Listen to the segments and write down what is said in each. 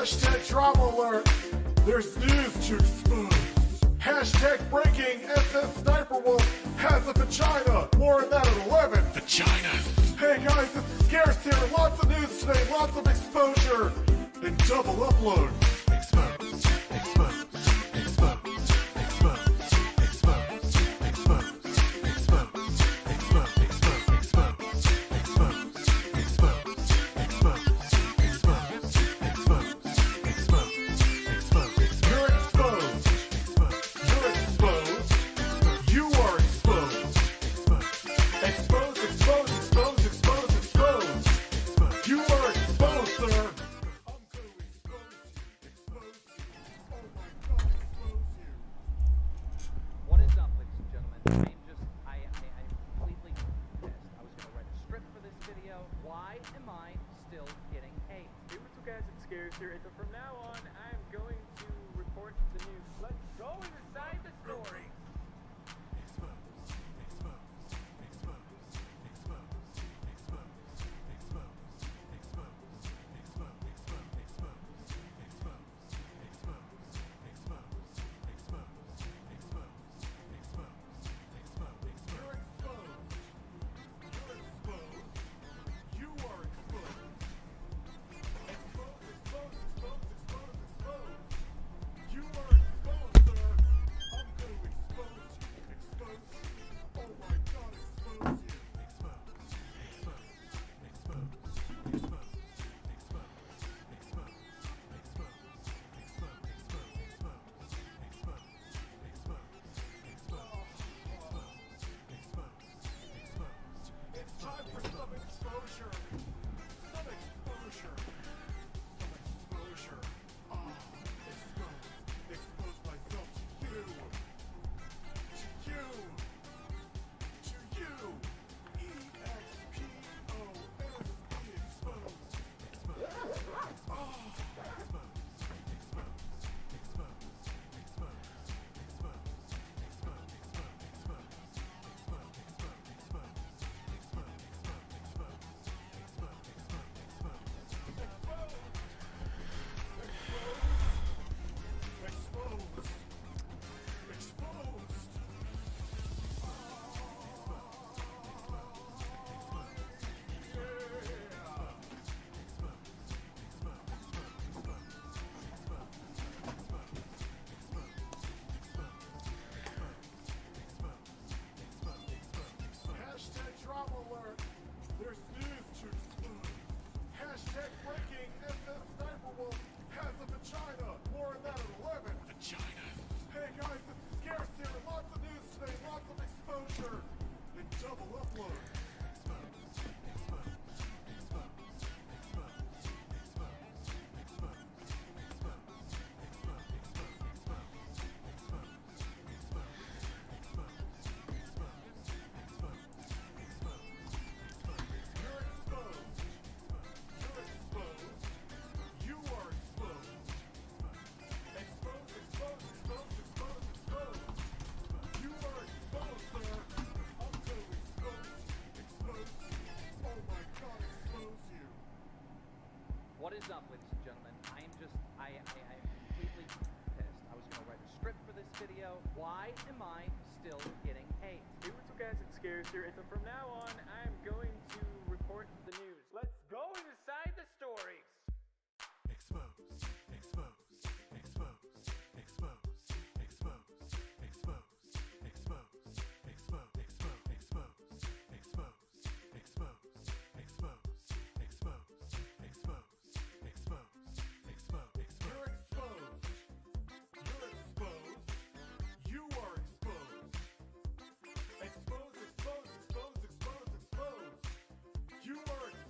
Hashtag drama alert. There's news to expose. Hashtag breaking. SS Sniper Wolf has a vagina. More on that at 11. Vaginas. Hey guys, it's Scarce here. Lots of news today. Lots of exposure. And double upload. Expose. Expose. Here, so from now on, I'm going to report the news. Let's go inside the story. What is up, ladies and gentlemen? I'm completely pissed. I was going to write a script for this video. Why am I still getting hate? Hey, what's up guys, it's Scarce here, and so from now on, I'm going to report the news. Let's go inside the stories! Expose. Expose. Expose. Expose. Expose. Expose. Expose. Expose. Expose. Expose. Expose. Expose. Expose. You are exposed.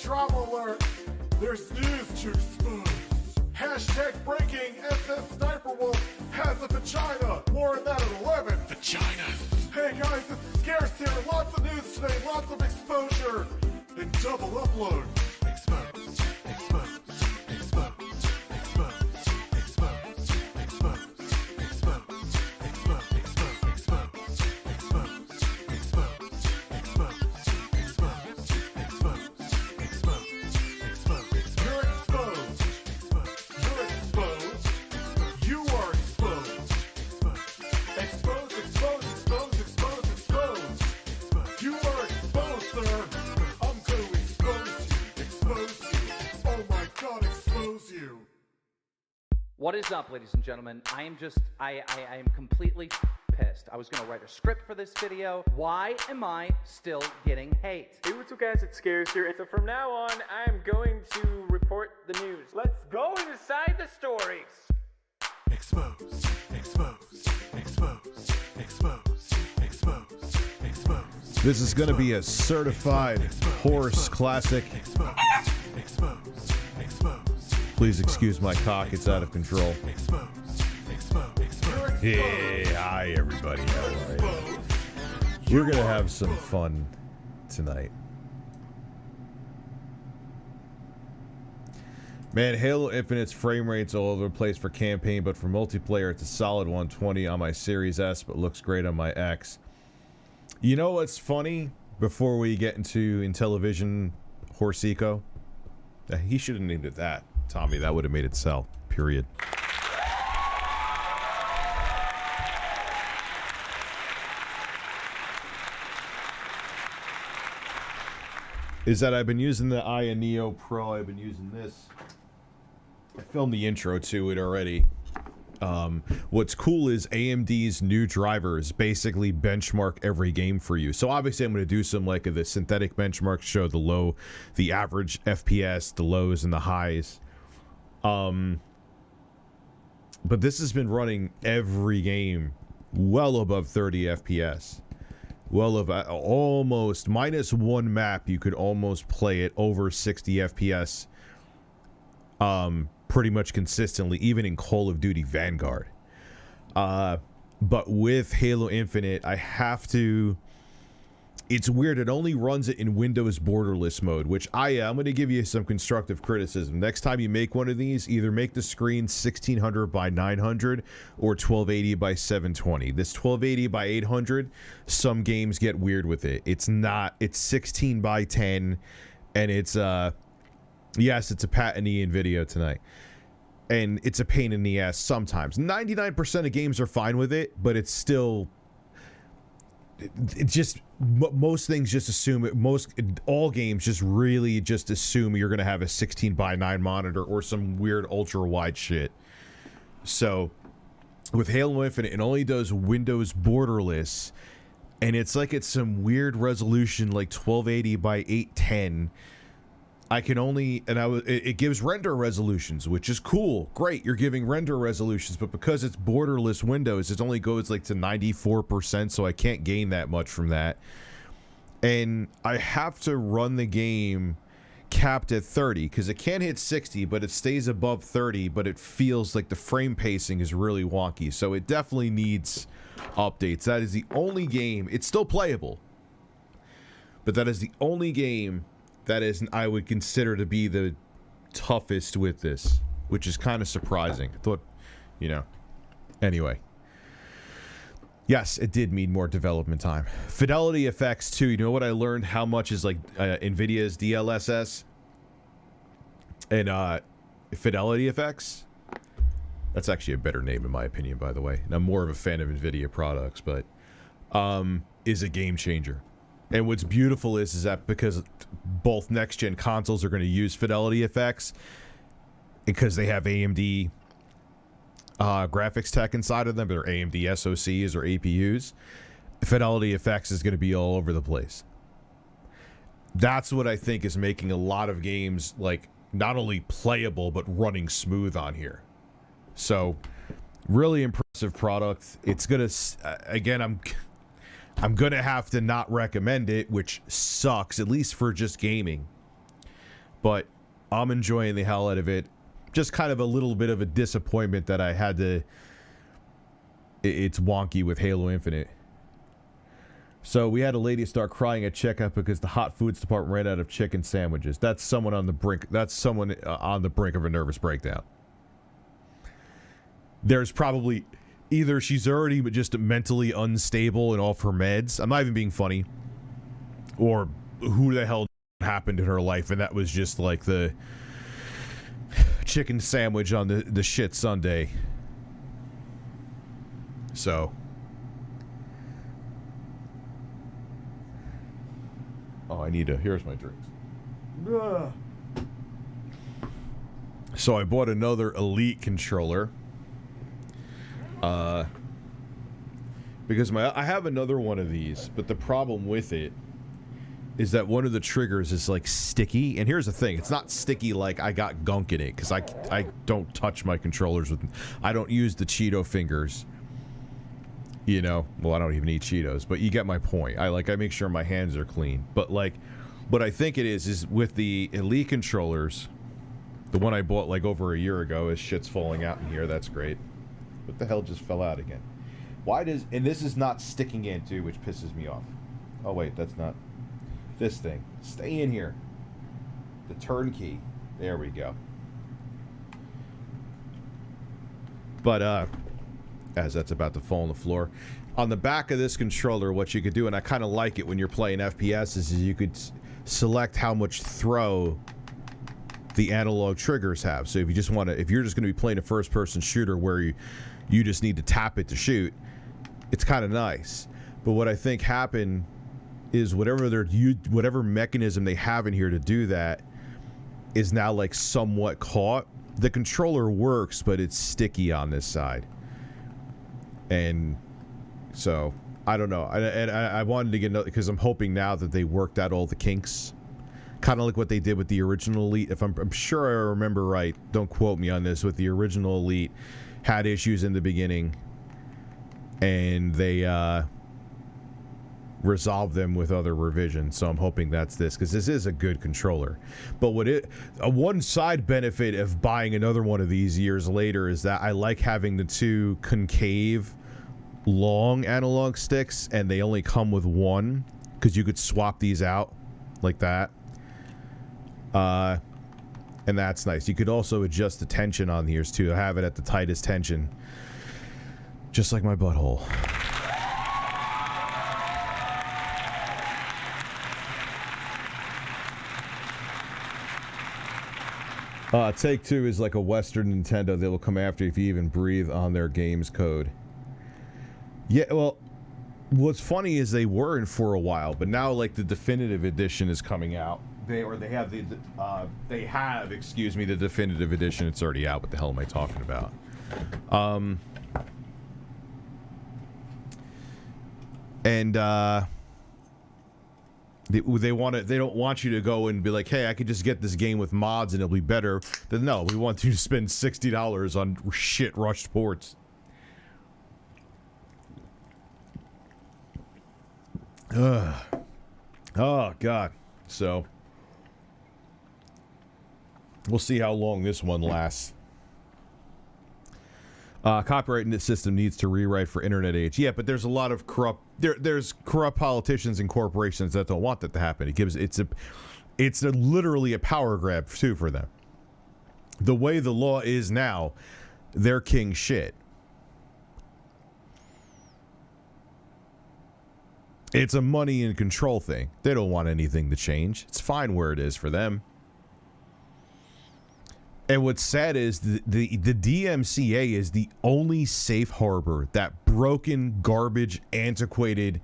Trauma alert! There's news to expose. Hashtag breaking SS Sniper Wolf has a vagina. More on that at 11. Vaginas. Hey guys, it's scarce here. Lots of news today, lots of exposure. And double upload. Expose, expose, expose, expose, expose, expose, expose, expose, expose, expose, You're exposed. You're exposed. You are exposed. Exposed, exposed, exposed, exposed, exposed. You are exposed, sir. I'm going to expose you. Expose you. Oh my God, expose you. What is up, ladies and gentlemen? I am completely pissed. I was gonna write a script for this video. Why am I still getting hate? Hey, what's up guys, it's Scares here, and so from now on, I'm going to report the news. Let's go inside the stories! Expose, expose, expose, expose, expose, expose. This is going to be a certified horse classic. Expose, expose, expose. Please excuse my cock, it's out of control. Expose, expose. You're exposed. Hey, hi everybody. How are you? Exposed. We're going to have some fun tonight. Man, Halo Infinite's frame rate's all over the place for campaign, but for multiplayer it's a solid 120 on my Series S, but looks great on my X. You know what's funny? Before we get into Intellivision Horseco, he should have named it that. Tommy, that would have made it sell. Period. Is that I've been using the Aya Neo Pro. I've been using this. I filmed the intro to it already. What's cool is AMD's new drivers basically benchmark every game for you. So obviously I'm going to do some like the synthetic benchmarks, show the average FPS, the lows and the highs. But this has been running every game well above 30 FPS. Well, of almost minus one map, you could almost play it over 60 FPS pretty much consistently, even in Call of Duty Vanguard. But with Halo Infinite, I have to... It's weird, it only runs it in Windows borderless mode, which I'm going to give you some constructive criticism. Next time you make one of these, either make the screen 1600 by 900 or 1280 by 720. This 1280 by 800, some games get weird with it. It's 16 by 10, and it's, yes, it's a patentee in video tonight. And it's a pain in the ass sometimes. 99% of games are fine with it, but it's still... It just... Most things just assume all games just really just assume you're gonna have a 16 by 9 monitor or some weird ultra wide shit. So with Halo Infinite, it only does Windows borderless, and it's like it's some weird resolution like 1280 by 810. I can only, and it gives render resolutions, which is cool. Great, you're giving render resolutions, but because it's borderless Windows, it only goes like to 94%, so I can't gain that much from that. And I have to run the game capped at 30, because it can't hit 60, but it stays above 30, but it feels like the frame pacing is really wonky, so it definitely needs updates. That is the only game, it's still playable, but that is the only game that is, I would consider to be the toughest with this, which is kind of surprising. I thought, you know, anyway. Yes, it did need more development time. Fidelity effects too. You know what I learned? How much is like NVIDIA's DLSS and fidelity effects? That's actually a better name in my opinion, by the way. And I'm more of a fan of NVIDIA products, but is a game changer. And what's beautiful is that because both next-gen consoles are going to use fidelity effects, because they have AMD graphics tech inside of them, or AMD SoCs or APUs, fidelity effects is going to be all over the place. That's what I think is making a lot of games, like, not only playable, but running smooth on here. So, really impressive product. It's going to, again, I'm going to have to not recommend it, which sucks, at least for just gaming. but I'm enjoying the hell out of it. Just kind of a little bit of a disappointment that I had to... It's wonky with Halo Infinite. So we had a lady start crying at checkout because the hot foods department ran out of chicken sandwiches. That's someone on the brink. That's someone on the brink of a nervous breakdown. There's probably either she's already just mentally unstable and off her meds. I'm not even being funny. Or who the hell happened in her life, and that was just like the chicken sandwich on the shit Sunday. So. Oh, I need to. Here's my drinks. Ugh. So I bought another Elite controller. Because I have another one of these, but the problem with it is that one of the triggers is like sticky. And here's the thing, it's not sticky like I got gunk in it, because I don't touch my controllers with, I don't use the Cheeto fingers. You know, well, I don't even eat Cheetos, but you get my point. I make sure my hands are clean. But like, what I think it is with the Elite controllers, the one I bought like over a year ago, is shit's falling out in here. That's great. What the hell just fell out again? Why does, and this is not sticking in too, which pisses me off. Oh wait, that's not, this thing. Stay in here. The turnkey. There we go. But, as that's about to fall on the floor. On the back of this controller, what you could do, and I kind of like it when you're playing FPS, is you could select how much throw the analog triggers have. So if you just want to, if you're just going to be playing a first-person shooter where you just need to tap it to shoot, it's kind of nice. But what I think happened is whatever mechanism they have in here to do that is now like somewhat caught. The controller works, but it's sticky on this side. And so I don't know. I wanted to get another, because I'm hoping now that they worked out all the kinks, kind of like what they did with the original Elite. If I'm sure I remember right, don't quote me on this, with the original Elite had issues in the beginning, and they resolved them with other revisions. So I'm hoping that's this, because this is a good controller. But one side benefit of buying another one of these years later is that I like having the two concave long analog sticks, and they only come with one, because you could swap these out like that. And that's nice. You could also adjust the tension on these too. I have it at the tightest tension, just like my butthole. Take-Two is like a Western Nintendo. They will come after you if you even breathe on their game's code. Yeah, well, what's funny is they weren't for a while, but now like the definitive edition is coming out. They have the definitive edition. It's already out. What the hell am I talking about? They don't want you to go and be like, hey, I could just get this game with mods and it'll be better. Then no, we want you to spend $60 on shit rushed ports. Oh god. So we'll see how long this one lasts. Copyright in this system needs to rewrite for internet age. Yeah, but there's a lot of corrupt. There's corrupt politicians and corporations that don't want that to happen. It's literally a power grab too for them. The way the law is now, they're king shit. It's a money and control thing. They don't want anything to change. It's fine where it is for them. And what's sad is the DMCA is the only safe harbor, that broken, garbage, antiquated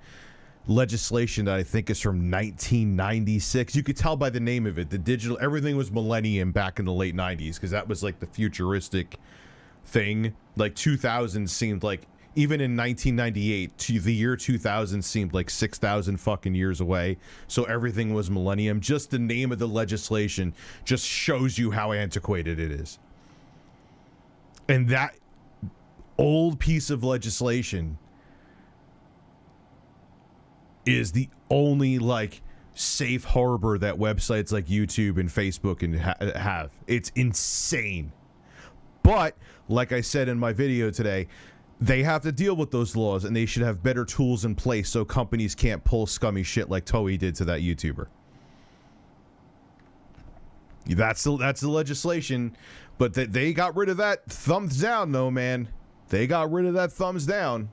legislation that I think is from 1996. You could tell by the name of it. The digital, everything was Millennium back in the late 90s, because that was like the futuristic thing. Like 2000 seemed like, even in 1998, to the year 2000 seemed like 6,000 fucking years away. So everything was Millennium. Just the name of the legislation just shows you how antiquated it is. And that old piece of legislation is the only, like, safe harbor that websites like YouTube and Facebook can have. It's insane. But, like I said in my video today, they have to deal with those laws, and they should have better tools in place so companies can't pull scummy shit like Toei did to that YouTuber. That's the legislation, but they got rid of that thumbs down, though, man. They got rid of that thumbs down.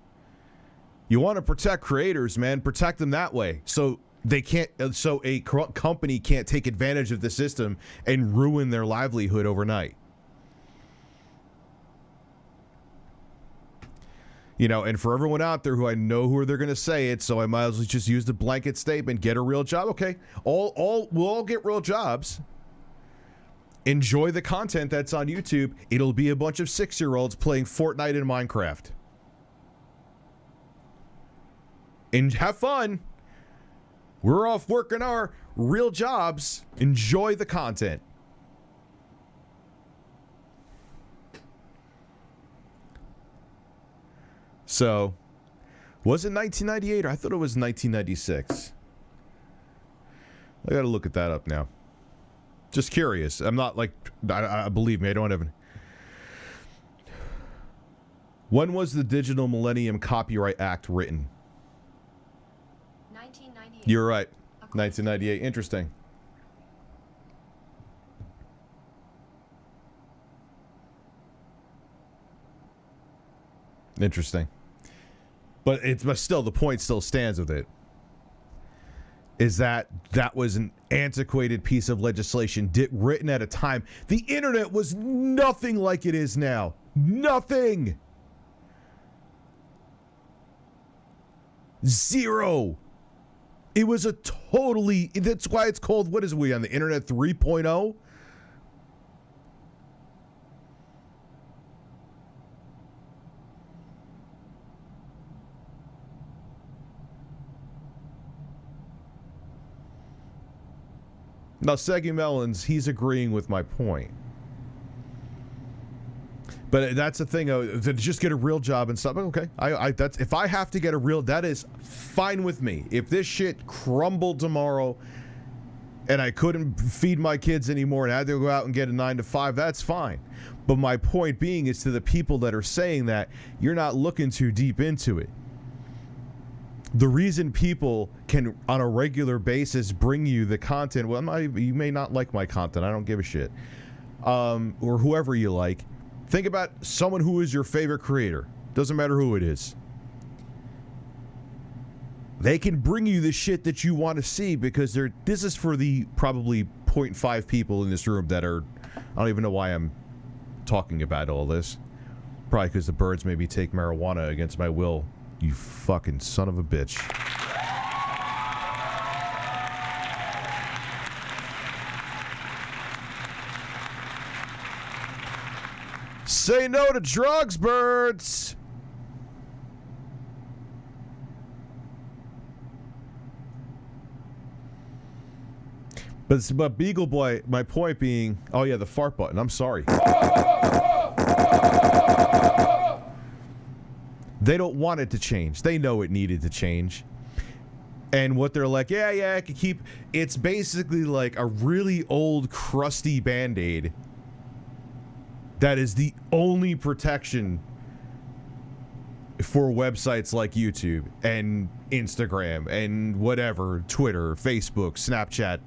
You want to protect creators, man. Protect them that way, so they can't. So a company can't take advantage of the system and ruin their livelihood overnight. You know, and for everyone out there who I know who they're going to say it, so I might as well just use the blanket statement: get a real job. Okay, we'll all get real jobs. Enjoy the content that's on YouTube. It'll be a bunch of 6-year-olds playing Fortnite and Minecraft. And have fun. We're off working our real jobs. Enjoy the content. So, was it 1998 or I thought it was 1996? I gotta look at that up now. Just curious. I'm not like, I believe me, I don't have any. When was the Digital Millennium Copyright Act written? 1998. You're right. 1998. Interesting. Interesting. But still, the point still stands with it. Is that was an antiquated piece of legislation written at a time. The internet was nothing like it is now. Nothing. Zero. It was a totally, that's why it's called, what is we on the internet 3.0? Now, Seggy Melons, he's agreeing with my point. But that's the thing, to just get a real job and stuff. Okay, that's if I have to get a real, that is fine with me. If this shit crumbled tomorrow and I couldn't feed my kids anymore and I had to go out and get a 9-to-5, that's fine. But my point being is to the people that are saying that, you're not looking too deep into it. The reason people can, on a regular basis, bring you the content, well, you may not like my content, I don't give a shit, or whoever you like. Think about someone who is your favorite creator. Doesn't matter who it is. They can bring you the shit that you want to see because this is for the probably 0.5 people in this room that are, I don't even know why I'm talking about all this. Probably because the birds maybe take marijuana against my will. You fucking son of a bitch. Say no to drugs, birds! But Beagle Boy, my point being, oh yeah, the fart button, I'm sorry. They don't want it to change. They know it needed to change. And what they're like, yeah, I can keep... It's basically like a really old, crusty Band-Aid that is the only protection for websites like YouTube and Instagram and whatever, Twitter, Facebook, Snapchat.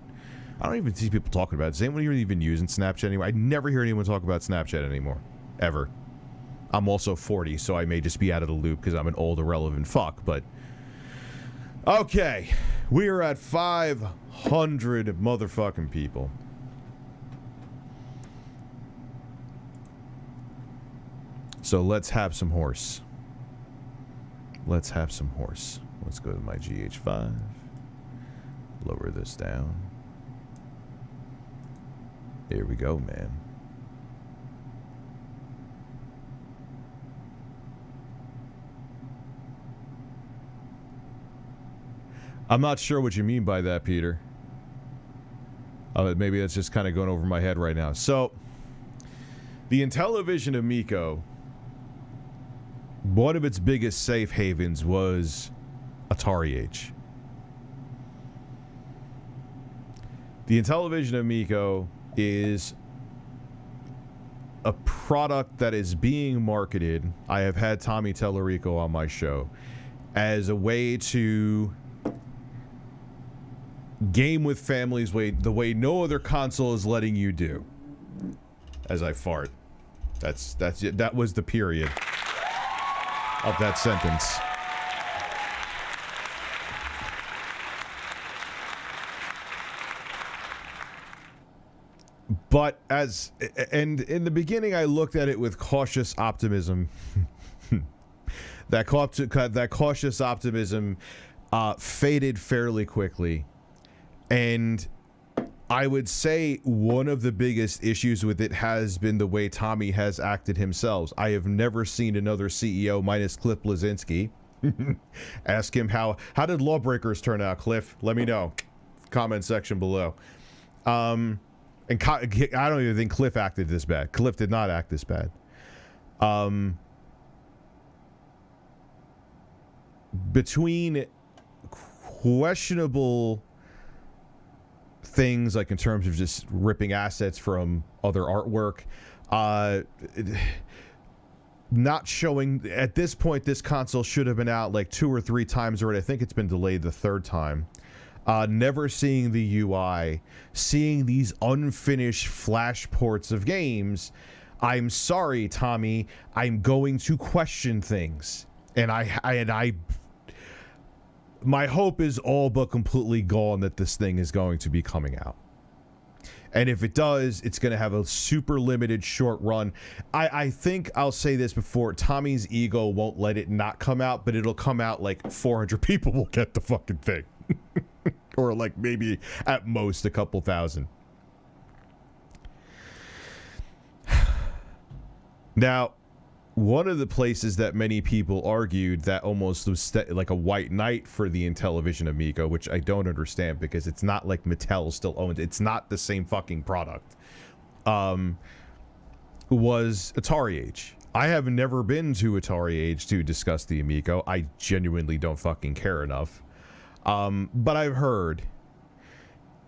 I don't even see people talking about it. Is anyone even using Snapchat anymore? I never hear anyone talk about Snapchat anymore. Ever. I'm also 40, so I may just be out of the loop because I'm an old, irrelevant fuck, but... Okay. We are at 500 motherfucking people. So let's have some horse. Let's have some horse. Let's go to my GH5. Lower this down. Here we go, man. I'm not sure what you mean by that, Peter. Maybe that's just kind of going over my head right now. So, the Intellivision Amico, one of its biggest safe havens was AtariAge. The Intellivision Amico is a product that is being marketed. I have had Tommy Tellerico on my show as a way to game with families the way no other console is letting you do. As I fart. That's it. That was the period of that sentence. But and in the beginning, I looked at it with cautious optimism. That cautious optimism faded fairly quickly. And I would say one of the biggest issues with it has been the way Tommy has acted himself. I have never seen another CEO minus Cliff Blazinski. Ask him how did Lawbreakers turn out, Cliff? Let me know. Comment section below. And I don't even think Cliff acted this bad. Cliff did not act this bad. Between questionable things, like in terms of just ripping assets from other artwork, not showing at this point, this console should have been out like 2 or 3 times already. I think it's been delayed the 3rd time. Never seeing the UI, seeing these unfinished flash ports of games. I'm sorry, Tommy, I'm going to question things. And my hope is all but completely gone that this thing is going to be coming out. And if it does, it's going to have a super limited short run. I think I'll say this before, Tommy's ego won't let it not come out, but it'll come out like 400 people will get the fucking thing. Or like maybe at most a couple thousand. Now, one of the places that many people argued that almost was like a white knight for the Intellivision Amico, which I don't understand because it's not like Mattel still owns it. It's not the same fucking product. Was AtariAge. I have never been to AtariAge to discuss the Amico. I genuinely don't fucking care enough. But I've heard.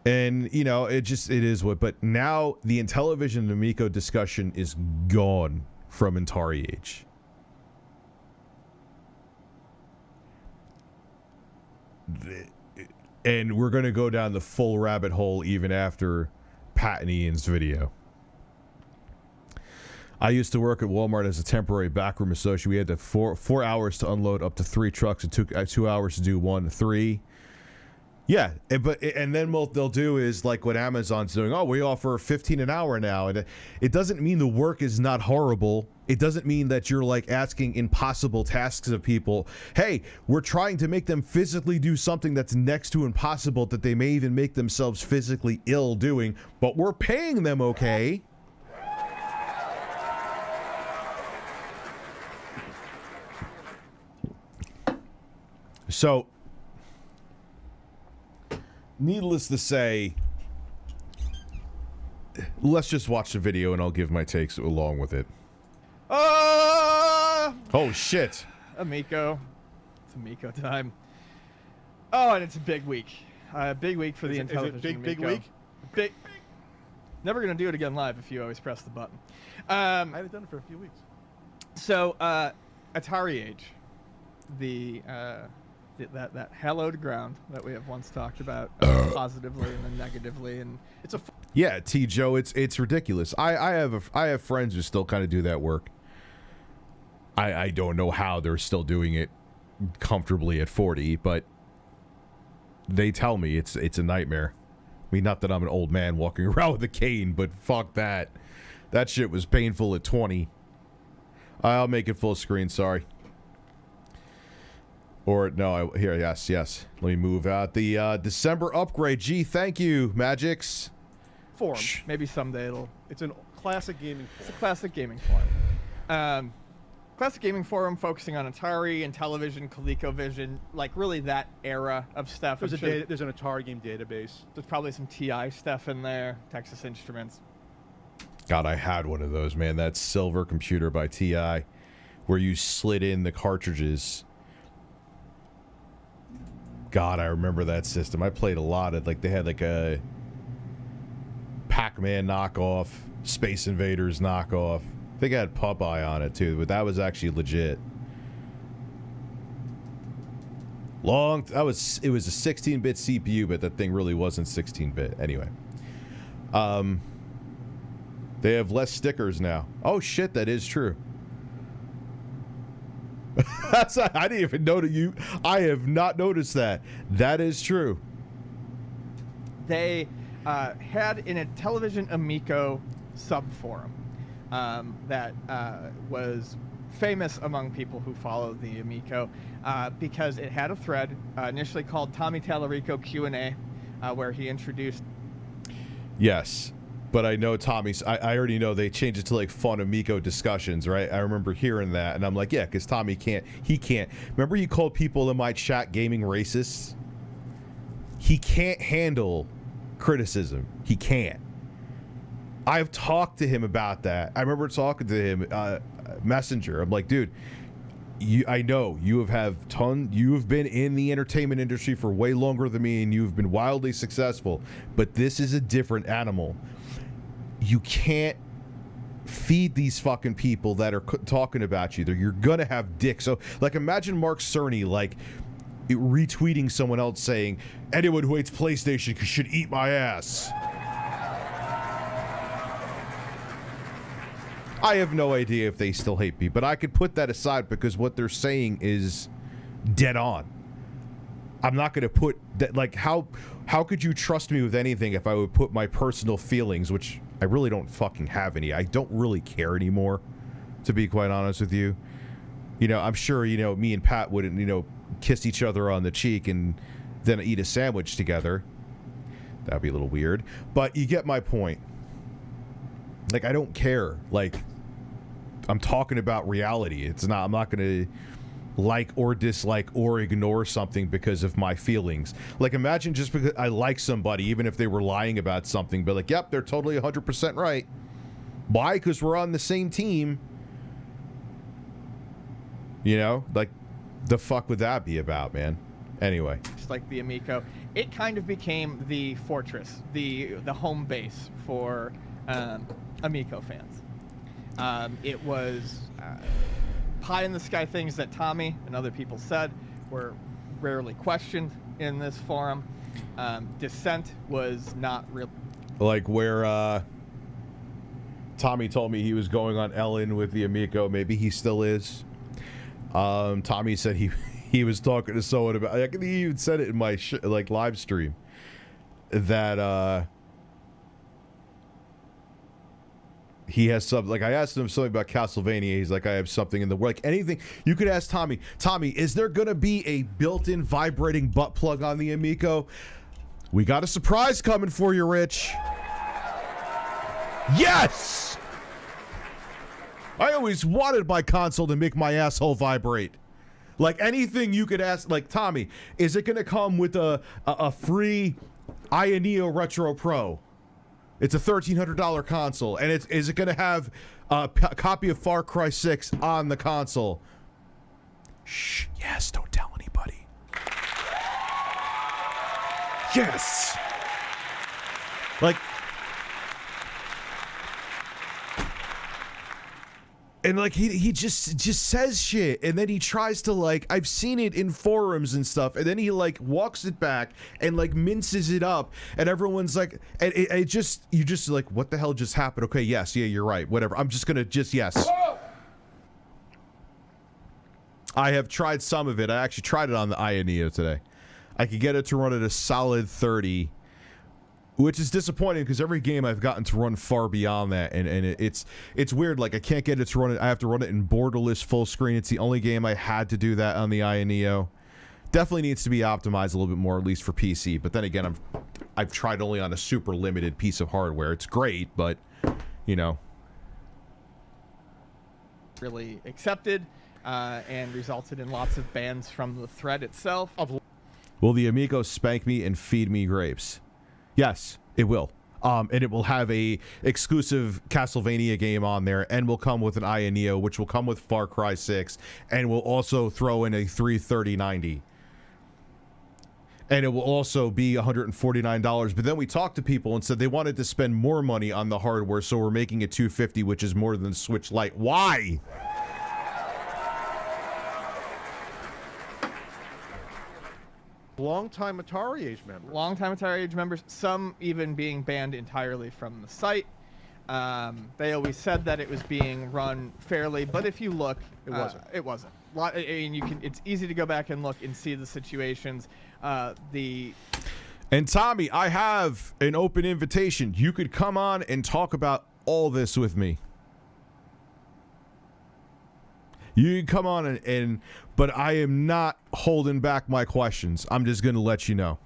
And, you know, it is what. But now the Intellivision Amico discussion is gone from AtariAge. And we're going to go down the full rabbit hole even after Pat and Ian's video. I used to work at Walmart as a temporary backroom associate. We had to 4 hours to unload up to 3 trucks. It took 2 hours to do 1 to 3. Yeah, and then what they'll do is like what Amazon's doing. Oh, we offer $15 an hour now, and it doesn't mean the work is not horrible. It doesn't mean that you're like asking impossible tasks of people. Hey, we're trying to make them physically do something that's next to impossible that they may even make themselves physically ill doing, but we're paying them okay. So, needless to say, let's just watch the video and I'll give my takes along with it. Oh shit. Amico. It's Amico time. Oh, and it's a big week. Big week for the Intellivision Is it big Amico. week? Big. Never gonna do it again live if you always press the button. I haven't done it for a few weeks. So, AtariAge, that hallowed ground that we have once talked about positively and then negatively, and it's a yeah, T. Joe, it's ridiculous. I have friends who still kind of do that work. I don't know how they're still doing it comfortably at 40, but they tell me it's a nightmare. I mean, not that I'm an old man walking around with a cane, but fuck that. That shit was painful at 20. I'll make it full screen, sorry. Or, no, here, yes. Let me move out the December upgrade. Gee, thank you, Magix. forum. Maybe someday it'll... It's a classic gaming forum. It's a classic gaming forum. Classic gaming forum focusing on Atari, Intellivision, ColecoVision, like really that era of stuff. There's an Atari game database. There's probably some TI stuff in there, Texas Instruments. God, I had one of those, man. That silver computer by TI where you slid in the cartridges. God, I remember that system. I played a lot of, like, they had like a Pac-Man knockoff, Space Invaders knockoff. I think I had Popeye on it too, but that was actually legit. It was a 16-bit CPU, but that thing really wasn't 16-bit. Anyway. They have less stickers now. Oh shit, that is true. I didn't even notice you. I have not noticed that. That is true. They had in a Intellivision Amico subforum that was famous among people who followed the Amico because it had a thread initially called Tommy Tallarico Q&A where he introduced. Yes, but I know Tommy's. I already know they changed it to like fun Amico discussions, right? I remember hearing that, and I'm like, yeah, because Tommy can't. He can't. Remember, you called people in my chat gaming racists. He can't handle criticism. He can't. I've talked to him about that. I remember talking to him Messenger. I'm like, dude, I know you have been in the entertainment industry for way longer than me, and you've been wildly successful, but this is a different animal. You can't feed these fucking people that are talking about you. You're gonna have dicks. So like, imagine Mark Cerny like retweeting someone else saying, anyone who hates PlayStation should eat my ass. I have no idea if they still hate me, but I could put that aside because what they're saying is dead on. I'm not going to put that, like, how could you trust me with anything if I would put my personal feelings, which I really don't fucking have any. I don't really care anymore, to be quite honest with you. You know, I'm sure, you know, me and Pat wouldn't, you know, kiss each other on the cheek and then eat a sandwich together. That'd be a little weird, but you get my point. Like, I don't care. Like, I'm talking about reality. I'm not going to like or dislike or ignore something because of my feelings. Like, imagine just because I like somebody, even if they were lying about something, but like, yep, they're totally 100% right. Why? Because we're on the same team. You know? Like, the fuck would that be about, man? Anyway. Just like the Amico, it kind of became the fortress, the home base for Amico fans. It was pie in the sky things that Tommy and other people said were rarely questioned in this forum. Dissent was not real. Like where Tommy told me he was going on Ellen with the Amico. Maybe he still is. Tommy said he was talking to someone about. I think he even said it in my like live stream that he has something. Like, I asked him something about Castlevania. He's like, I have something in the work. Like, anything you could ask Tommy. Tommy, is there gonna be a built-in vibrating butt plug on the Amico? We got a surprise coming for you, Rich. Yes! I always wanted my console to make my asshole vibrate. Like, anything you could ask, like, Tommy, is it gonna come with a free Neo Retro Pro? It's a $1,300 console, and is it going to have a copy of Far Cry 6 on the console? Shh. Yes, don't tell anybody. Yes. Like, and like he just says shit, and then he tries to, like, I've seen it in forums and stuff, and then he like walks it back and like minces it up, and everyone's like, and it just, you just like, what the hell just happened? Okay, yes, yeah, you're right, whatever. I'm just gonna yes. I have tried some of it. I actually tried it on the Neo today. I could get it to run at a solid 30. Which is disappointing because every game I've gotten to run far beyond that, and it's weird. Like, I can't get it to run it. I have to run it in borderless full screen. It's the only game I had to do that on the Neo. Definitely needs to be optimized a little bit more, at least for PC. But then again, I've tried only on a super limited piece of hardware. It's great, but you know, really accepted and resulted in lots of bans from the thread itself. Will the Amico spank me and feed me grapes? Yes, it will. And it will have a exclusive Castlevania game on there, and will come with an Neo, which will come with Far Cry 6, and will also throw in a 33090. And it will also be $149. But then we talked to people and said they wanted to spend more money on the hardware, so we're making it $250, which is more than the Switch Lite. Why? Long-time AtariAge members. Longtime AtariAge members, some even being banned entirely from the site. They always said that it was being run fairly, but if you look, It wasn't. It wasn't. I mean, it's easy to go back and look and see the situations. And Tommy, I have an open invitation. You could come on and talk about all this with me. You can come on but I am not holding back my questions. I'm just going to let you know.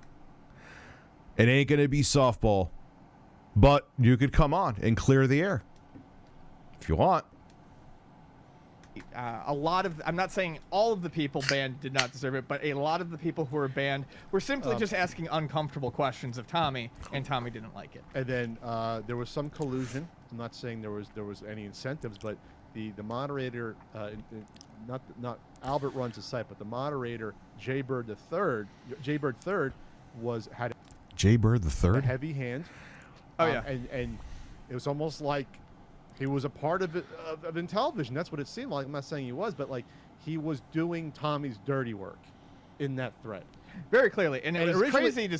It ain't going to be softball, but you could come on and clear the air if you want. A lot of, I'm not saying all of the people banned did not deserve it, but a lot of the people who were banned were simply just asking uncomfortable questions of Tommy, and Tommy didn't like it. And then there was some collusion. I'm not saying there was any incentives, but the moderator, not Albert runs the site, but the moderator Jaybird Third had Jaybird the a Third. heavy hand. Oh yeah. And it was almost like he was a part of Intellivision. That's what it seemed like. I'm not saying he was, but like he was doing Tommy's dirty work in that thread. Very clearly, and it was crazy to.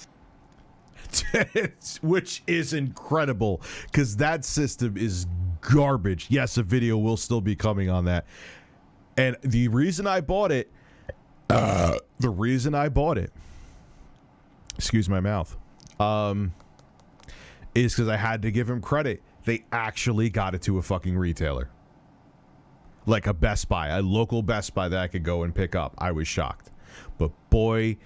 Which is incredible because that system is garbage. Yes, a video will still be coming on that. And the reason I bought it, excuse my mouth, is because I had to give him credit. They actually got it to a fucking retailer. Like a Best Buy, a local Best Buy that I could go and pick up. I was shocked. But boy,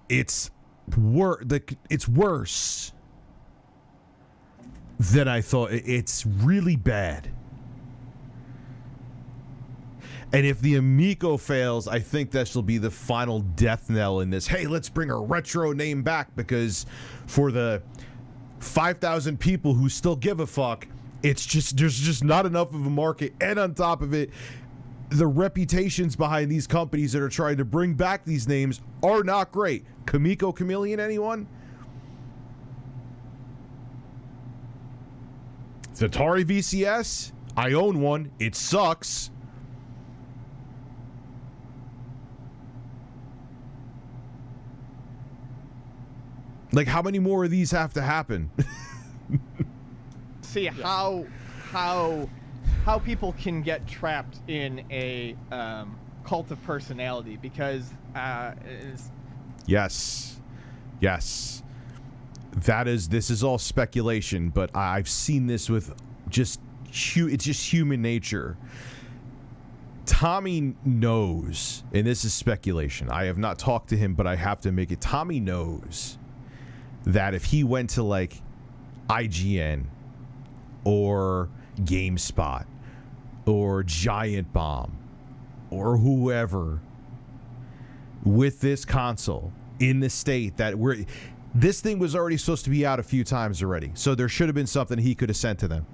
it's worse than I thought. It's really bad. And if the Amico fails, I think this will be the final death knell in this. Hey, let's bring our retro name back, because for the 5,000 people who still give a fuck, there's just not enough of a market. And on top of it, the reputations behind these companies that are trying to bring back these names are not great. Kamiko Chameleon, anyone? It's Atari VCS. I own one. It sucks. Like, how many more of these have to happen? See how people can get trapped in a cult of personality, because Yes. This is all speculation, but I've seen this with it's just human nature. Tommy knows, and this is speculation. I have not talked to him, but I have to make it. Tommy knows that if he went to like IGN or GameSpot or Giant Bomb or whoever with this console in the state that this thing was already supposed to be out a few times already, so there should have been something he could have sent to them.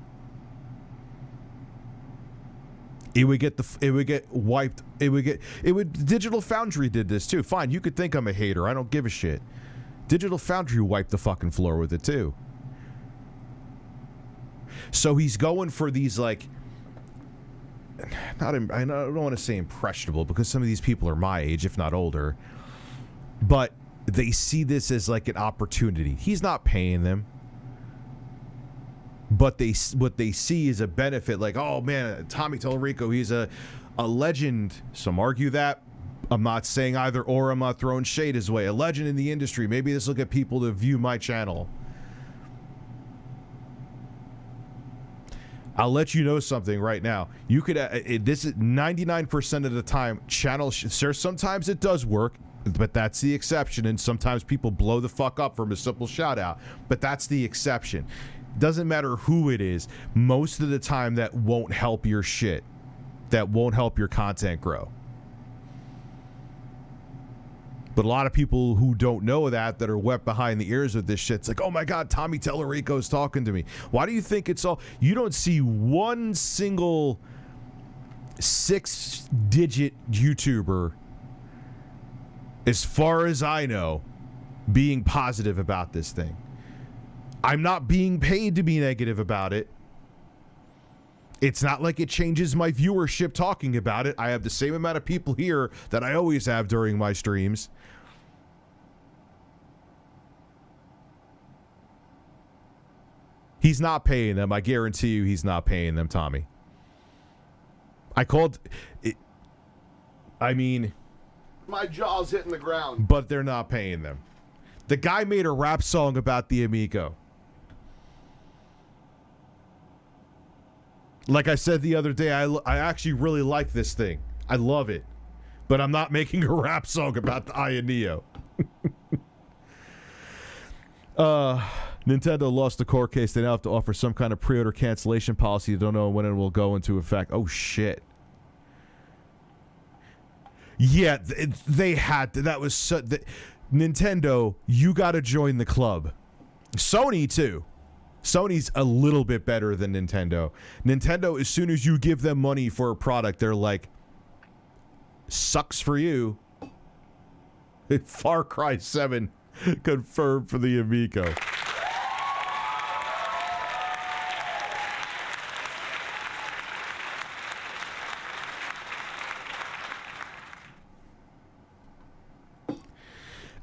It would get wiped. Digital Foundry did this too. Fine, you could think I'm a hater. I don't give a shit. Digital Foundry wiped the fucking floor with it too. So he's going for these, like, I don't want to say impressionable, because some of these people are my age, if not older, but they see this as like an opportunity. He's not paying them, but what they see is a benefit. Like, oh man, Tommy Tallarico, he's a legend. Some argue that. I'm not saying either or. I'm not throwing shade his way. A legend in the industry. Maybe this will get people to view my channel. I'll let you know something right now. You could this is 99% of the time sometimes it does work, but that's the exception. And sometimes people blow the fuck up from a simple shout out, but that's the exception. Doesn't matter who it is. Most of the time that won't help your shit. That won't help your content grow. But a lot of people who don't know that are wet behind the ears with this shit. It's like, oh my God, Tommy Tallarico's talking to me. Why do you think it's all... You don't see one single 6-digit YouTuber as far as I know, being positive about this thing. I'm not being paid to be negative about it. It's not like it changes my viewership talking about it. I have the same amount of people here that I always have during my streams. He's not paying them. I guarantee you he's not paying them, Tommy. I called it. I mean, My jaw's hitting the ground. but they're not paying them. The guy made a rap song about the Amico. Like I said the other day, I actually really like this thing. I love it. But I'm not making a rap song about the Neo. Nintendo lost the court case. They now have to offer some kind of pre-order cancellation policy. They don't know when it will go into effect. Oh, shit. Yeah, they had to. That was so... Nintendo, you got to join the club. Sony, too. Sony's a little bit better than Nintendo. Nintendo, as soon as you give them money for a product, they're like, sucks for you. Far Cry 7 confirmed for the Amico.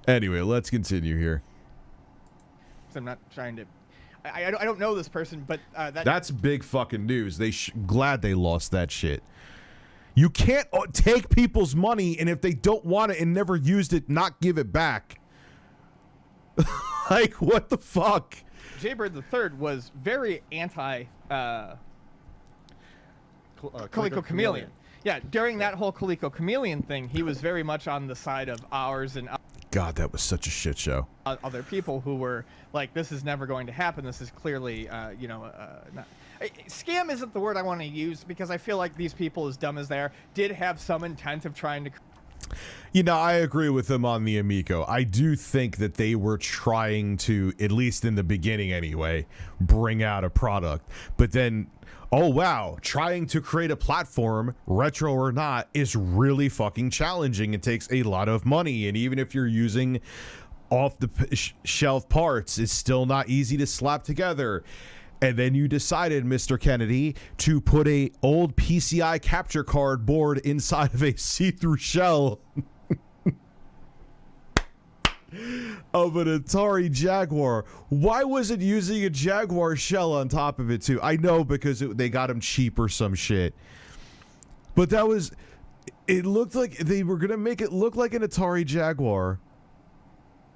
Anyway, let's continue here. I'm not trying to... I don't know this person, but that's big fucking news. Glad they lost that shit. You can't take people's money, and if they don't want it and never used it, not give it back. Like, what the fuck? Jaybird III was very anti Coleco Chameleon. Yeah, during that whole Coleco Chameleon thing, he was very much on the side of ours and God, that was such a shit show. Other people who were like, this is never going to happen. This is clearly, not... Scam isn't the word I want to use because I feel like these people, as dumb as they are, did have some intent of trying to... You know, I agree with them on the Amico. I do think that they were trying to, at least in the beginning anyway, bring out a product. But then, oh wow, trying to create a platform, retro or not, is really fucking challenging. It takes a lot of money. And even if you're using off-the-shelf parts, it's still not easy to slap together. And then you decided, Mr. Kennedy, to put a old PCI capture card board inside of a see-through shell of an Atari Jaguar. Why was it using a Jaguar shell on top of it, too? I know because they got them cheap or some shit. But that was... It looked like they were going to make it look like an Atari Jaguar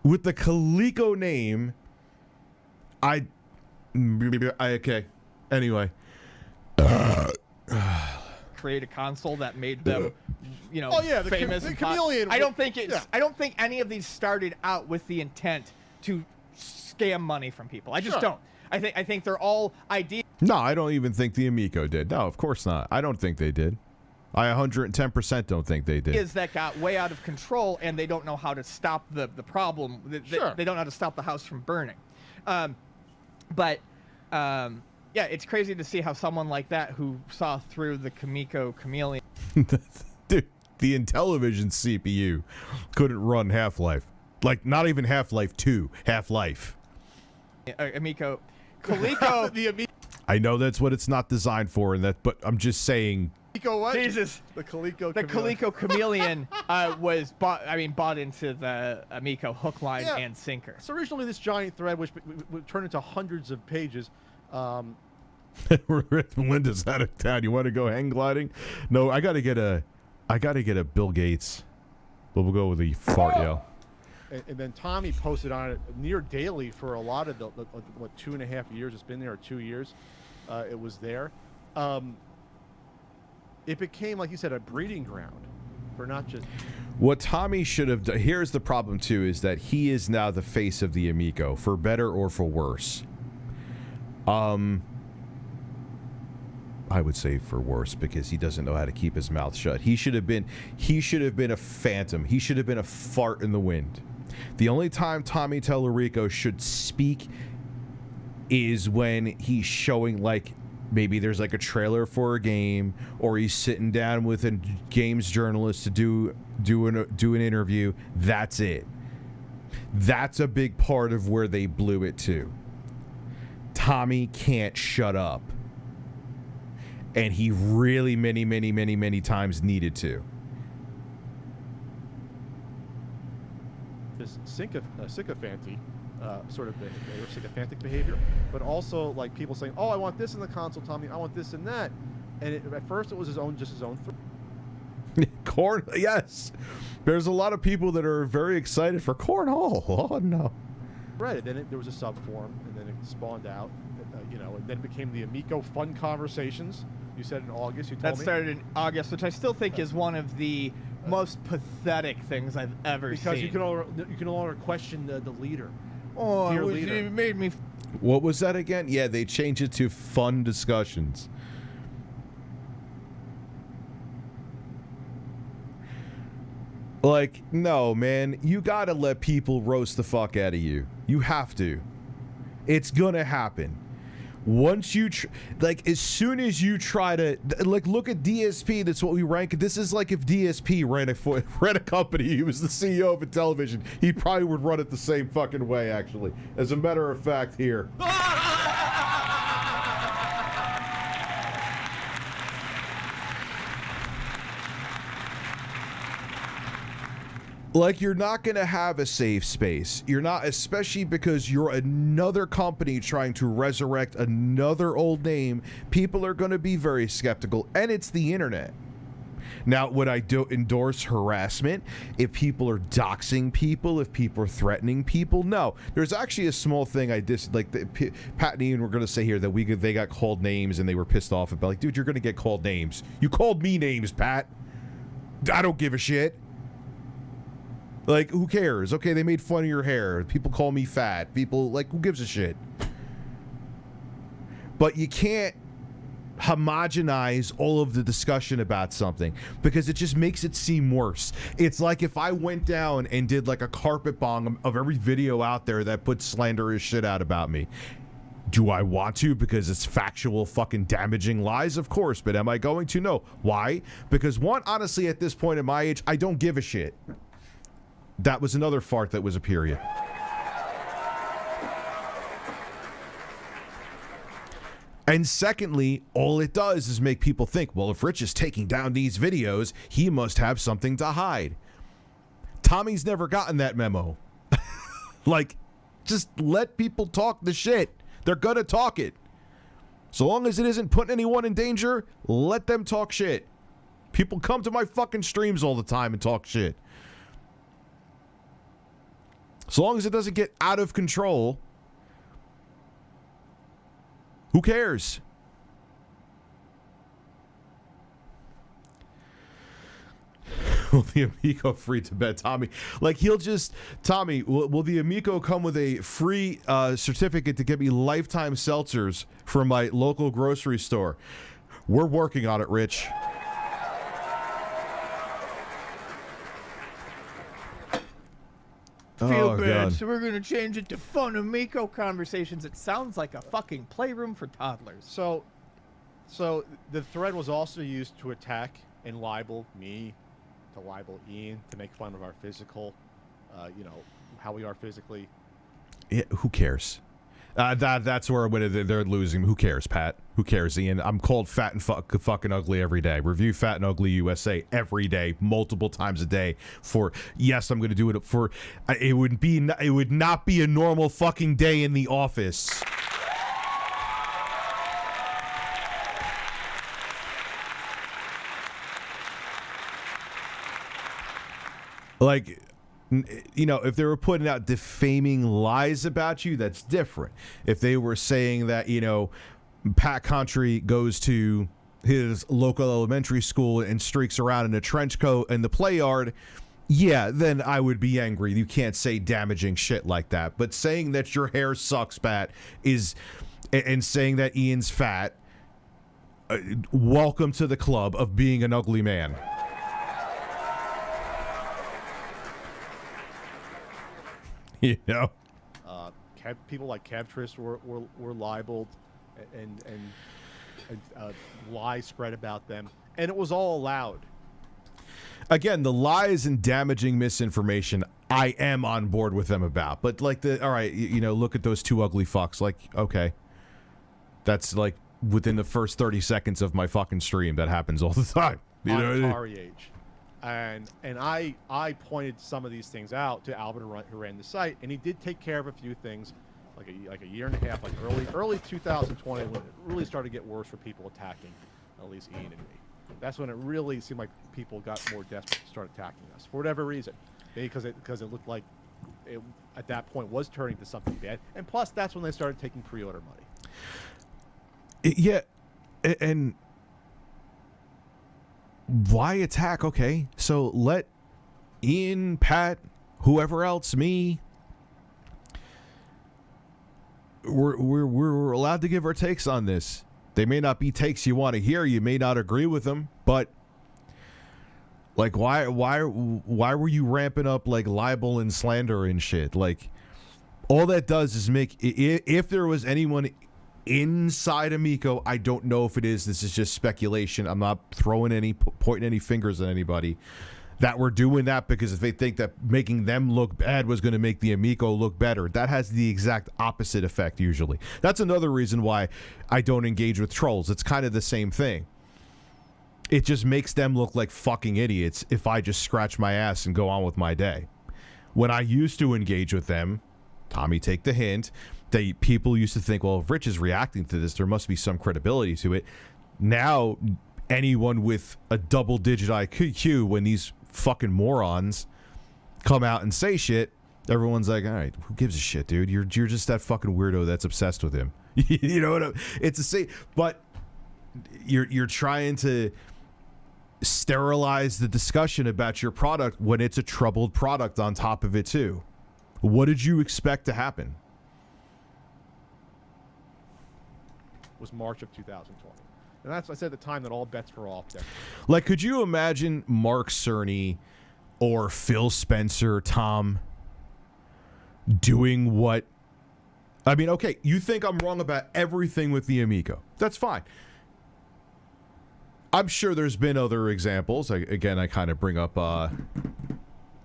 with the Coleco name. Okay. Anyway. create a console that made them, famous. The Chameleon. I don't think any of these started out with the intent to scam money from people. I just don't. I think they're all ideas. No, I don't even think the Amico did. No, of course not. I don't think they did. I 110% don't think they did. Is that got way out of control and they don't know how to stop the problem. They don't know how to stop the house from burning. Yeah, it's crazy to see how someone like that who saw through the Coleco Chameleon. Dude, the Intellivision CPU couldn't run Half-Life. Like, not even Half-Life 2, Half-Life. Amico. Coleco. The Amico. I know that's what it's not designed for, but I'm just saying. What? Jesus. The Coleco. The Coleco Chameleon was bought into the Amico hook, line, and sinker. So originally this giant thread, which would turn into hundreds of pages. Linda's out of town. You want to go hang gliding? No, I gotta get a Bill Gates. But we'll go with the fart yell. And then Tommy posted on it near daily for a lot of the 2.5 years it's been there, or 2 years. It was there. It became, like you said, a breeding ground for not just... What Tommy should have done... Here's the problem, too, is that he is now the face of the Amico, for better or for worse. I would say for worse, because he doesn't know how to keep his mouth shut. He should have been a phantom. He should have been a fart in the wind. The only time Tommy Tellerico should speak is when he's showing, like, maybe there's like a trailer for a game, or he's sitting down with a games journalist to do an interview. That's it. That's a big part of where they blew it too. Tommy can't shut up. And he really many times needed to. This sycophancy sort of behavior, sycophantic behavior, but also like people saying, "Oh, I want this in the console, Tommy. I want this and that," and at first it was just his own. Corn, yes. There's a lot of people that are very excited for cornhole. Oh no. Right, and then there was a subforum, and then it spawned out, and then it became the Amico Fun Conversations. You said in August. You told me that started in August, which I still think is one of the most pathetic things I've ever seen. Because you can no longer question the leader. Oh, Dear leader. it made me. What was that again? Yeah, they changed it to fun discussions. Like, no, man, you gotta let people roast the fuck out of you. You have to. It's gonna happen. Once you, as soon as you try to, look at DSP, that's what we rank. This is like if DSP ran a company, he was the CEO of Intellivision, he probably would run it the same fucking way, actually. As a matter of fact, here. Like, you're not going to have a safe space. You're not, especially because you're another company trying to resurrect another old name. People are going to be very skeptical, and it's the internet. Now, would I endorse harassment? If people are doxing people, if people are threatening people? No. There's actually a small thing Pat and Ian were going to say here that they got called names and they were pissed off about, like, dude, you're going to get called names. You called me names, Pat. I don't give a shit. Like, who cares? Okay, they made fun of your hair. People call me fat. People, like, who gives a shit? But you can't homogenize all of the discussion about something because it just makes it seem worse. It's like if I went down and did like a carpet bomb of every video out there that puts slanderous shit out about me. Do I want to because it's factual fucking damaging lies? Of course, but am I going to? No. Why? Because one, honestly, at this point in my age, I don't give a shit. That was another fart that was a period. And secondly, all it does is make people think, well, if Rich is taking down these videos, he must have something to hide. Tommy's never gotten that memo. Like, just let people talk the shit. They're gonna talk it. So long as it isn't putting anyone in danger, let them talk shit. People come to my fucking streams all the time and talk shit. So long as it doesn't get out of control, who cares? Will the Amico free to bed, Tommy? Like, he'll just... Tommy, will the Amico come with a free certificate to get me lifetime seltzers from my local grocery store? We're working on it, Rich. Feel bad, God. so we're gonna change it to fun Amico conversations. It sounds like a fucking playroom for toddlers. So the thread was also used to attack and libel me, to libel Ian, to make fun of our physical, how we are physically. Yeah, who cares? That's where they're losing. Who cares, Pat? Who cares, Ian? I'm called fat and fucking ugly every day. Review Fat and Ugly USA every day, multiple times a day. Yes, I'm going to do it for. It would not be a normal fucking day in the office. Like, if they were putting out defaming lies about you, that's different. If they were saying that, Pat Country goes to his local elementary school and streaks around in a trench coat in the play yard, yeah, then I would be angry. You can't say damaging shit like that. But saying that your hair sucks, Pat, and saying that Ian's fat, welcome to the club of being an ugly man. People like Cavtris were libeled, and lies spread about them, and it was all allowed. Again, the lies and damaging misinformation, I am on board with them about. But like all right, you know, look at those two ugly fucks. Like, okay, that's like within the first 30 seconds of my fucking stream. That happens all the time. You know what I mean? AtariAge. And I pointed some of these things out to Albert, who ran the site, and he did take care of a few things, like a year and a half, like early 2020, when it really started to get worse for people attacking, at least Ian and me. That's when it really seemed like people got more desperate to start attacking us for whatever reason, because it looked like it at that point was turning to something bad, and plus that's when they started taking pre-order money. Yeah, and why attack? Okay, so let Ian, Pat, whoever else, me. We're allowed to give our takes on this. They may not be takes you want to hear. You may not agree with them, but like, why were you ramping up like libel and slander and shit? Like, all that does is make, if there was anyone inside Amico, I don't know if it is. This is just speculation. I'm not pointing any fingers at anybody. That we're doing that because if they think that making them look bad was going to make the Amico look better, that has the exact opposite effect usually. That's another reason why I don't engage with trolls. It's kind of the same thing. It just makes them look like fucking idiots if I just scratch my ass and go on with my day. When I used to engage with them, Tommy, take the hint, people used to think, well, if Rich is reacting to this, there must be some credibility to it. Now, anyone with a double-digit IQ, when these fucking morons come out and say shit, everyone's like, all right, who gives a shit, dude? You're just that fucking weirdo that's obsessed with him. You know what I mean? It's the same, but you're trying to sterilize the discussion about your product when it's a troubled product on top of it too. What did you expect to happen? It was March of 2020. And that's, I said at the time, that all bets were off there. Like, could you imagine Mark Cerny or Phil Spencer, Tom, doing what? I mean, okay, you think I'm wrong about everything with the Amico. That's fine. I'm sure there's been other examples. I kind of bring up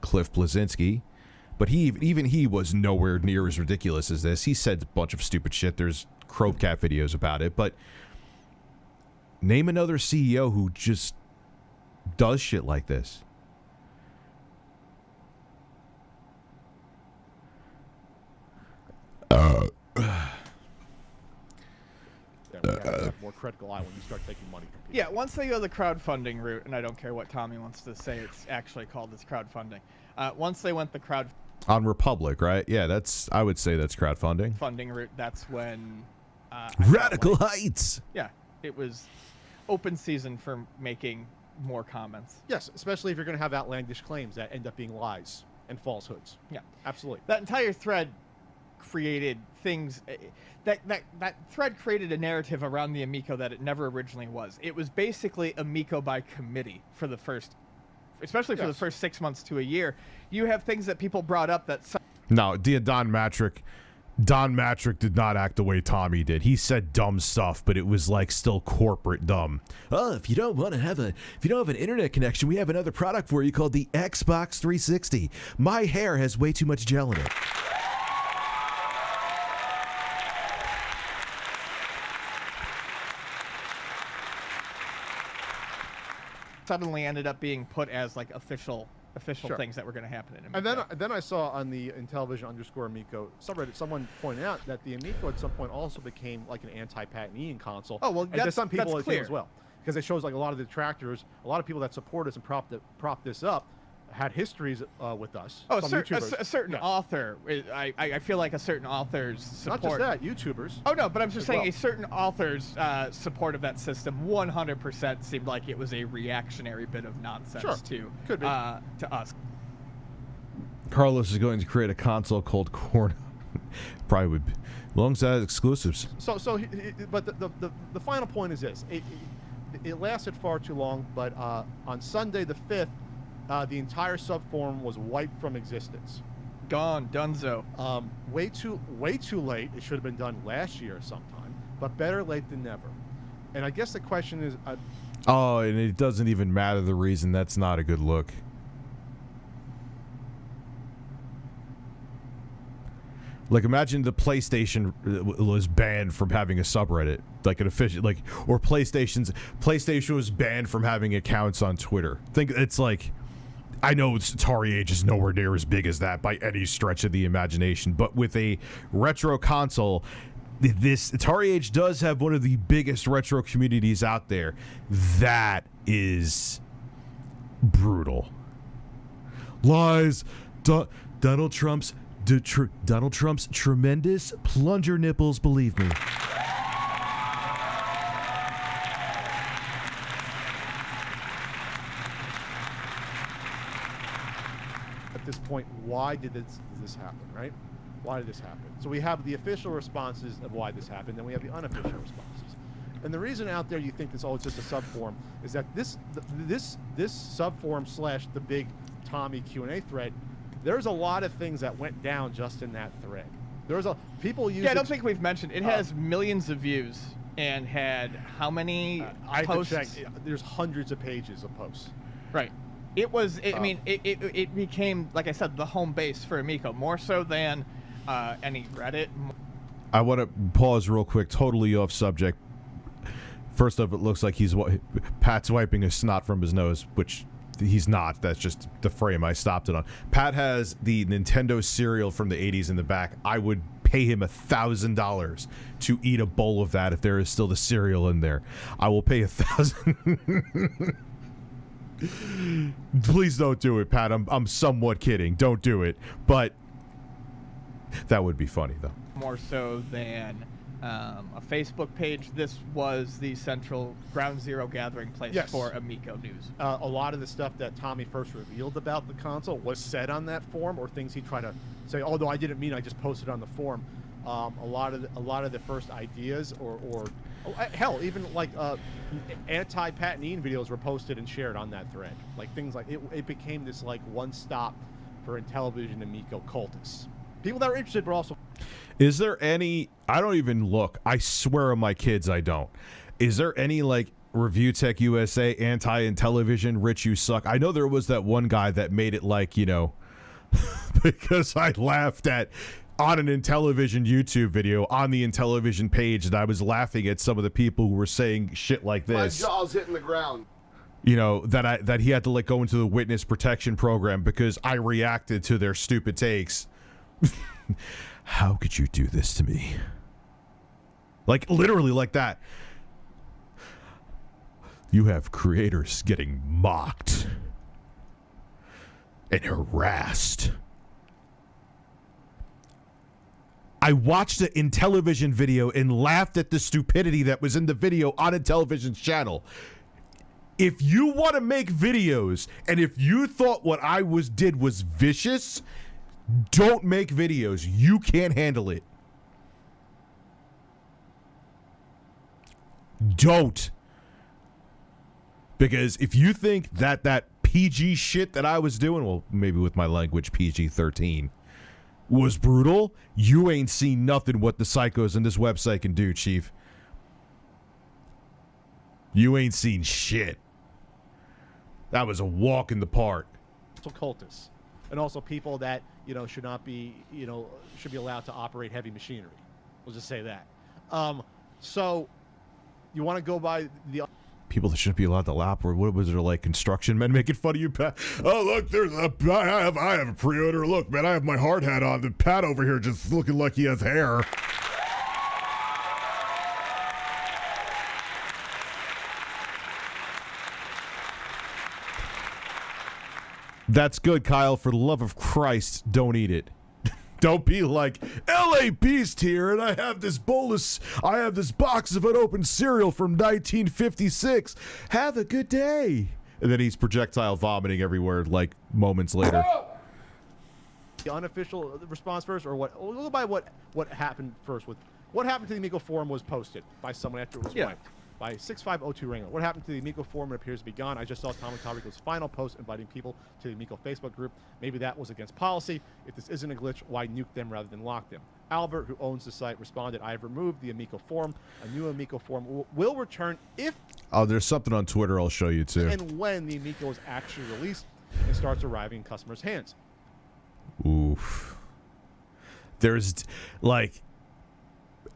Cliff Blazinski, but even he was nowhere near as ridiculous as this. He said a bunch of stupid shit. There's Cropecat videos about it, but name another CEO who just does shit like this. More critical eye when you start taking money from people. Yeah, once they go the crowdfunding route, and I don't care what Tommy wants to say, it's actually called this crowdfunding. Once they went the on Republic, right? Yeah, I would say that's crowdfunding. Funding route. That's when Radical Heights. Yeah, it was open season for making more comments. Yes, especially if you're going to have outlandish claims that end up being lies and falsehoods. Yeah, absolutely. That entire thread created things. That thread created a narrative around the Amico that it never originally was. It was basically Amico by committee for the first, especially for the first 6 months to a year. You have things that people brought up that. No, Don Matrick did not act the way Tommy did. He said dumb stuff, but it was like still corporate dumb. Oh, if you don't have an internet connection, we have another product for you called the Xbox 360. My hair has way too much gel in it. Suddenly ended up being put as like official things that were going to happen in Amico. And then I saw on the Intellivision_Amico subreddit someone pointed out that the Amico at some point also became like an anti-Pat Ian console. Oh well, and to some people that's clear as well, because it shows like a lot of the detractors, a lot of people that support us and prop this up, had histories with us. Oh, a certain author. I feel like a certain author's support. Not just that, YouTubers. Oh no, but I'm just saying a certain author's support of that system 100% seemed like it was a reactionary bit of nonsense to us. Carlos is going to create a console called Corn. Probably would, as long as it has exclusives. But the final point is this: it lasted far too long. But on Sunday the 5th. The entire subforum was wiped from existence. Gone, donezo. Way too late. It should have been done last year sometime, but better late than never. And I guess the question is, Oh, and it doesn't even matter the reason. That's not a good look. Like, imagine the PlayStation was banned from having a subreddit, like an official, like, or PlayStation was banned from having accounts on Twitter. Think it's like, I know AtariAge is nowhere near as big as that by any stretch of the imagination, but with a retro console, this AtariAge does have one of the biggest retro communities out there. That is brutal. Lies. Donald Trump's tremendous plunger nipples, believe me. at this point, why did this happen, right? Why did this happen? So we have the official responses of why this happened, then we have the unofficial responses. And the reason out there you think this is just a subforum is that this subforum slash the big Tommy Q&A thread, there's a lot of things that went down just in that thread. There's a people use. Yeah, I don't think we've mentioned it has millions of views and had how many posts? I checked. There's hundreds of pages of posts. Right. It was. I mean, it became, like I said, the home base for Amico, more so than any Reddit. I want to pause real quick, totally off subject. First off, it looks like Pat's wiping a snot from his nose, which he's not. That's just the frame I stopped it on. Pat has the Nintendo cereal from the 80s in the back. I would pay him $1,000 to eat a bowl of that if there is still the cereal in there. I will pay $1,000. Please don't do it, Pat. I'm somewhat kidding. Don't do it. But that would be funny, though. More so than a Facebook page. This was the central ground zero gathering place for Amico news. A lot of the stuff that Tommy first revealed about the console was said on that forum, or things he tried to say, although I didn't mean, I just posted on the forum. A lot of the first ideas, or hell, even like anti-patenting videos were posted and shared on that thread. Like things like it became this like one stop for Intellivision Amico cultists. People that are interested, but also. Is there any? I don't even look. I swear on my kids, I don't. Is there any like ReviewTechUSA anti-Intellivision Rich You Suck? I know there was that one guy that made it like, you know, because I laughed at on an Intellivision YouTube video on the Intellivision page, and I was laughing at some of the people who were saying shit like this. My jaw's hitting the ground. You know, that he had to like go into the witness protection program because I reacted to their stupid takes. How could you do this to me? Like, literally like that. You have creators getting mocked and harassed. I watched the Intellivision video and laughed at the stupidity that was in the video on Intellivision's channel. If you want to make videos, and if you thought what I did was vicious, don't make videos. You can't handle it. Don't. Because if you think that PG shit that I was doing, well, maybe with my language PG-13, was brutal, you ain't seen nothing what the psychos in this website can do, Chief. You ain't seen shit. That was a walk in the park. Cultists, and also people that, you know, should not be, you know, should be allowed to operate heavy machinery. We'll just say that. So you want to go by the people that shouldn't be allowed to lap, or what was it, like construction men making fun of you, Pat? Oh, look, I have a pre-order. Look, man, I have my hard hat on. The Pat over here just looking like he has hair. That's good, Kyle. For the love of Christ, don't eat it. Don't be like, LA Beast here, and I have this box of unopened cereal from 1956. Have a good day. And then he's projectile vomiting everywhere, like, moments later. The unofficial response first, or what? We'll go by what happened first. With what happened to the Amico forum was posted by someone after it was wiped. by 6502 Ringo. What happened to the Amico forum? It appears to be gone. I just saw Tom and Tarico's final post inviting people to the Amico Facebook group. Maybe that was against policy. If this isn't a glitch, why nuke them rather than lock them? Albert, who owns the site, responded, I have removed the Amico forum. A new Amico forum will return if Oh, there's something on Twitter I'll show you too. and when the Amico is actually released and starts arriving in customers' hands. Oof. There's like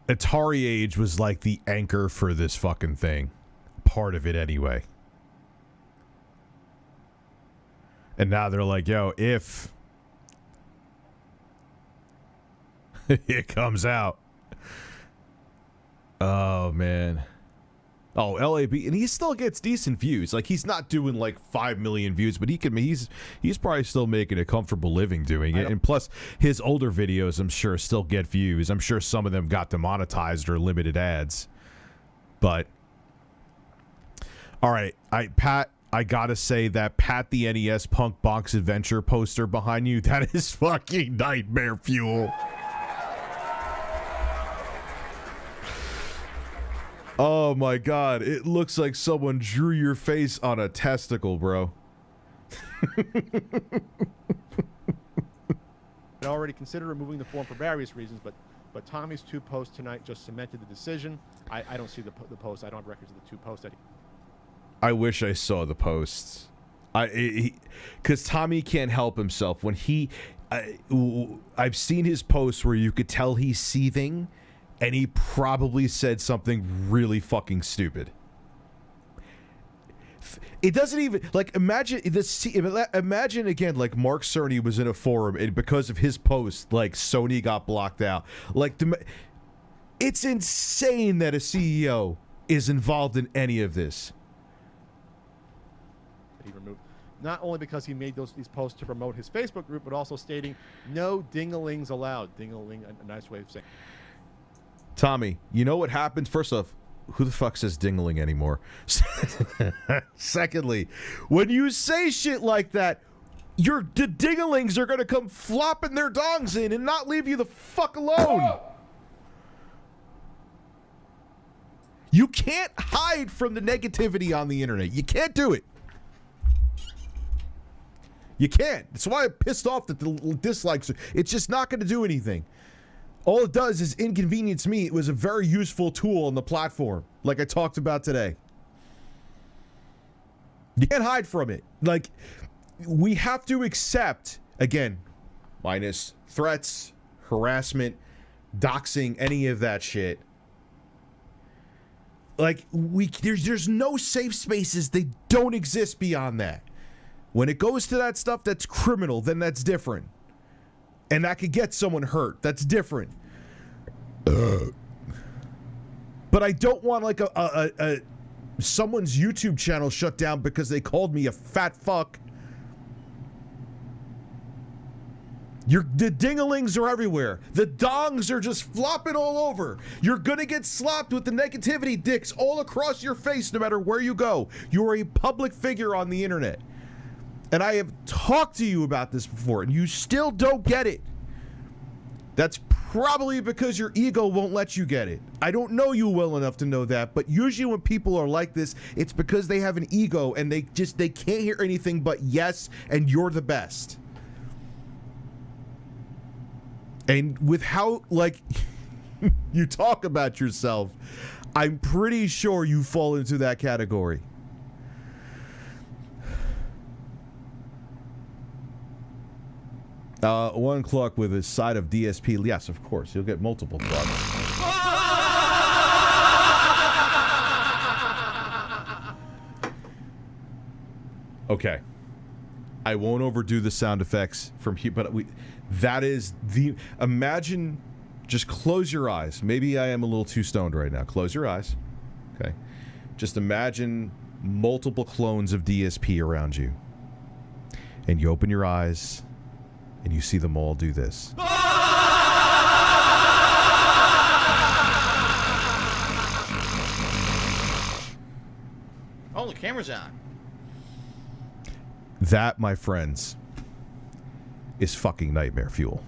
AtariAge was like the anchor for this fucking thing. Part of it anyway. And now they're like, yo, if it comes out. Oh, man. Oh, LAB, and he still gets decent views. Like, he's not doing like 5 million views, but he's probably still making a comfortable living doing it. And plus, his older videos, I'm sure, still get views. I'm sure some of them got demonetized or limited ads. But all right, Pat, I gotta say that Pat the NES Punk Box Adventure poster behind you, that is fucking nightmare fuel. Oh my god, it looks like someone drew your face on a testicle, bro. I already considered removing the forum for various reasons, but Tommy's 2 posts tonight just cemented the decision. I don't see the post. I don't have records of the 2 posts that I wish I saw the posts. Because Tommy can't help himself. When I've seen his posts where you could tell he's seething, and he probably said something really fucking stupid. It doesn't even, like, imagine again, like, Mark Cerny was in a forum, and because of his post, like, Sony got blocked out. Like, it's insane that a CEO is involved in any of this. he removed. Not only because he made these posts to promote his Facebook group, but also stating, no dingalings allowed. Dingaling, a nice way of saying. Tommy, you know what happens? First off, who the fuck says dingling anymore? Secondly, when you say shit like that, the dingalings are going to come flopping their dongs in and not leave you the fuck alone. You can't hide from the negativity on the internet. You can't do it. You can't. That's why I'm pissed off that the dislikes. It's just not going to do anything. All it does is inconvenience me. It was a very useful tool on the platform, like I talked about today. You can't hide from it. Like, we have to accept, again, minus threats, harassment, doxing, any of that shit. Like, there's no safe spaces. They don't exist beyond that. When it goes to that stuff that's criminal, then that's different. And that could get someone hurt. That's different. But I don't want like a someone's YouTube channel shut down because they called me a fat fuck. The dingalings are everywhere. The dongs are just flopping all over. You're gonna get slopped with the negativity dicks all across your face no matter where you go. You're a public figure on the internet. And I have talked to you about this before, and you still don't get it. That's probably because your ego won't let you get it. I don't know you well enough to know that, but usually when people are like this, it's because they have an ego and they can't hear anything but yes, and you're the best. And with how, like, you talk about yourself, I'm pretty sure you fall into that category. One clock with a side of DSP. Yes, of course. You'll get multiple clocks. Okay. I won't overdo the sound effects from here, but that is the... Imagine... Just close your eyes. Maybe I am a little too stoned right now. Close your eyes. Okay. Just imagine multiple clones of DSP around you. And you open your eyes... and you see them all do this. Oh, the camera's on. That, my friends, is fucking nightmare fuel.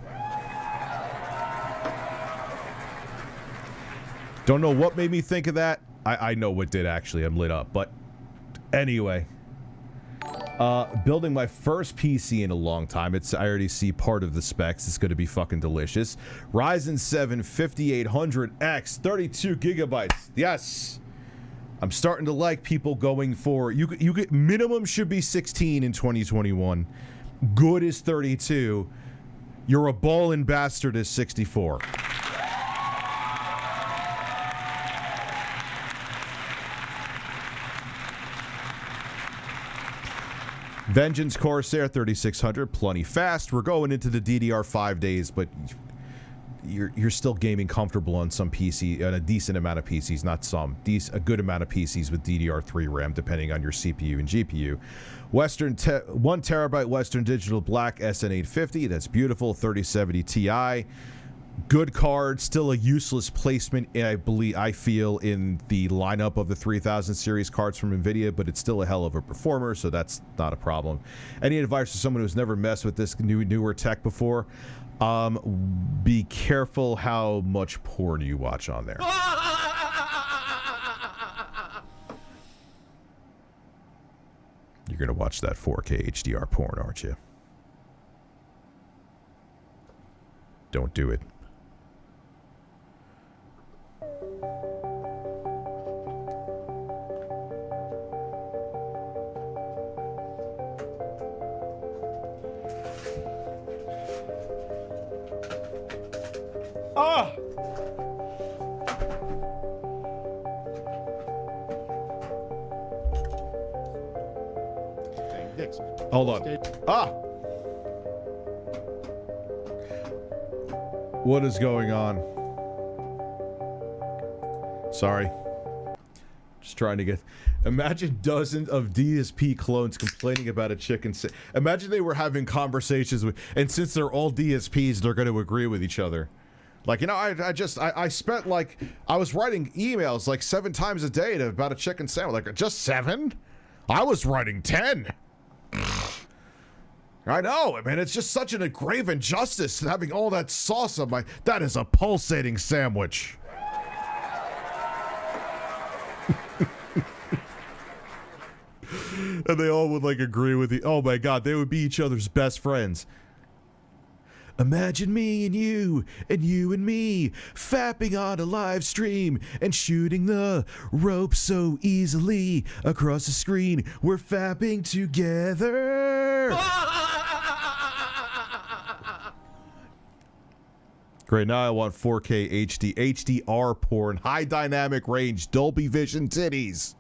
Don't know what made me think of that. I know what did actually. I'm lit up. But anyway, building my first PC in a long time. I already see part of the specs. It's going to be fucking delicious. Ryzen 7 5800X, 32 gigabytes. Yes. I'm starting to like people going for you get minimum should be 16 in 2021. Good is 32. You're a ballin' bastard is 64. Vengeance Corsair 3600, plenty fast. We're going into the DDR5 days, but you're still gaming comfortable on some PC, on a decent amount of PCs, not some, a good amount of PCs with DDR3 RAM, depending on your CPU and GPU. 1 terabyte Western Digital Black SN850, that's beautiful. 3070 Ti, good card, still a useless placement, I feel, in the lineup of the 3000 series cards from NVIDIA, but it's still a hell of a performer, so that's not a problem. Any advice for someone who's never messed with this newer tech before? Be careful how much porn you watch on there. You're gonna watch that 4K HDR porn, aren't you? Don't do it. Ah! Hold on. Ah! What is going on? Sorry. Just trying to get... Imagine dozens of DSP clones complaining about a chicken... Imagine they were having conversations with... And since they're all DSPs, they're going to agree with each other. Like, you know, I spent, like... I was writing emails, like, 7 times a day about a chicken sandwich. Like, just 7? I was writing 10. I know, man. It's just such a grave injustice having all that sauce on my... That is a pulsating sandwich. And they all would, like, agree with you. Oh, my God. They would be each other's best friends. Imagine me and you and me fapping on a live stream and shooting the rope so easily across the screen. We're fapping together. Great, now I want 4K HD, HDR porn, high dynamic range, Dolby Vision titties.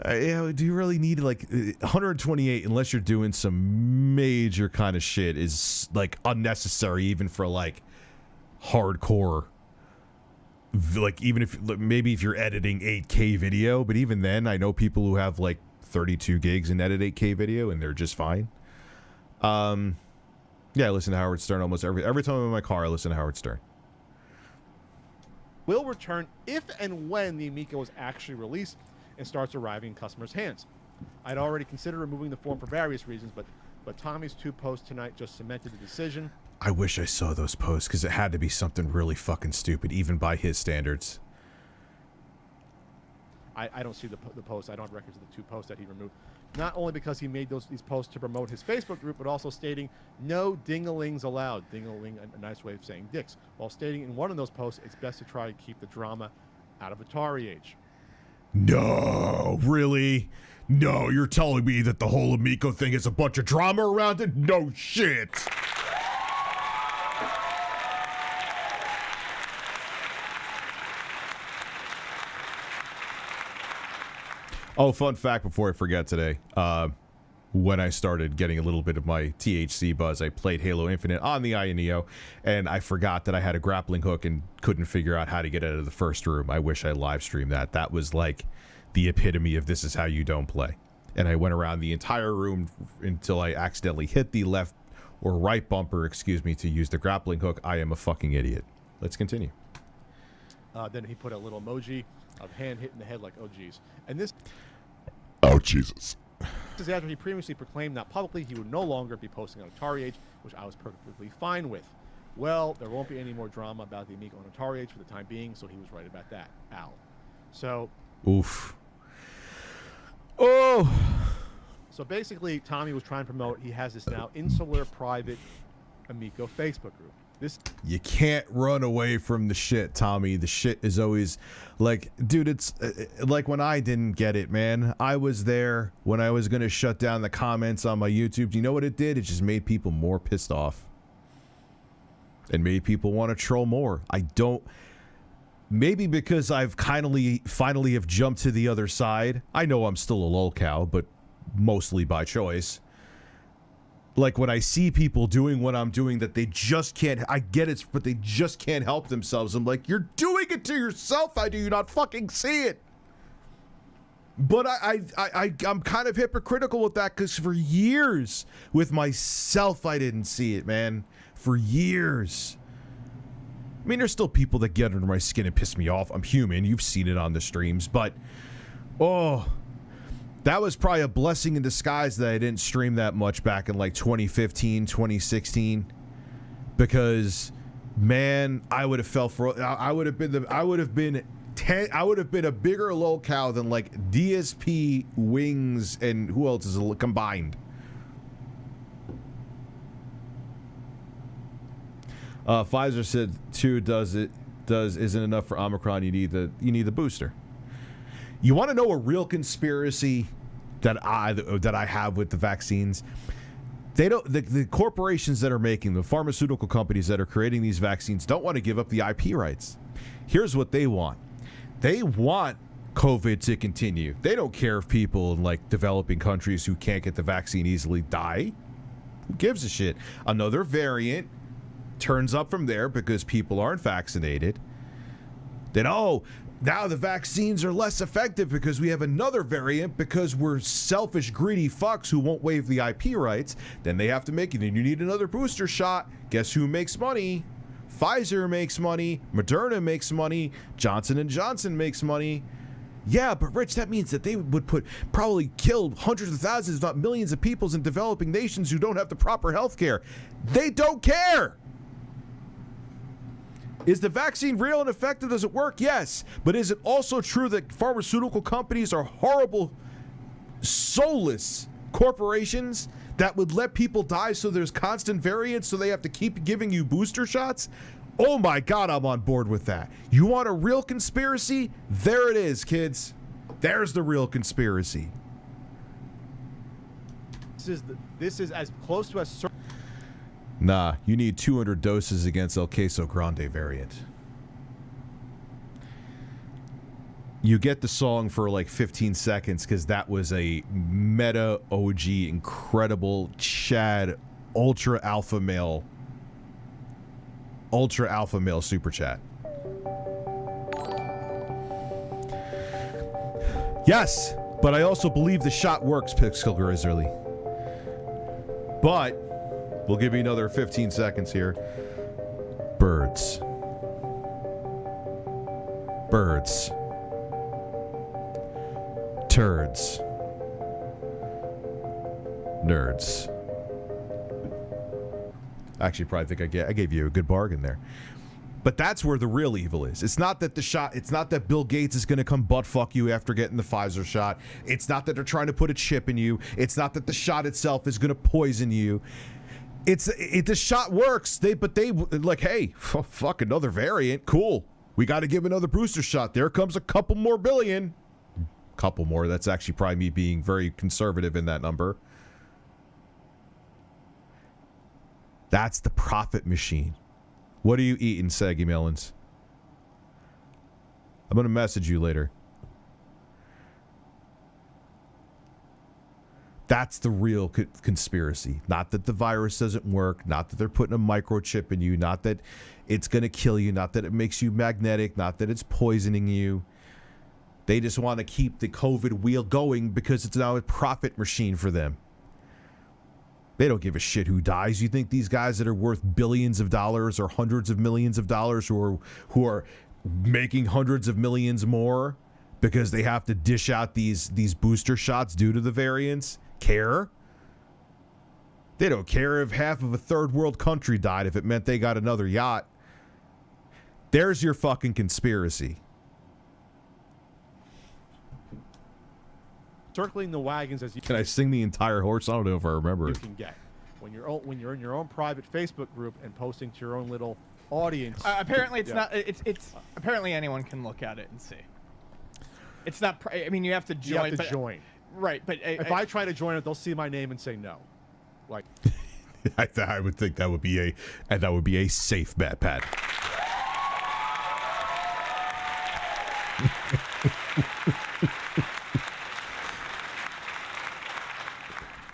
Yeah, do you really need like 128 unless you're doing some major kind of shit is like unnecessary even for like hardcore, like even if maybe if you're editing 8K video, but even then I know people who have like 32 gigs and edit 8K video and they're just fine. Yeah, I listen to Howard Stern almost every time I'm in my car. I listen to Howard Stern. Will return if and when the Amico is actually released and starts arriving in customers' hands. I'd already considered removing the form for various reasons, but Tommy's 2 posts tonight just cemented the decision. I wish I saw those posts because it had to be something really fucking stupid, even by his standards. I don't see the posts. I don't have records of the 2 posts that he removed. Not only because he made these posts to promote his Facebook group, but also stating no ding-a-lings allowed. Ding-a-ling, a nice way of saying dicks. While stating in one of those posts, it's best to try to keep the drama out of AtariAge. No, really? No, you're telling me that the whole Amico thing is a bunch of drama around it? No shit. Oh, fun fact before I forget today. When I started getting a little bit of my THC buzz, I played Halo Infinite on the Neo, and I forgot that I had a grappling hook and couldn't figure out how to get out of the first room. I wish I live streamed that. That was like the epitome of this is how you don't play. And I went around the entire room until I accidentally hit the left or right bumper, excuse me, to use the grappling hook. I am a fucking idiot. Let's continue. Then he put a little emoji of hand hitting the head like, oh, geez. And this... Oh, Jesus. This is after he previously proclaimed that publicly he would no longer be posting on AtariAge, which I was perfectly fine with. Well, there won't be any more drama about the Amico and AtariAge for the time being, so he was right about that. Al. So. Oof. Oh. So basically, Tommy was trying to promote. He has this now insular private Amico Facebook group. You can't run away from the shit, Tommy. The shit is always like, dude, it's like when I didn't get it, man. I was there when I was going to shut down the comments on my YouTube. Do you know what it did? It just made people more pissed off. And made people want to troll more. Maybe because I've finally have jumped to the other side. I know I'm still a lolcow, but mostly by choice. Like when I see people doing what I'm doing that they just can't, I get it, but they just can't help themselves. I'm like, you're doing it to yourself. How do you not fucking see it? But I'm kind of hypocritical with that because for years with myself, I didn't see it, man. For years. I mean, there's still people that get under my skin and piss me off. I'm human. You've seen it on the streams, but that was probably a blessing in disguise that I didn't stream that much back in like 2015, 2016, because man, I would have fell for. I would have been a bigger lolcow than like DSP, Wings, and who else is combined. Pfizer said 2 isn't enough for Omicron. You need the booster. You want to know a real conspiracy that I have with the vaccines? They don't. The corporations that are making the pharmaceutical companies that are creating these vaccines don't want to give up the IP rights. Here's what they want. They want COVID to continue. They don't care if people in like developing countries who can't get the vaccine easily die. Who gives a shit? Another variant turns up from there because people aren't vaccinated. Then now the vaccines are less effective because we have another variant because we're selfish, greedy fucks who won't waive the IP rights. Then they have to make it. Then you need another booster shot. Guess who makes money? Pfizer makes money. Moderna makes money. Johnson & Johnson makes money. Yeah, but Rich, that means that they would probably kill hundreds of thousands, if not millions of people in developing nations who don't have the proper health care. They don't care. Is the vaccine real and effective? Does it work? Yes. But is it also true that pharmaceutical companies are horrible, soulless corporations that would let people die so there's constant variants so they have to keep giving you booster shots? Oh my God, I'm on board with that. You want a real conspiracy? There it is, kids. There's the real conspiracy. This is as close to as. Nah, you need 200 doses against El Queso Grande variant. You get the song for like 15 seconds because that was a meta OG, incredible Chad, ultra alpha male super chat. Yes, but I also believe the shot works, Pixel Grizzly. But we'll give you another 15 seconds here. Birds. Birds. Turds. Nerds. Actually, probably think I gave you a good bargain there. But that's where the real evil is. It's not that it's not that Bill Gates is going to come butt fuck you after getting the Pfizer shot. It's not that they're trying to put a chip in you. It's not that the shot itself is going to poison you. The shot works. But they like, hey, fuck, another variant. Cool. We got to give another booster shot. There comes a couple more billion. Couple more. That's actually probably me being very conservative in that number. That's the profit machine. What are you eating, Saggy Melons? I'm going to message you later. That's the real conspiracy. Not that the virus doesn't work, not that they're putting a microchip in you, not that it's going to kill you, not that it makes you magnetic, not that it's poisoning you. They just want to keep the COVID wheel going because it's now a profit machine for them. They don't give a shit who dies. You think these guys that are worth billions of dollars or hundreds of millions of dollars who are making hundreds of millions more because they have to dish out these booster shots due to the variants care? They don't care if half of a third world country died if it meant they got another yacht. There's your fucking conspiracy. Circling the wagons as you Can I sing the entire horse? I don't know if I remember it. can get. When you're in your own private Facebook group and posting to your own little audience. Apparently, it's Yeah. not. It's apparently anyone can look at it and see. It's not. I mean, you have to join. You have to but, join. Right, but If I try to join it, they'll see my name and say no. Like, I would think that would be a safe bet, Pat.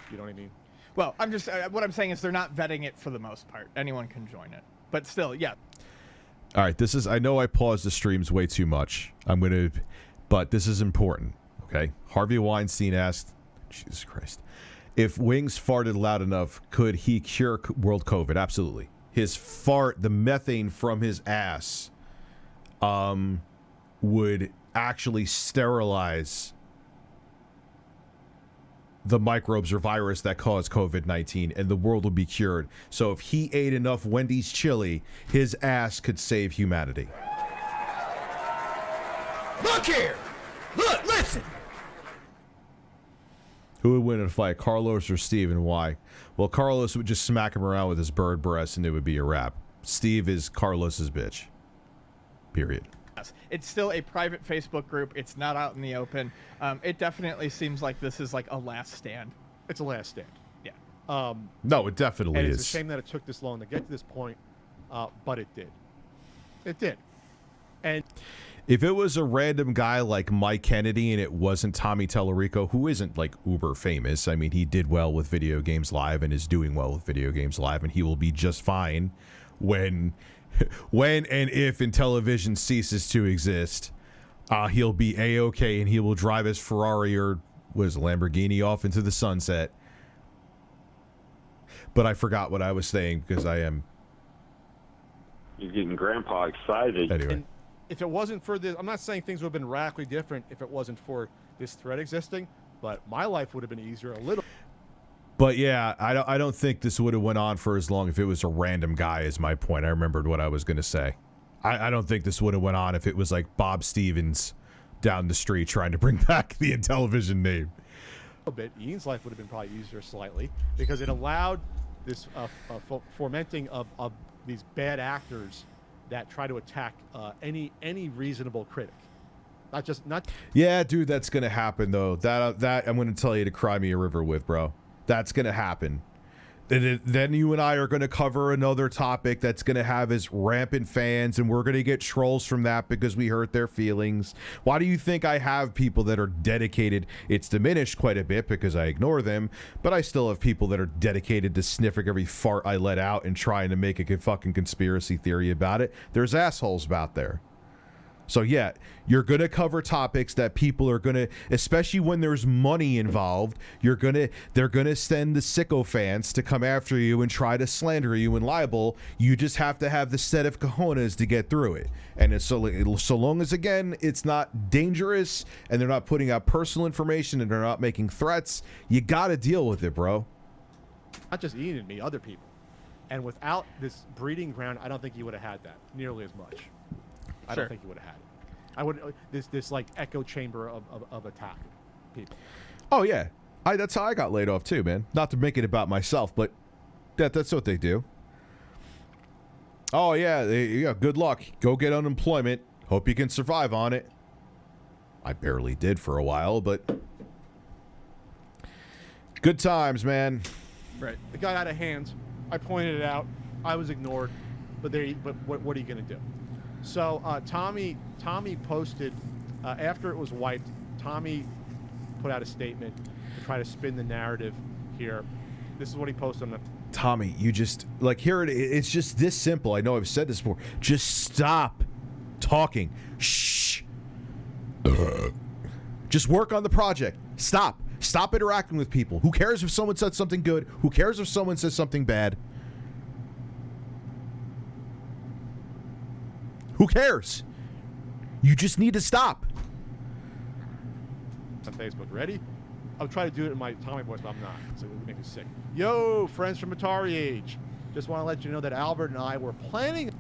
you know what I mean? well, I'm just. What I'm saying is they're not vetting it for the most part. Anyone can join it, but still, yeah. All right, this is. I know I paused the streams way too much. But this is important. Okay, Harvey Weinstein asked, Jesus Christ, if Wings farted loud enough, could he cure world COVID? Absolutely. His fart, the methane from his ass, would actually sterilize the microbes or virus that cause COVID-19, and the world would be cured. So if he ate enough Wendy's chili, his ass could save humanity. Look here! Look, listen! Who would win in a fight, Carlos or Steve, and why? Well, Carlos would just smack him around with his bird breast, and it would be a wrap. Steve is Carlos's bitch. Period. It's still a private Facebook group. It's not out in the open. It definitely seems like this is like a last stand. It's a last stand. Yeah. No, it definitely And is. it's a shame that it took this long to get to this point, but it did. It did. And If it was a random guy like Mike Kennedy and it wasn't Tommy Tellerico, who isn't like uber famous, I mean, he did well with Video Games Live and is doing well with Video Games Live, and he will be just fine when and if Intellivision ceases to exist. He'll be A-okay and he will drive his Ferrari or Lamborghini off into the sunset. But I forgot what I was saying because I am. You're getting Grandpa excited. Anyway. And if it wasn't for this, I'm not saying things would have been radically different if it wasn't for this thread existing, but my life would have been easier a little. But yeah, I don't think this would have went on for as long if it was a random guy, is my point. I remembered what I was going to say. I don't think this would have went on if it was like Bob Stevens down the street trying to bring back the Intellivision name. A bit. Ian's life would have been probably easier slightly because it allowed this fomenting of these bad actors that try to attack any reasonable critic. Not. Yeah, dude, that's going to happen, though. That I'm going to tell you to cry me a river with, bro. That's going to happen. Then you and I are going to cover another topic that's going to have as rampant fans, and we're going to get trolls from that because we hurt their feelings. Why do you think I have people that are dedicated? It's diminished quite a bit because I ignore them, but I still have people that are dedicated to sniffing every fart I let out and trying to make a fucking conspiracy theory about it. There's assholes out there. So yeah, you're going to cover topics that people are going to, especially when there's money involved, they're going to send the sycophants to come after you and try to slander you and libel. You just have to have the set of cojones to get through it. And it's so long as, again, it's not dangerous and they're not putting out personal information and they're not making threats, you got to deal with it, bro. Not just Ian and me, other people. And without this breeding ground, I don't think you would have had that nearly as much. I don't think you would have had it. I would this like echo chamber of attack people. Oh yeah, that's how I got laid off too, man. Not to make it about myself, but that's what they do. Oh yeah, yeah. Good luck. Go get unemployment. Hope you can survive on it. I barely did for a while, but good times, man. Right. It got out of hand. I pointed it out. I was ignored. But what are you gonna do? So Tommy posted after it was wiped. Tommy put out a statement to try to spin the narrative here. This is what he posted on the. Tommy, you just like here it's just this simple. I know I've said this before. Just stop talking. Shh. Just work on the project. Stop interacting with people. Who cares if someone said something good? Who cares if someone says something bad? Who cares? You just need to stop. On Facebook, ready? I'm trying to do it in my Tommy voice, but I'm not. So it would make me sick. Yo, friends from AtariAge. Just want to let you know that Albert and I were planning.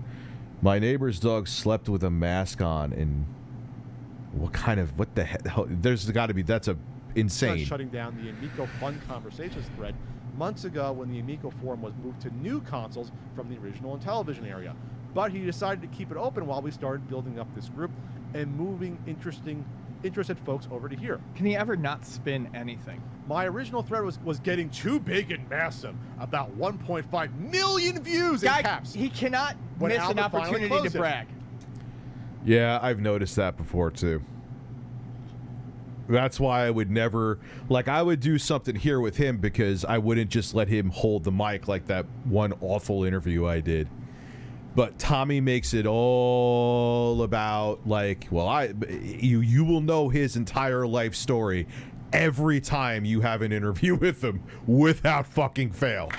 My neighbor's dog slept with a mask on, and what the hell? There's got to be, that's insane. Shutting down the Amico Fun Conversations thread months ago when the Amico forum was moved to new consoles from the original Intellivision area. But he decided to keep it open while we started building up this group and moving interested folks over to here. Can he ever not spin anything? My original thread was getting too big and massive, about 1.5 million views in caps. He cannot When miss an Albert finally opportunity closed to it. brag. Yeah, I've noticed that before too. That's why I would never, like, I would do something here with him because I wouldn't just let him hold the mic like that one awful interview I did. But Tommy makes it all about, like, well, you will know his entire life story every time you have an interview with him without fucking fail.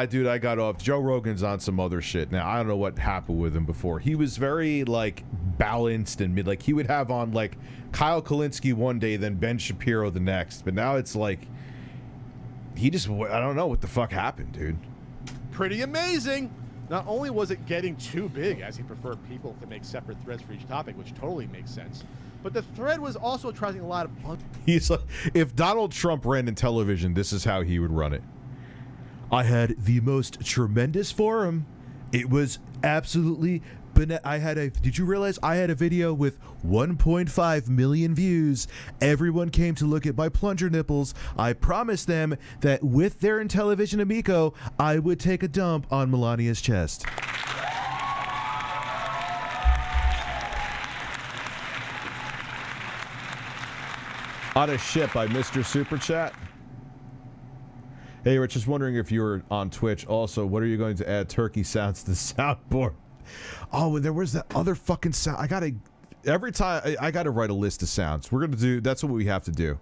Dude, I got off. Joe Rogan's on some other shit now. I don't know what happened with him before. He was very, like, balanced and mid. Like, he would have on, like, Kyle Kalinske one day, then Ben Shapiro the next. But now it's like, he just, I don't know what the fuck happened, dude. Pretty amazing. Not only was it getting too big, as he preferred people to make separate threads for each topic, which totally makes sense, but the thread was also attracting a lot of... He's like, if Donald Trump ran Intellivision, this is how he would run it. I had the most tremendous forum. It was absolutely did you realize I had a video with 1.5 million views? Everyone came to look at my plunger nipples. I promised them that with their Intellivision Amico, I would take a dump on Melania's chest. On a ship, I missed your super chat. Hey, Rich, just wondering if you were on Twitch. Also, what are you going to add turkey sounds to the soundboard? Oh, and there was that other fucking sound. Every time, I gotta write a list of sounds. We're gonna do, that's what we have to do.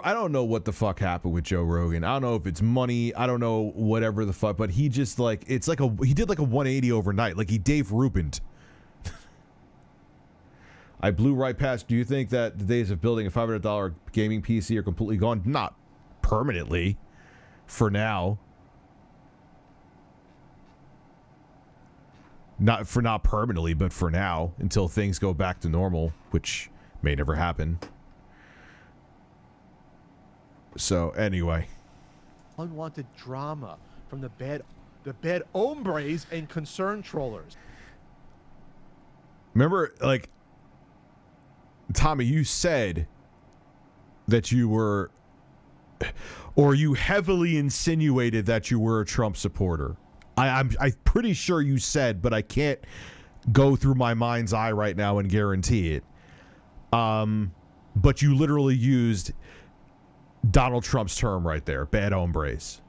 I don't know what the fuck happened with Joe Rogan. I don't know if it's money. I don't know whatever the fuck, but he just, like, he did like a 180 overnight. Like, he Dave Rubened. I blew right past. Do you think that the days of building a $500 gaming PC are completely gone? Not permanently. For now. Not permanently, but for now. Until things go back to normal, which may never happen. So, anyway. Unwanted drama from the bad hombres and concerned trollers. Remember, like, Tommy, you said that you were, or you heavily insinuated that you were a Trump supporter. I'm pretty sure you said, but I can't go through my mind's eye right now and guarantee it. But you literally used Donald Trump's term right there, bad hombres.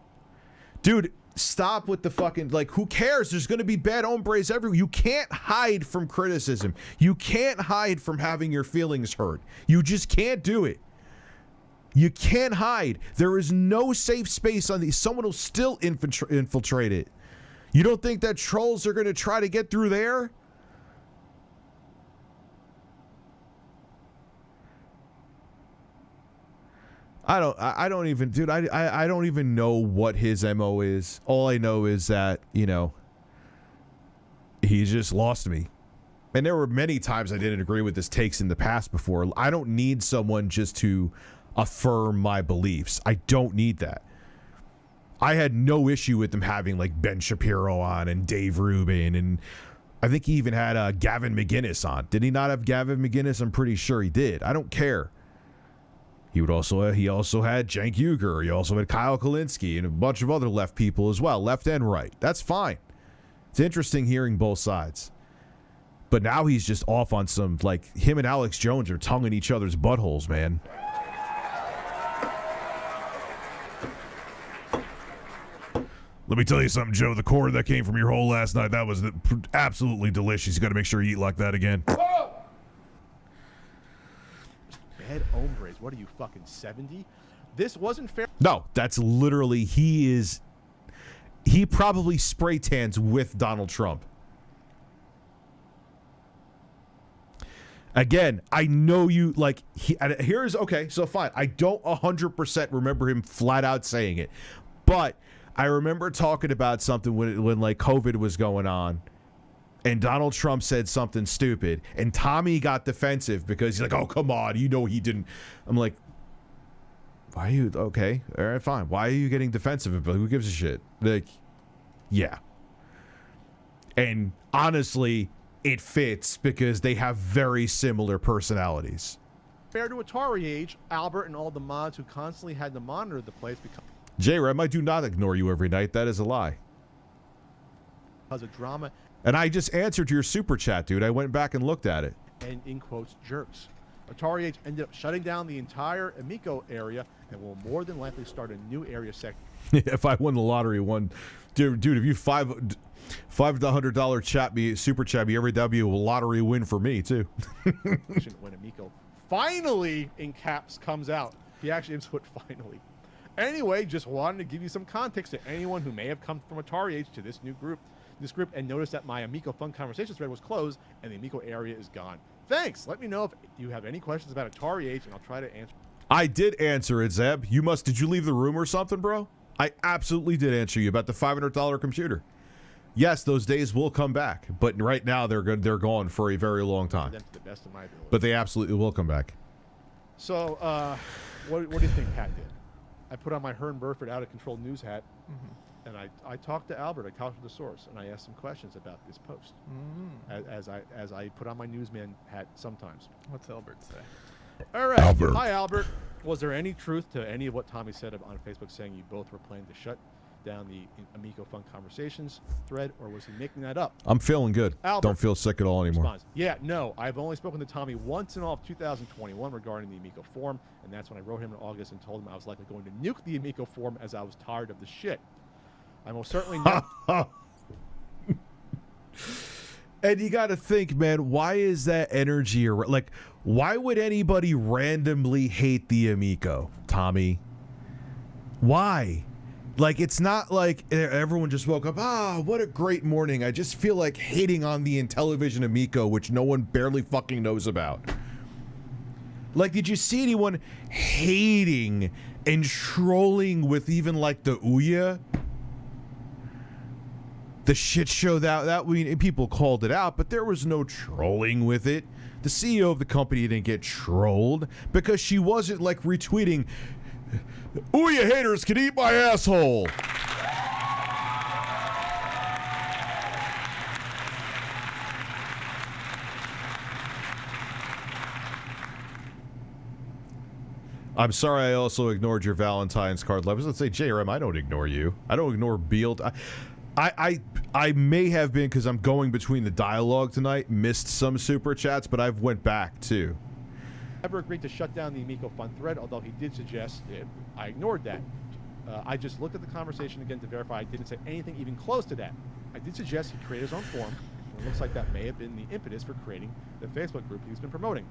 Dude, stop with the fucking, like, who cares? There's going to be bad hombres everywhere. You can't hide from criticism. You can't hide from having your feelings hurt. You just can't do it. You can't hide. There is no safe space on these. Someone will still infiltrate it. You don't think that trolls are going to try to get through there? I don't even, dude, I don't even know what his MO is. All I know is that, you know, he just lost me. And there were many times I didn't agree with his takes in the past before. I don't need someone just to affirm my beliefs. I don't need that. I had no issue with them having, like, Ben Shapiro on and Dave Rubin, and I think he even had Gavin McInnes on. Did he not have Gavin McInnes? I'm pretty sure he did. I don't care. He also had Cenk Uygur. He also had Kyle Kalinske and a bunch of other left people as well, left and right. That's fine. It's interesting hearing both sides. But now he's just off on some, like, him and Alex Jones are tonguing each other's buttholes, man. Let me tell you something, Joe. The core that came from your hole last night, that was absolutely delicious. You got to make sure you eat like that again. Bad hombres. What are you, fucking 70? This wasn't fair. No, that's literally, he probably spray tans with Donald Trump. Again, I know you, like, here's, okay, so fine. I don't 100% remember him flat out saying it. But I remember talking about something when like, COVID was going on. And Donald Trump said something stupid. And Tommy got defensive because he's like, oh, come on, you know he didn't. I'm like, why are you, okay, all right, fine. Why are you getting defensive? Who gives a shit? Like, yeah. And honestly, it fits because they have very similar personalities. Fair to AtariAge, Albert and all the mods who constantly had to monitor the place J-Rem, I do not ignore you every night. That is a lie. because of drama. And I just answered your super chat, dude. I went back and looked at it. And in quotes, jerks. AtariAge ended up shutting down the entire Amico area and will more than likely start a new area sector. If I won the lottery, dude, if you $500 chat me, super chat me every W, a lottery win for me too. When Amico finally in caps comes out, he actually has put finally. Anyway, just wanted to give you some context to anyone who may have come from AtariAge to this new group, and noticed that my Amico Fun Conversations thread was closed and the Amico area is gone. Thanks. Let me know if you have any questions about AtariAge, and I'll try to answer. I did answer it, Zeb. Did you leave the room or something, bro? I absolutely did answer you about the $500 computer. Yes, those days will come back, but right now they're gone for a very long time. To the best of my ability. But they absolutely will come back. So, what do you think Pat did? I put on my Hearn Burford out of control news hat, and I talked to Albert. I talked to the source, and I asked some questions about this post. As I put on my newsman hat sometimes. What's Albert say? All right. Albert. Hi, Albert. Was there any truth to any of what Tommy said on Facebook, saying you both were planning to shut down the Amico Fun Conversations thread, or was he making that up? I'm feeling good. Albert Don't feel sick at all anymore. Responds, yeah, no. I've only spoken to Tommy once in all of 2021 regarding the Amico forum, and that's when I wrote him in August and told him I was likely going to nuke the Amico forum as I was tired of the shit. I most certainly never. And you got to think, man, why is that energy like? Why would anybody randomly hate the Amico, Tommy? Why? Like, it's not like everyone just woke up, what a great morning. I just feel like hating on the Intellivision Amico, which no one barely fucking knows about. Like, did you see anyone hating and trolling with even, like, the Ouya? The shit show that people called it out, but there was no trolling with it. The CEO of the company didn't get trolled because she wasn't, like, retweeting, Ouya haters can eat my asshole. I'm sorry I also ignored your Valentine's card levels. Let's say, JRM, I don't ignore you. I don't ignore Beal. I may have been, because I'm going between the dialogue tonight, missed some super chats, but I've went back too. Never agreed to shut down the Amico Fun thread, although he did suggest it. I ignored that. I just looked at the conversation again to verify I didn't say anything even close to that. I did suggest he create his own forum, and it looks like that may have been the impetus for creating the Facebook group he's been promoting.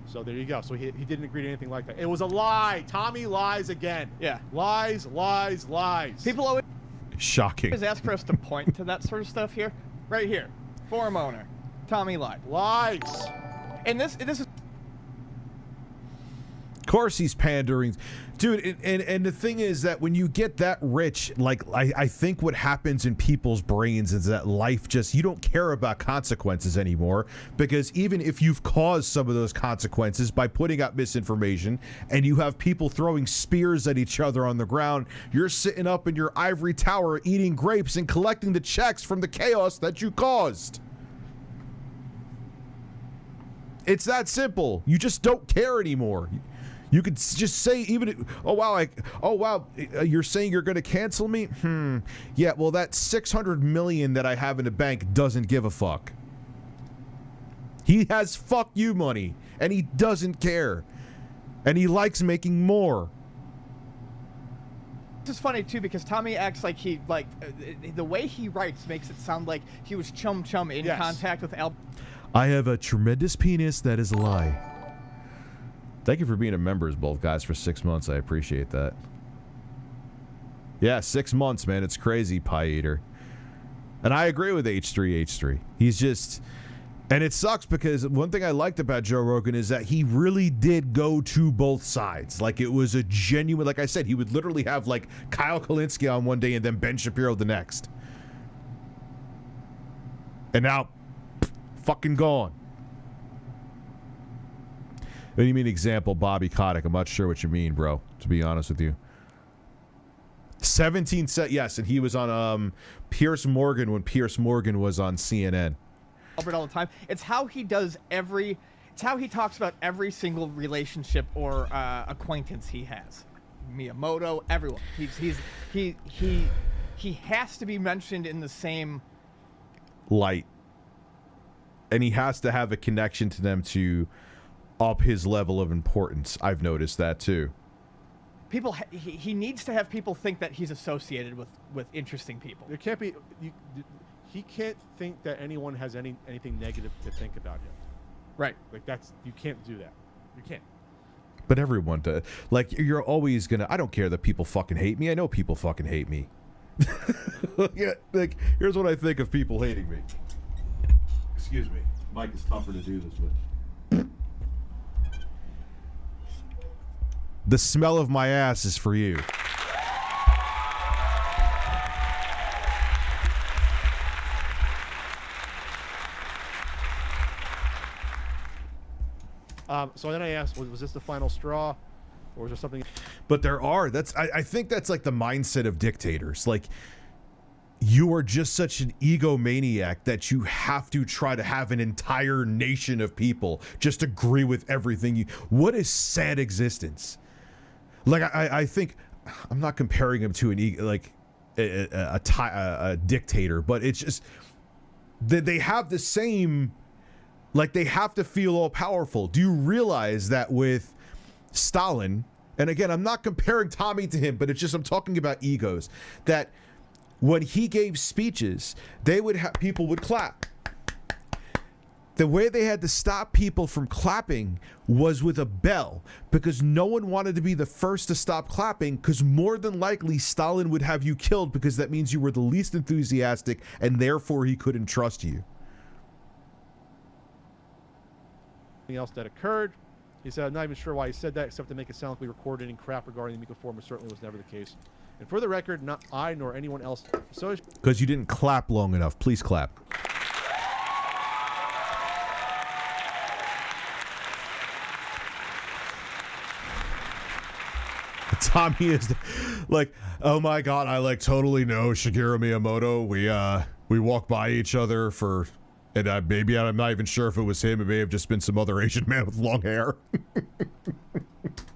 So there you go. So he didn't agree to anything like that. It was a lie. Tommy lies again. Yeah. Lies, lies, lies. People always Shocking. ask for us to point to that sort of stuff here. Right here. Forum owner. Tommy lied. Lies. And this is... Of course he's pandering. Dude, and the thing is that when you get that rich, like, I think what happens in people's brains is that life just, you don't care about consequences anymore, because even if you've caused some of those consequences by putting out misinformation and you have people throwing spears at each other on the ground, you're sitting up in your ivory tower eating grapes and collecting the checks from the chaos that you caused. It's that simple. You just don't care anymore. You could just say, even, oh wow, you're saying you're going to cancel me? Yeah, well, that $600 million that I have in the bank doesn't give a fuck. He has fuck you money, and he doesn't care. And he likes making more. This is funny too, because Tommy acts like the way he writes makes it sound like he was chum in contact with Al. I have a tremendous penis. That is a lie. Thank you for being a members, both guys, for 6 months. I appreciate that. Yeah, 6 months, man. It's crazy, Pie Eater. And I agree with H3H3. He's just... And it sucks because one thing I liked about Joe Rogan is that he really did go to both sides. Like, it was a genuine... Like I said, he would literally have, like, Kyle Kalinske on one day and then Ben Shapiro the next. And now, fucking gone. What do you mean example, Bobby Kotick? I'm not sure what you mean, bro, to be honest with you. 17 set, yes, and he was on Piers Morgan when Piers Morgan was on CNN. Albert all the time. It's how he does it's how he talks about every single relationship or acquaintance he has. Miyamoto, everyone. He has to be mentioned in the same light. And he has to have a connection to them to up his level of importance. I've noticed that too. People, he needs to have people think that he's associated with interesting people. There can't be. He can't think that anyone has anything negative to think about him. Right. Like you can't do that. You can't. But everyone does. Like, you're always gonna. I don't care that people fucking hate me. I know people fucking hate me. Yeah. Like, here's what I think of people hating me. Excuse me. Mike is tougher to do this with. The smell of my ass is for you. So then I asked, was this the final straw, or was there something? But there are. I think that's like the mindset of dictators. Like, you are just such an egomaniac that you have to try to have an entire nation of people just agree with everything you. What is sad existence? Like, I think I'm not comparing him to a dictator, but it's just that they have the same. Like, they have to feel all powerful. Do you realize that with Stalin, and again, I'm not comparing Tommy to him, but it's just I'm talking about egos, that when he gave speeches, they would have people would clap. The way they had to stop people from clapping was with a bell, because no one wanted to be the first to stop clapping, because more than likely Stalin would have you killed, because that means you were the least enthusiastic and therefore he couldn't trust you. Anything else that occurred? He said, I'm not even sure why he said that, except to make it sound like we recorded any crap regarding the Amico forum, which certainly was never the case. And for the record, not I nor anyone else. So because you didn't clap long enough. Please clap. Tommy is like, oh my god, I like totally know Shigeru Miyamoto. We walk by each other for, and maybe I'm not even sure if it was him. It may have just been some other Asian man with long hair.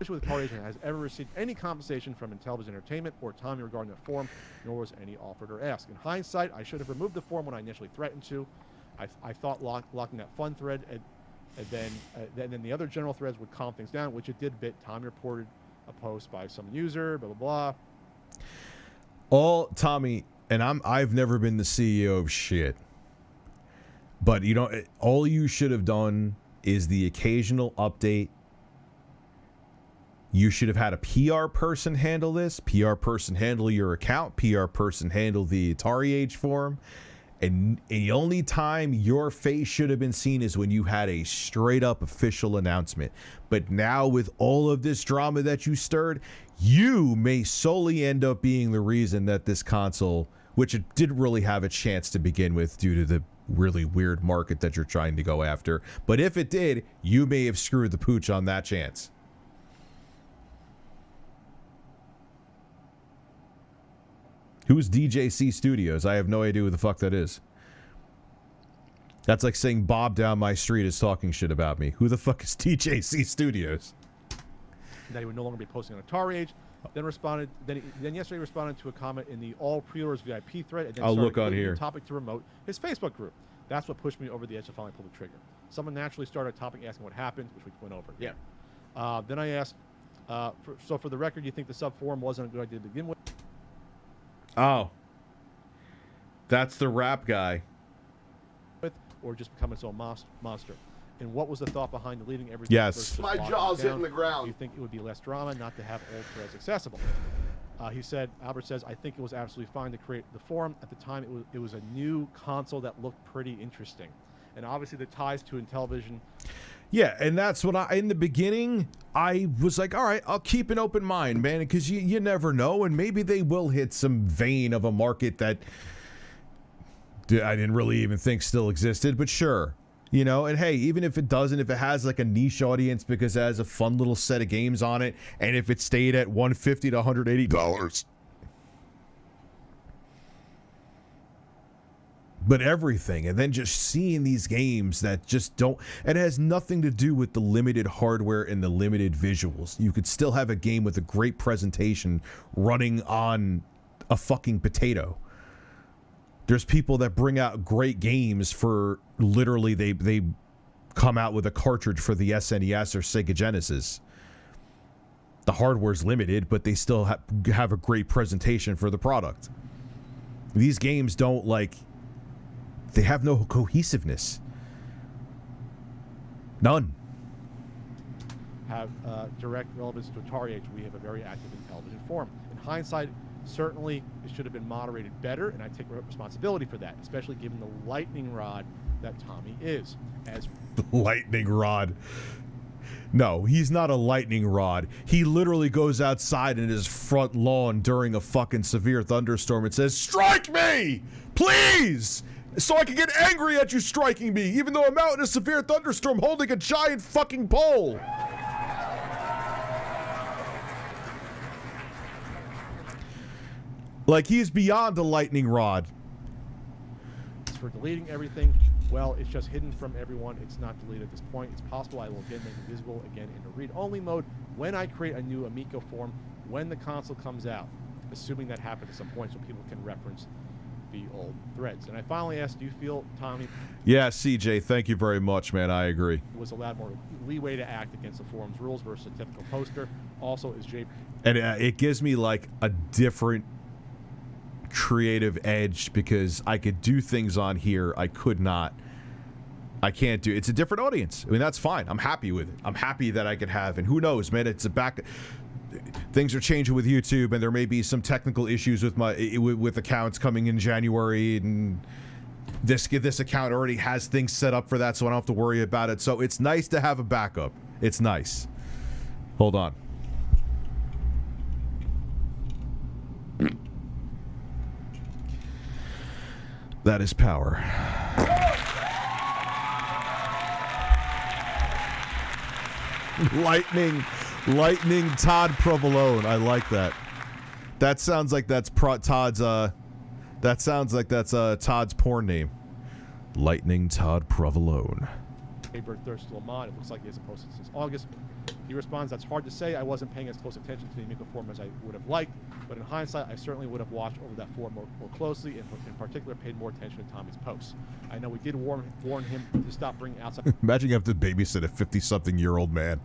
with AtariAge has ever received any compensation from Intellivision Entertainment or Tommy regarding the forum, nor was any offered or asked. In hindsight, I should have removed the forum when I initially threatened to. I thought locking that fun thread and then the other general threads would calm things down, which it did bit. Tommy reported a post by some user, blah blah blah. Tommy, and I've never been the CEO of shit, but you know, all you should have done is the occasional update. You should have had a PR person handle this, PR person handle your account, PR person handle the AtariAge forum, and the only time your face should have been seen is when you had a straight up official announcement. But now with all of this drama that you stirred, you may solely end up being the reason that this console, which it didn't really have a chance to begin with due to the really weird market that you're trying to go after, but if it did, you may have screwed the pooch on that chance. Who's DJC Studios? I have no idea who the fuck that is. That's like saying Bob down my street is talking shit about me. Who the fuck is DJC Studios? That he would no longer be posting on AtariAge. Then responded. Then yesterday he responded to a comment in the All Pre-orders VIP thread. And then I'll look on started here. the topic to remote his Facebook group. That's what pushed me over the edge to finally pull the trigger. Someone naturally started a topic asking what happened, which we went over. Yeah. Then I asked. So for the record, do you think the sub forum wasn't a good idea to begin with? Oh, that's the rap guy. Or just become its own monster. And what was the thought behind deleting everything? Yes. versus My locking jaw's it hitting down? the ground. Do you think it would be less drama not to have old threads accessible? He said, Albert says, I think it was absolutely fine to create the forum. At the time, it was a new console that looked pretty interesting. And obviously the ties to Intellivision. Yeah, and that's what in the beginning, I was like, all right, I'll keep an open mind, man, because you never know, and maybe they will hit some vein of a market that I didn't really even think still existed, but sure. You know, and hey, even if it doesn't, if it has like a niche audience because it has a fun little set of games on it, and if it stayed at $150 to $180, but everything, and then just seeing these games that just don't, and it has nothing to do with the limited hardware and the limited visuals. You could still have a game with a great presentation running on a fucking potato. There's people that bring out great games for literally they come out with a cartridge for the SNES or Sega Genesis. The hardware's limited, but they still have a great presentation for the product. These games don't they have no cohesiveness. None. Have direct relevance to AtariAge. We have a very active Intellivision forum. In hindsight, certainly it should have been moderated better, and I take responsibility for that, especially given the lightning rod that Tommy is. As lightning rod. No, he's not a lightning rod. He literally goes outside in his front lawn during a fucking severe thunderstorm and says, "Strike me! Please! So I can get angry at you striking me, even though I'm out in a severe thunderstorm holding a giant fucking pole." Like, he's beyond a lightning rod. for deleting everything, well, it's just hidden from everyone. It's not deleted at this point. It's possible I will again make it visible again in a read-only mode when I create a new Amico form when the console comes out, assuming that happened at some point so people can reference the old threads. And I finally asked, do you feel, Tommy... Yeah, CJ, thank you very much, man. I agree. ...was allowed more leeway to act against the forum's rules versus a typical poster? Also, is Jay... And it gives me, like, a different creative edge because I could do things on here I could not. I can't do. It's a different audience. I mean, that's fine. I'm happy with it. I'm happy that I could have. And who knows, man? It's a back... Things are changing with YouTube, and there may be some technical issues with with accounts coming in January, and this account already has things set up for that, so I don't have to worry about it. So it's nice to have a backup. It's nice. Hold on. That is power. Lightning Todd Provolone. I like that. That sounds like that's Todd's Todd's porn name. Lightning Todd Provolone. Bird Thirst still mod. It looks like he hasn't posted since August. He responds, that's hard to say. I wasn't paying as close attention to the Amico forum as I would have liked, but in hindsight, I certainly would have watched over that forum more closely, and in particular paid more attention to Tommy's posts. I know we did warn him to stop bringing outside... Imagine you have to babysit a 50-something-year-old man.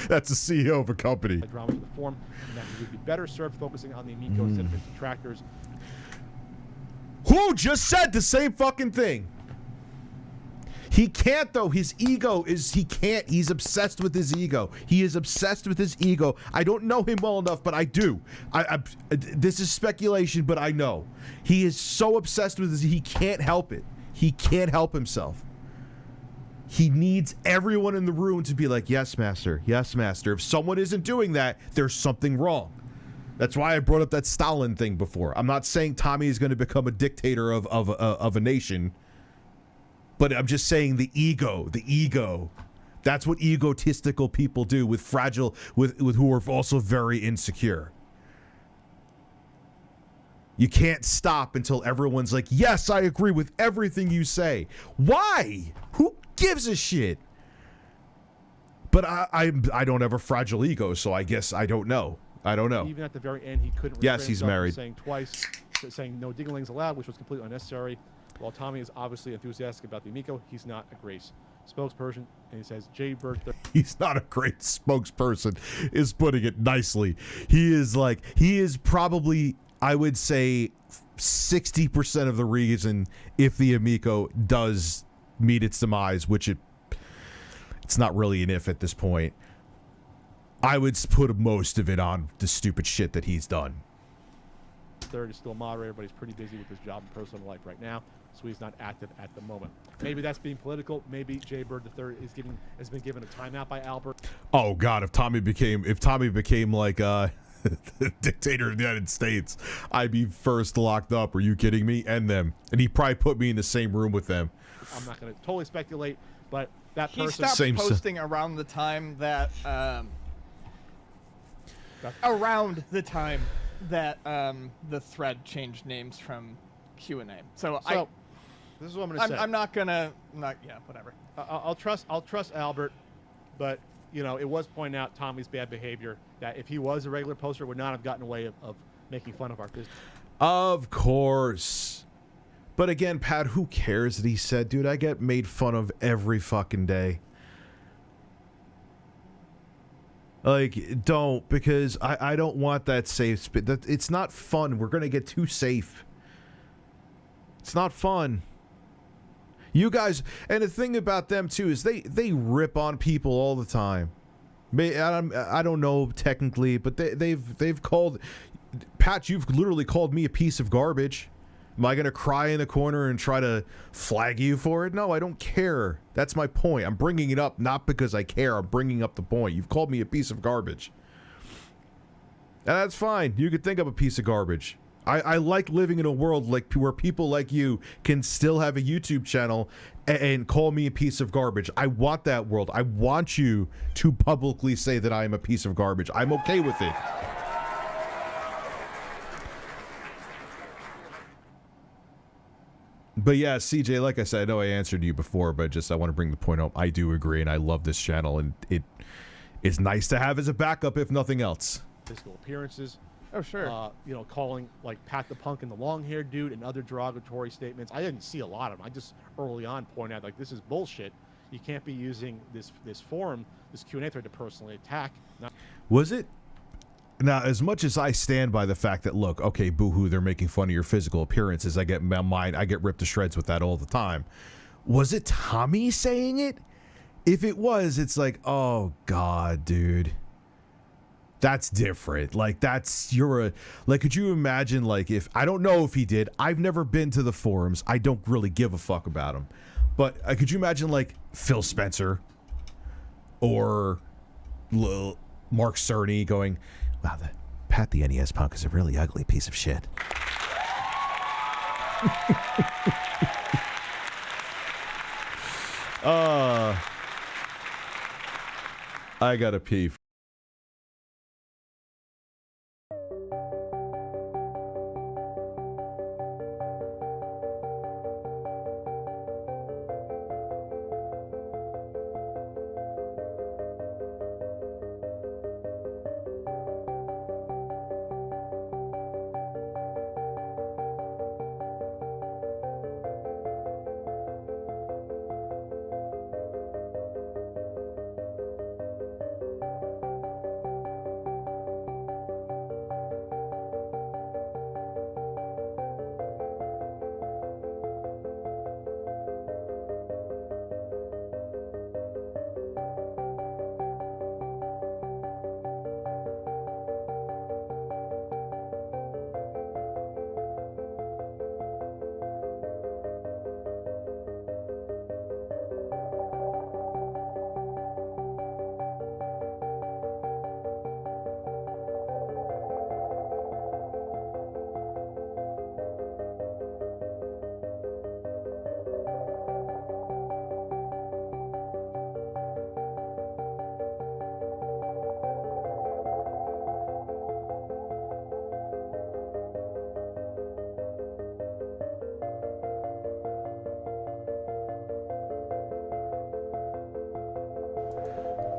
That's the CEO of a company. ...drama to the forum, and that he would be better served focusing on the Amico instead of its detractors. Who just said the same fucking thing? He can't, though. His ego is... He can't. He's obsessed with his ego. He is obsessed with his ego. I don't know him well enough, but I do. This is speculation, but I know. He is so obsessed with his... He can't help it. He can't help himself. He needs everyone in the room to be like, yes, master. Yes, master. If someone isn't doing that, there's something wrong. That's why I brought up that Stalin thing before. I'm not saying Tommy is going to become a dictator of a nation, but I'm just saying the ego. That's what egotistical people do with who are also very insecure. You can't stop until everyone's like, yes, I agree with everything you say. Why? Who gives a shit? But I don't have a fragile ego, so I guess I don't know. Even at the very end, he couldn't yes, he's married. Saying no dinglings allowed, which was completely unnecessary. While Tommy is obviously enthusiastic about the Amico, he's not a great spokesperson. And he says, Jay Bird... He's not a great spokesperson, is putting it nicely. He is probably, I would say, 60% of the reason if the Amico does meet its demise, which it It's not really an if at this point. I would put most of it on the stupid shit that he's done. Third is still a moderator, but he's pretty busy with his job and personal life right now, so he's not active at the moment. Maybe that's being political. Maybe Jaybird III has been given a timeout by Albert. Oh God, if Tommy became like the dictator of the United States, I'd be first locked up. Are you kidding me? And them, and he probably put me in the same room with them. I'm not going to totally speculate, but that He person. stopped posting around the time that the thread changed names from Q&A. So this is what I'm going to say. I'm not gonna whatever. I'll trust Albert, but you know it was pointing out Tommy's bad behavior. That if he was a regular poster, would not have gotten away of making fun of our business. Of course. But again, Pat, who cares that he said, dude, I get made fun of every fucking day. Like, don't, because I don't want that safe space. It's not fun. We're going to get too safe. It's not fun. You guys, and the thing about them, too, is they rip on people all the time. I don't know technically, but they've called... Pat, you've literally called me a piece of garbage. Am I going to cry in the corner and try to flag you for it? No, I don't care. That's my point. I'm bringing it up not because I care. I'm bringing up the point. You've called me a piece of garbage. And that's fine. You could think I'm a piece of garbage. I like living in a world like where people like you can still have a YouTube channel and call me a piece of garbage. I want that world. I want you to publicly say that I am a piece of garbage. I'm okay with it. But yeah, CJ, like I said, I know I answered you before, but I want to bring the point up. I do agree, and I love this channel, and it is nice to have as a backup, if nothing else. Physical appearances. Oh, sure. You know, calling like Pat the Punk and the long-haired dude and other derogatory statements. I didn't see a lot of them. I just early on pointed out like this is bullshit. You can't be using this forum, this Q&A thread to personally attack. Was it? Now, as much as I stand by the fact that, look, okay, boo-hoo, they're making fun of your physical appearances. I get ripped to shreds with that all the time. Was it Tommy saying it? If it was, it's like, oh, God, dude. That's different. Like, could you imagine, like, if, I don't know if he did. I've never been to the forums. I don't really give a fuck about him. But could you imagine, like, Phil Spencer or Mark Cerny going, wow, Pat the NES Punk is a really ugly piece of shit. I gotta pee.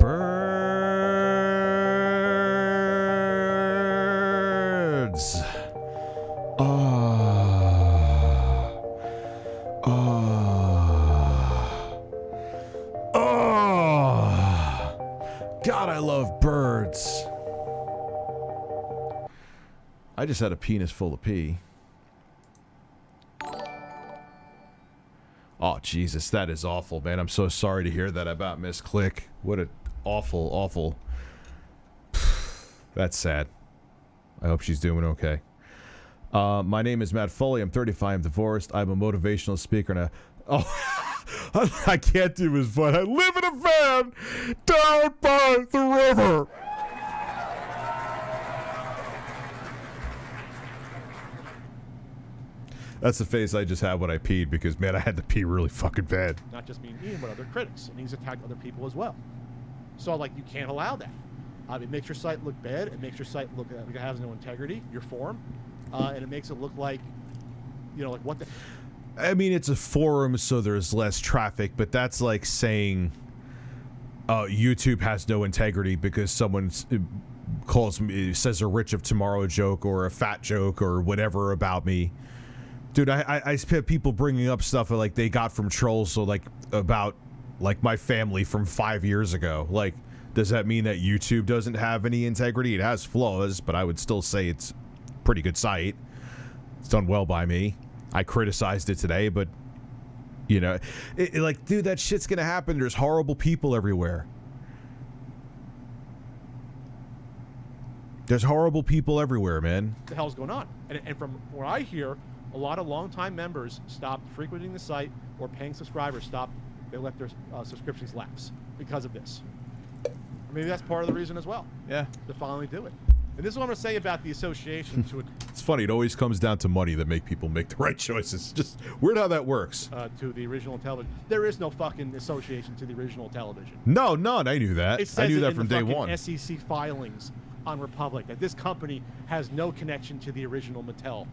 Birds. God, I love birds. I just had a penis full of pee. Oh, Jesus, that is awful, man. I'm so sorry to hear that about Miss Click. What a awful. That's sad. I hope she's doing okay. My name is Matt Foley. I'm 35. I'm divorced. I'm a motivational speaker and I can't do his voice. I live in a van down by the river. That's the face I just had when I peed because, man, I had to pee really fucking bad. Not just me and Ian, but other critics. And he's attacked other people as well. So, like, you can't allow that. It makes your site look bad. It makes your site look like it has no integrity, your forum. And it makes it look like, you know, like what the... I mean, it's a forum, so there's less traffic, but that's like saying YouTube has no integrity because someone says a rich of tomorrow joke or a fat joke or whatever about me. Dude, I have people bringing up stuff like they got from trolls, so like about like my family from 5 years ago. Like, does that mean that YouTube doesn't have any integrity? It has flaws, but I would still say it's a pretty good site. It's done well by me. I criticized it today, but you know, like, dude, that shit's gonna happen. There's horrible people everywhere. There's horrible people everywhere, man. What the hell's going on? And from what I hear, a lot of longtime members stopped frequenting the site, or paying subscribers stopped. They let their subscriptions lapse because of this. Or maybe that's part of the reason as well. Yeah. To finally do it. And this is what I'm going to say about the association to it. It's funny. It always comes down to money that make people make the right choices. Just weird how that works. To the original television. There is no fucking association to the original television. No, none. I knew that. It says I knew it that in from the day fucking one. SEC filings on Republic that this company has no connection to the original Mattel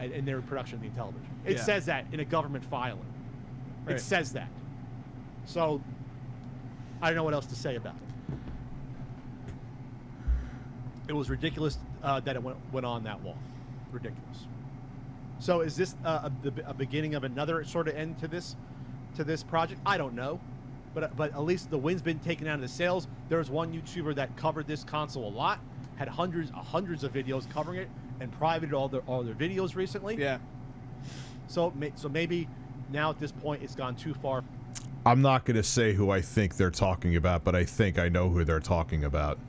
in their production of the Intellivision. It says that in a government filing. Right. It says that. So I don't know what else to say about it. It was ridiculous that it went on that long. Ridiculous. So is this a beginning of another sort of end to this project? I don't know, but at least the wind's been taken out of the sails. There was one YouTuber that covered this console a lot, had hundreds of videos covering it, and privated all their videos recently. Yeah. So maybe now at this point it's gone too far. I'm not going to say who I think they're talking about, but I think I know who they're talking about.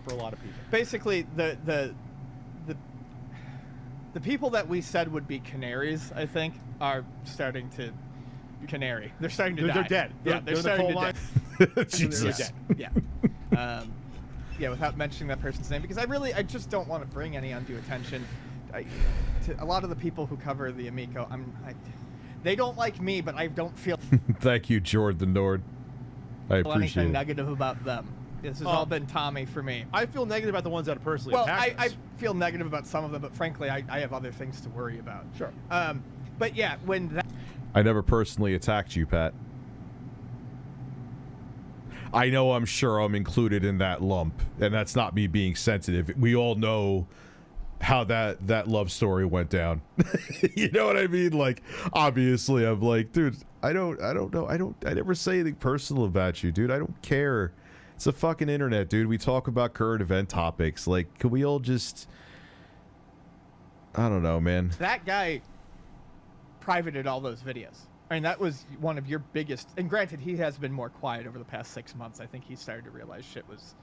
For a lot of people. Basically, the people that we said would be canaries, I think, are starting to canary. They're starting to die. They're dead. Yeah, they're starting to die. Jesus. They're dead. Yeah. Yeah, without mentioning that person's name, because I just don't want to bring any undue attention to a lot of the people who cover the Amico. They don't like me, but I don't feel Thank you, Jordan Nord. I appreciate anything it. negative about them. This has all been Tommy for me. I feel negative about the ones that are personally attacked I us. feel negative about some of them, but frankly, I have other things to worry about. Sure. But yeah, when that... I never personally attacked you, Pat. I know I'm sure I'm included in that lump, and that's not me being sensitive. We all know how that love story went down. You know what I mean? Like, obviously, I'm like, dude, I don't know. I never say anything personal about you, dude. I don't care. It's a fucking internet, dude. We talk about current event topics. Like, can we all just... I don't know, man. That guy privated all those videos. I mean, that was one of your biggest... And granted, he has been more quiet over the past 6 months. I think he started to realize shit was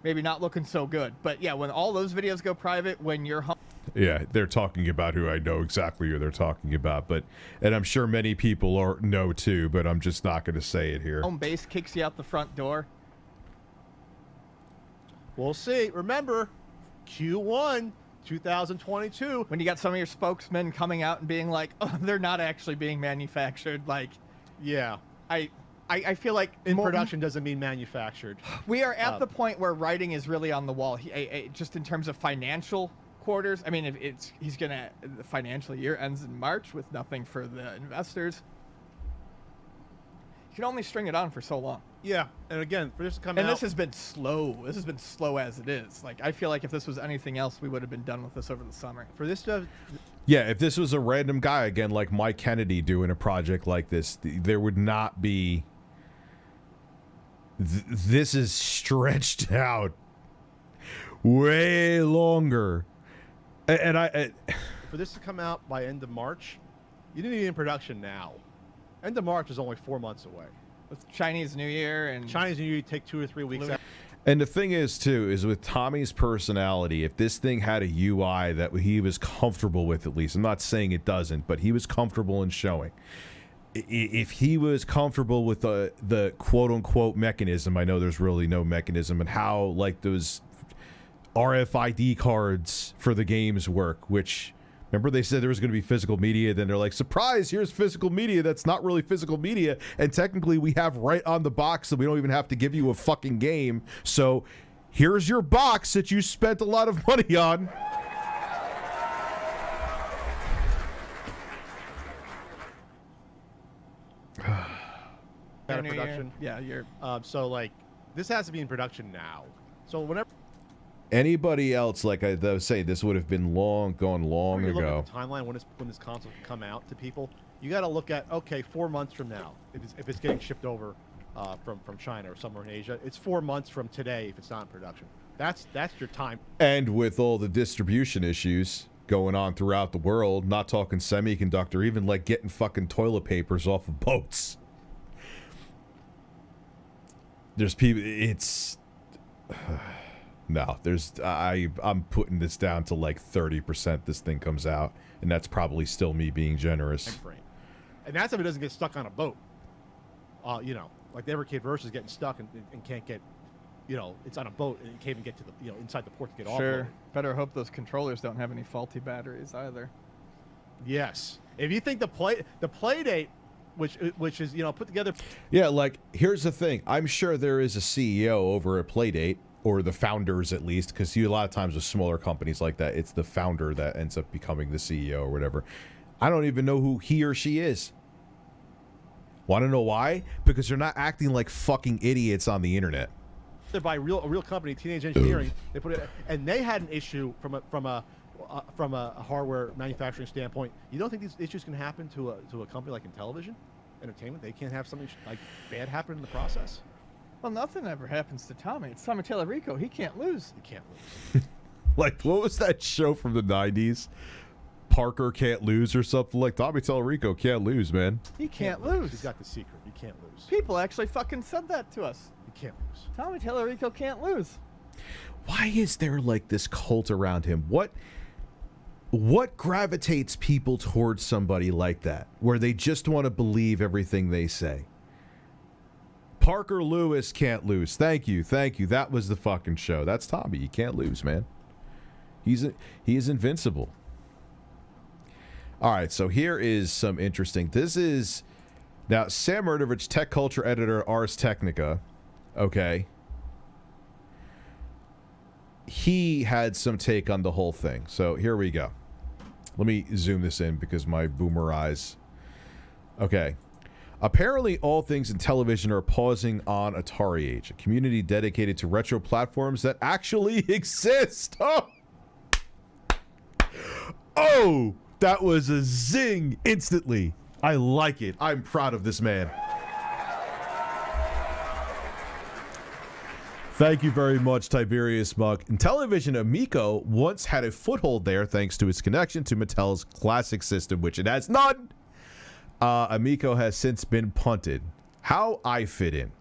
maybe not looking so good. But yeah, when all those videos go private, when you're home... Yeah, they're talking about who I know exactly who they're talking about. And I'm sure many people know too, but I'm just not going to say it here. Home base kicks you out the front door. We'll see. Remember, Q1 2022. When you got some of your spokesmen coming out and being like, oh, they're not actually being manufactured. Like, Yeah. I feel like In production doesn't mean manufactured. we are at the point where writing is really on the wall. Just in terms of financial quarters. I mean, the financial year ends in March with nothing for the investors. You can only string it on for so long. Yeah. And again, for this to come out... And this has been slow. This has been slow as it is. Like, I feel like if this was anything else, we would have been done with this over the summer. For this to... Yeah, if this was a random guy, again, like Mike Kennedy doing a project like this, there would not be... This is stretched out way longer. And For this to come out by end of March, you didn't need it in production now. End of March is only 4 months away. With Chinese New Year and Chinese New Year take 2 or 3 weeks. And the thing is, too, is with Tommy's personality, if this thing had a UI that he was comfortable with, at least, I'm not saying it doesn't, but he was comfortable in showing. If he was comfortable with the quote-unquote mechanism, I know there's really no mechanism, and how, like, those RFID cards for the games work, which... Remember they said there was going to be physical media, then they're like, surprise, here's physical media that's not really physical media, and technically we have right on the box that we don't even have to give you a fucking game, so here's your box that you spent a lot of money on. Out of production. Yeah, you're... So, like, this has to be in production now. So whenever... Anybody else, like I was saying, this would have been gone long When you ago. look at the timeline when this console can come out to people, you got to look at, okay, 4 months from now, if it's getting shipped over from China or somewhere in Asia, it's 4 months from today if it's not in production. That's your time. And with all the distribution issues going on throughout the world, not talking semiconductor, even like getting fucking toilet papers off of boats. There's people, it's... No, I'm putting this down to like 30% this thing comes out, and that's probably still me being generous. And that's if it doesn't get stuck on a boat. You know, like the Evercade Versus is getting stuck and can't get, you know, it's on a boat and it can't even get to the, you know, inside the port to get off. Sure. Better hope those controllers don't have any faulty batteries either. Yes. If you think the play date, which is, you know, put together. Yeah, like, here's the thing. I'm sure there is a CEO over at Playdate, or the founders at least, because a lot of times with smaller companies like that, it's the founder that ends up becoming the CEO or whatever. I don't even know who he or she is. Want to know why? Because they're not acting like fucking idiots on the internet. They're by a real company, Teenage Engineering. They put it, and they had an issue from a hardware manufacturing standpoint. You don't think these issues can happen to a company like Intellivision Entertainment? They can't have something like bad happen in the process. Well, nothing ever happens to Tommy. It's Tommy Tellerico. He can't lose. He can't lose. Like, what was that show from the 90s? Parker Can't Lose or something? Like, Tommy Tellerico can't lose, man. He can't lose. He's got the secret. He can't lose. People actually fucking said that to us. He can't lose. Tommy Tellerico can't lose. Why is there, like, this cult around him? What gravitates people towards somebody like that, where they just want to believe everything they say? Parker Lewis can't lose. Thank you. That was the fucking show. That's Tommy. You can't lose, man. He is invincible. All right, so here is some interesting. This is now Sam Murdervich, tech culture editor, Ars Technica. Okay. He had some take on the whole thing. So here we go. Let me zoom this in because my boomer eyes. Okay. Apparently, all things in television are pausing on AtariAge, a community dedicated to retro platforms that actually exist. Oh, that was a zing instantly. I like it. I'm proud of this man. Thank you very much, Tiberius Muck. Intellivision Amico once had a foothold there thanks to its connection to Mattel's classic system, which it has none. Amico has since been punted. How I fit in.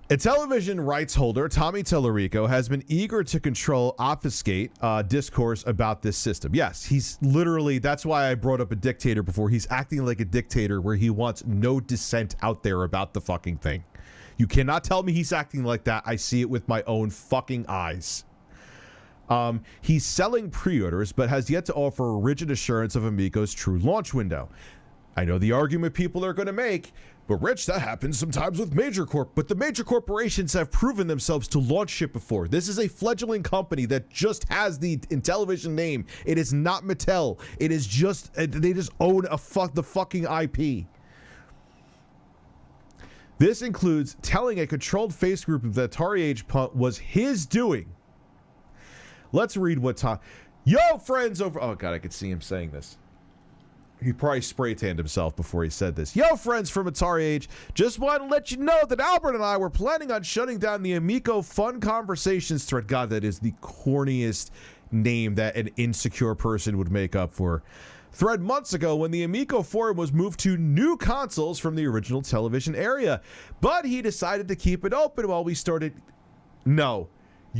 Intellivision rights holder Tommy Tellerico has been eager to obfuscate discourse about this system. Yes, he's literally, that's why I brought up a dictator before. He's acting like a dictator where he wants no dissent out there about the fucking thing. You cannot tell me he's acting like that. I see it with my own fucking eyes. He's selling pre-orders, but has yet to offer a rigid assurance of Amico's true launch window. I know the argument people are going to make, but Rich, that happens sometimes with but the major corporations have proven themselves to launch shit before. This is a fledgling company that just has the Intellivision name. It is not Mattel. It is just, they just own the fucking IP. This includes telling a controlled face group that AtariAge punt was his doing. Let's read what Tom... Yo, friends over... Oh, God, I could see him saying this. He probably spray-tanned himself before he said this. Yo, friends from AtariAge, just want to let you know that Albert and I were planning on shutting down the Amico Fun Conversations thread. God, that is the corniest name that an insecure person would make up for. thread months ago when the Amico forum was moved to new consoles from the original television area. But he decided to keep it open while we started... No.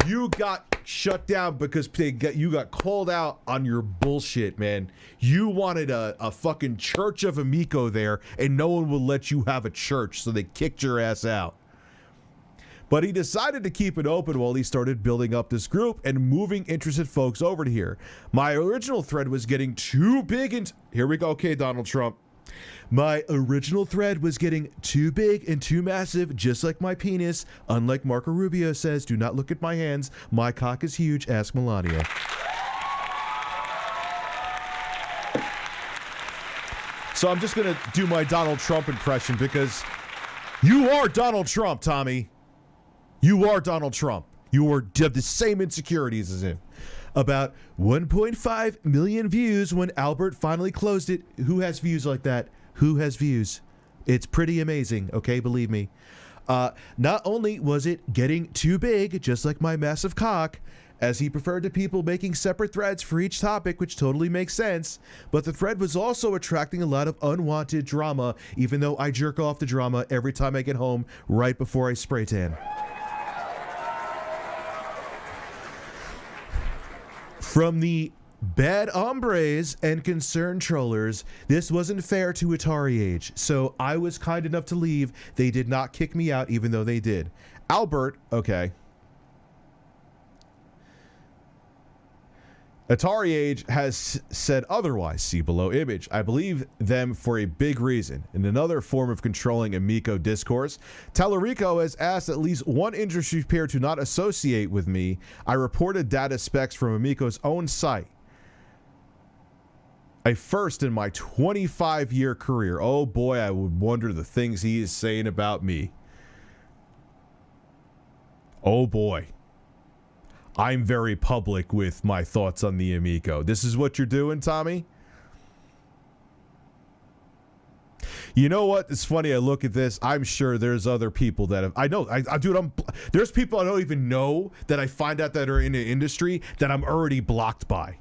You got shut down because you got called out on your bullshit, man. You wanted a fucking church of Amico there, and no one would let you have a church, so they kicked your ass out. But he decided to keep it open while he started building up this group and moving interested folks over to here. My original thread was getting too big and... Here we go. Okay, Donald Trump. My original thread was getting too big and too massive, just like my penis. Unlike Marco Rubio says, do not look at my hands. My cock is huge. Ask Melania. So I'm just going to do my Donald Trump impression because you are Donald Trump, Tommy. You are Donald Trump. You have the same insecurities as him. About 1.5 million views when Albert finally closed it. Who has views like that? Who has views? It's pretty amazing, okay? Believe me. Not only was it getting too big, just like my massive cock, as he preferred to people making separate threads for each topic, which totally makes sense, but the thread was also attracting a lot of unwanted drama, even though I jerk off the drama every time I get home right before I spray tan. From the bad hombres and concerned trollers, this wasn't fair to AtariAge, so I was kind enough to leave. They did not kick me out, even though they did. Albert, okay. AtariAge has said otherwise, see below image. I believe them for a big reason. In another form of controlling Amico discourse, Tellerico has asked at least one industry peer to not associate with me. I reported data specs from Amico's own site. A first in my 25-year career. Oh boy, I would wonder the things he is saying about me. Oh boy. I'm very public with my thoughts on the Amico. This is what you're doing, Tommy? You know what? It's funny. I look at this. I'm sure there's other people that have... I know. There's people I don't even know that I find out that are in the industry that I'm already blocked by.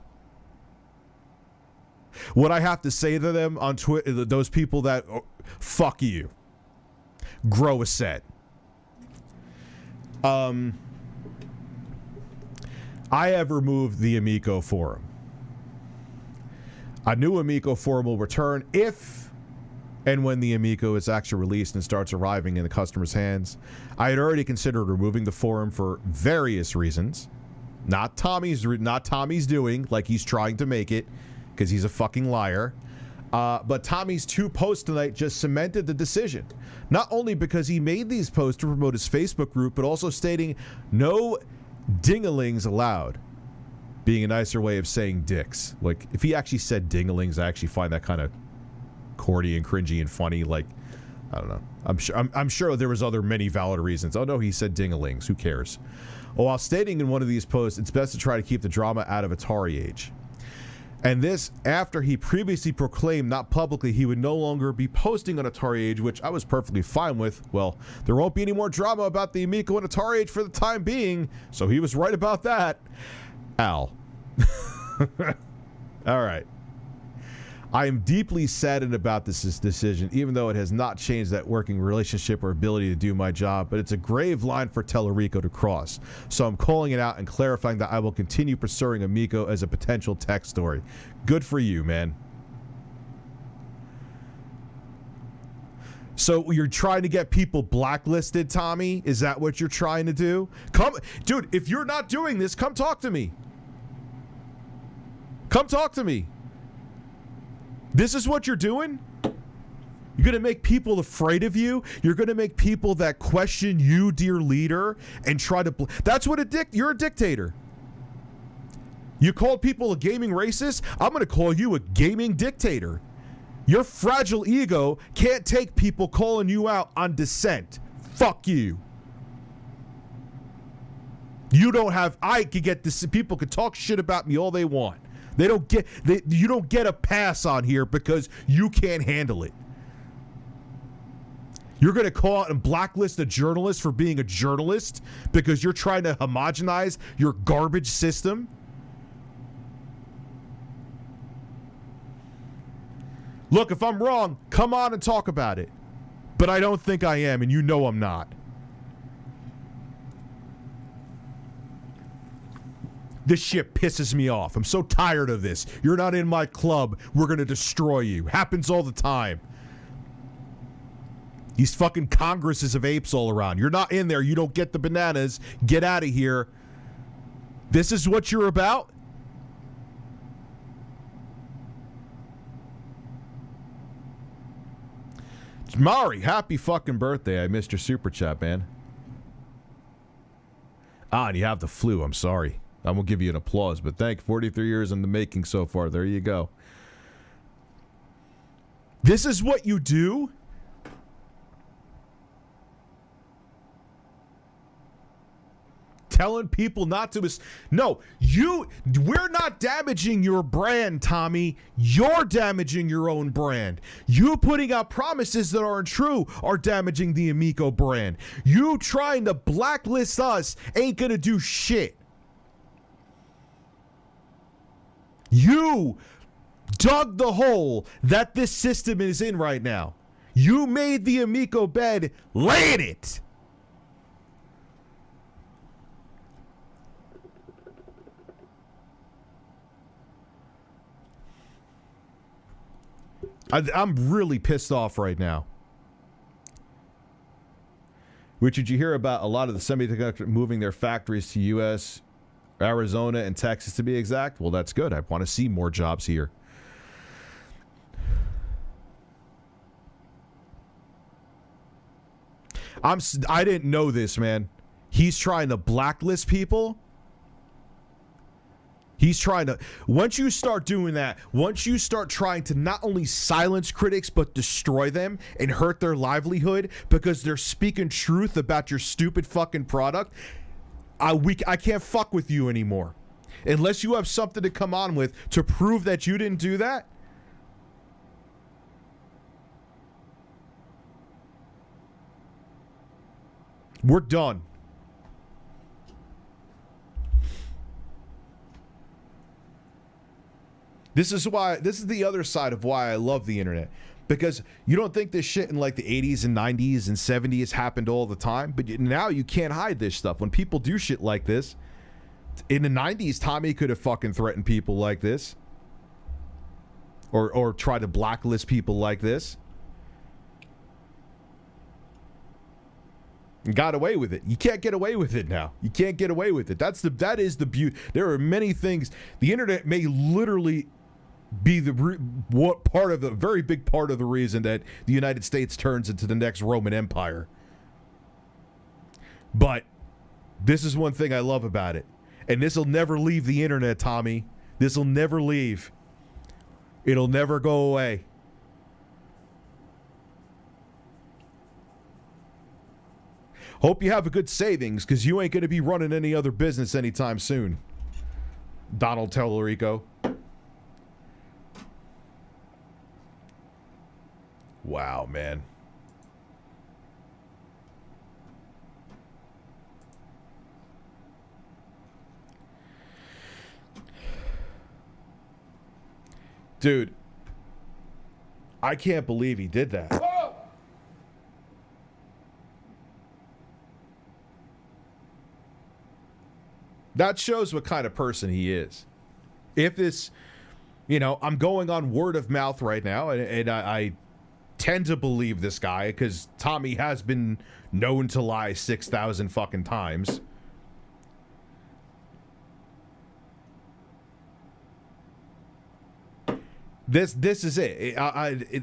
What I have to say to them on Twitter, those people that... Oh, fuck you. Grow a set. I have removed the Amico forum. A new Amico forum will return if and when the Amico is actually released and starts arriving in the customer's hands. I had already considered removing the forum for various reasons. Not Tommy's doing, like he's trying to make it, because he's a fucking liar. But Tommy's 2 posts tonight just cemented the decision. Not only because he made these posts to promote his Facebook group, but also stating no dingalings allowed, being a nicer way of saying dicks. Like, if he actually said dingalings, I actually find that kind of corny and cringy and funny. Like, I don't know. I'm sure there was other many valid reasons. Oh no, he said dingalings. Who cares? While stating in one of these posts, it's best to try to keep the drama out of AtariAge. And this after he previously proclaimed, not publicly, he would no longer be posting on AtariAge, which I was perfectly fine with. Well, there won't be any more drama about the Amico and AtariAge for the time being, so he was right about that. Al. All right. I am deeply saddened about this decision, even though it has not changed that working relationship or ability to do my job, but it's a grave line for Tellerico to cross. So I'm calling it out and clarifying that I will continue pursuing Amico as a potential tech story. Good for you, man. So you're trying to get people blacklisted, Tommy? Is that what you're trying to do? Dude, if you're not doing this, come talk to me. Come talk to me. This is what you're doing? You're going to make people afraid of you? You're going to make people that question you, dear leader, and try to... That's what you're a dictator. You called people a gaming racist? I'm going to call you a gaming dictator. Your fragile ego can't take people calling you out on dissent. Fuck you. You don't have... I could get this... People could talk shit about me all they want. You don't get a pass on here because you can't handle it. You're going to call out and blacklist a journalist for being a journalist because you're trying to homogenize your garbage system? Look, if I'm wrong, come on and talk about it. But I don't think I am, and you know I'm not. This shit pisses me off. I'm so tired of this. You're not in my club. We're going to destroy you. Happens all the time. These fucking congresses of apes all around. You're not in there. You don't get the bananas. Get out of here. This is what you're about? Mari, happy fucking birthday. I missed your super chat, man. Ah, and you have the flu. I'm sorry. I won't give you an applause, but thank 43 years in the making so far. There you go. This is what you do? Telling people not to no, we're not damaging your brand, Tommy. You're damaging your own brand. You putting out promises that aren't true are damaging the Amico brand. You trying to blacklist us ain't gonna do shit. You dug the hole that this system is in right now. You made the Amico bed, lay in it. I'm really pissed off right now. Which, did you hear about a lot of the semiconductor moving their factories to U.S., Arizona, and Texas to be exact? Well, that's good. I want to see more jobs here. I didn't know this, man. He's trying to blacklist people. He's trying to, once you start doing that, once you start trying to not only silence critics, but destroy them and hurt their livelihood because they're speaking truth about your stupid fucking product, I can't fuck with you anymore. Unless you have something to come on with to prove that you didn't do that. We're done. This is the other side of why I love the internet. Because you don't think this shit in like the 80s and 90s and 70s happened all the time, but now you can't hide this stuff. When people do shit like this, in the 90s, Tommy could have fucking threatened people like this. Or try to blacklist people like this. And got away with it. You can't get away with it now. You can't get away with it. That is the beauty. There are many things. The internet may literally be a very big part of the reason that the United States turns into the next Roman Empire. But this is one thing I love about it. And this will never leave the internet, Tommy. This will never leave. It'll never go away. Hope you have a good savings, because you ain't going to be running any other business anytime soon. Donald Tellerico. Wow, man. Dude, I can't believe he did that. Whoa! That shows what kind of person he is. If this, I'm going on word of mouth right now, and I tend to believe this guy because Tommy has been known to lie 6,000 fucking times. This is it.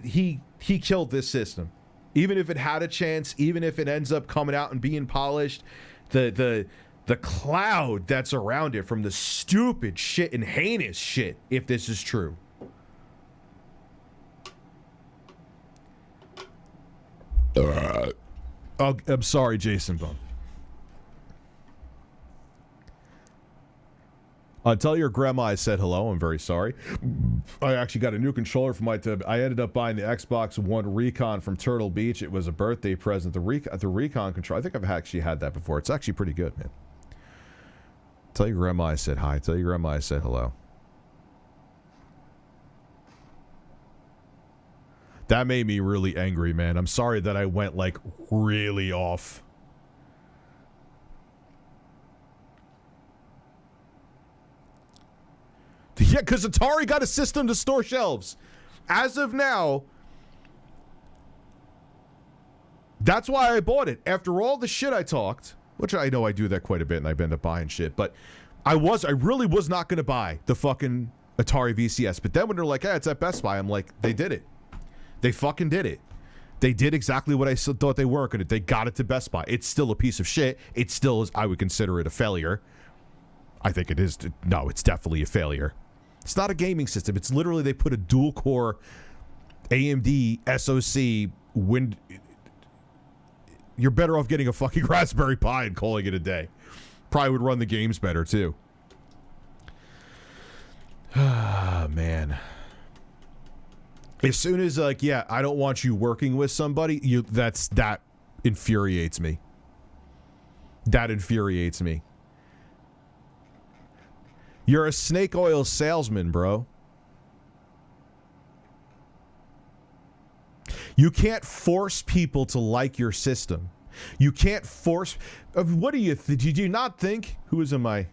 He killed this system. Even if it had a chance, even if it ends up coming out and being polished, the cloud that's around it from the stupid shit and heinous shit, if this is true. Oh, I'm sorry, Jason Bum. Tell your grandma I said hello. I'm very sorry. I actually got a new controller for my I ended up buying the Xbox One Recon from Turtle Beach. It was a birthday present. The Recon controller. I think I've actually had that before. It's actually pretty good, man. Tell your grandma I said hi. Tell your grandma I said hello. That made me really angry, man. I'm sorry that I went, like, really off. Yeah, because Atari got a system to store shelves. As of now, that's why I bought it. After all the shit I talked, which I know I do that quite a bit and I end up buying shit, but I really was not going to buy the fucking Atari VCS. But then when they're like, hey, it's at Best Buy, I'm like, they did it. They fucking did it. They did exactly what I thought they weren't going to. They got it to Best Buy. It's still a piece of shit. It still is, I would consider it a failure. I think it is. No, it's definitely a failure. It's not a gaming system. It's literally they put a dual-core AMD SoC wind. You're better off getting a fucking Raspberry Pi and calling it a day. Probably would run the games better, too. Ah, man. As soon as, like, yeah, I don't want you working with somebody, that infuriates me. That infuriates me. You're a snake oil salesman, bro. You can't force people to like your system. You can't force... What do you... Did you not think... Who is in my...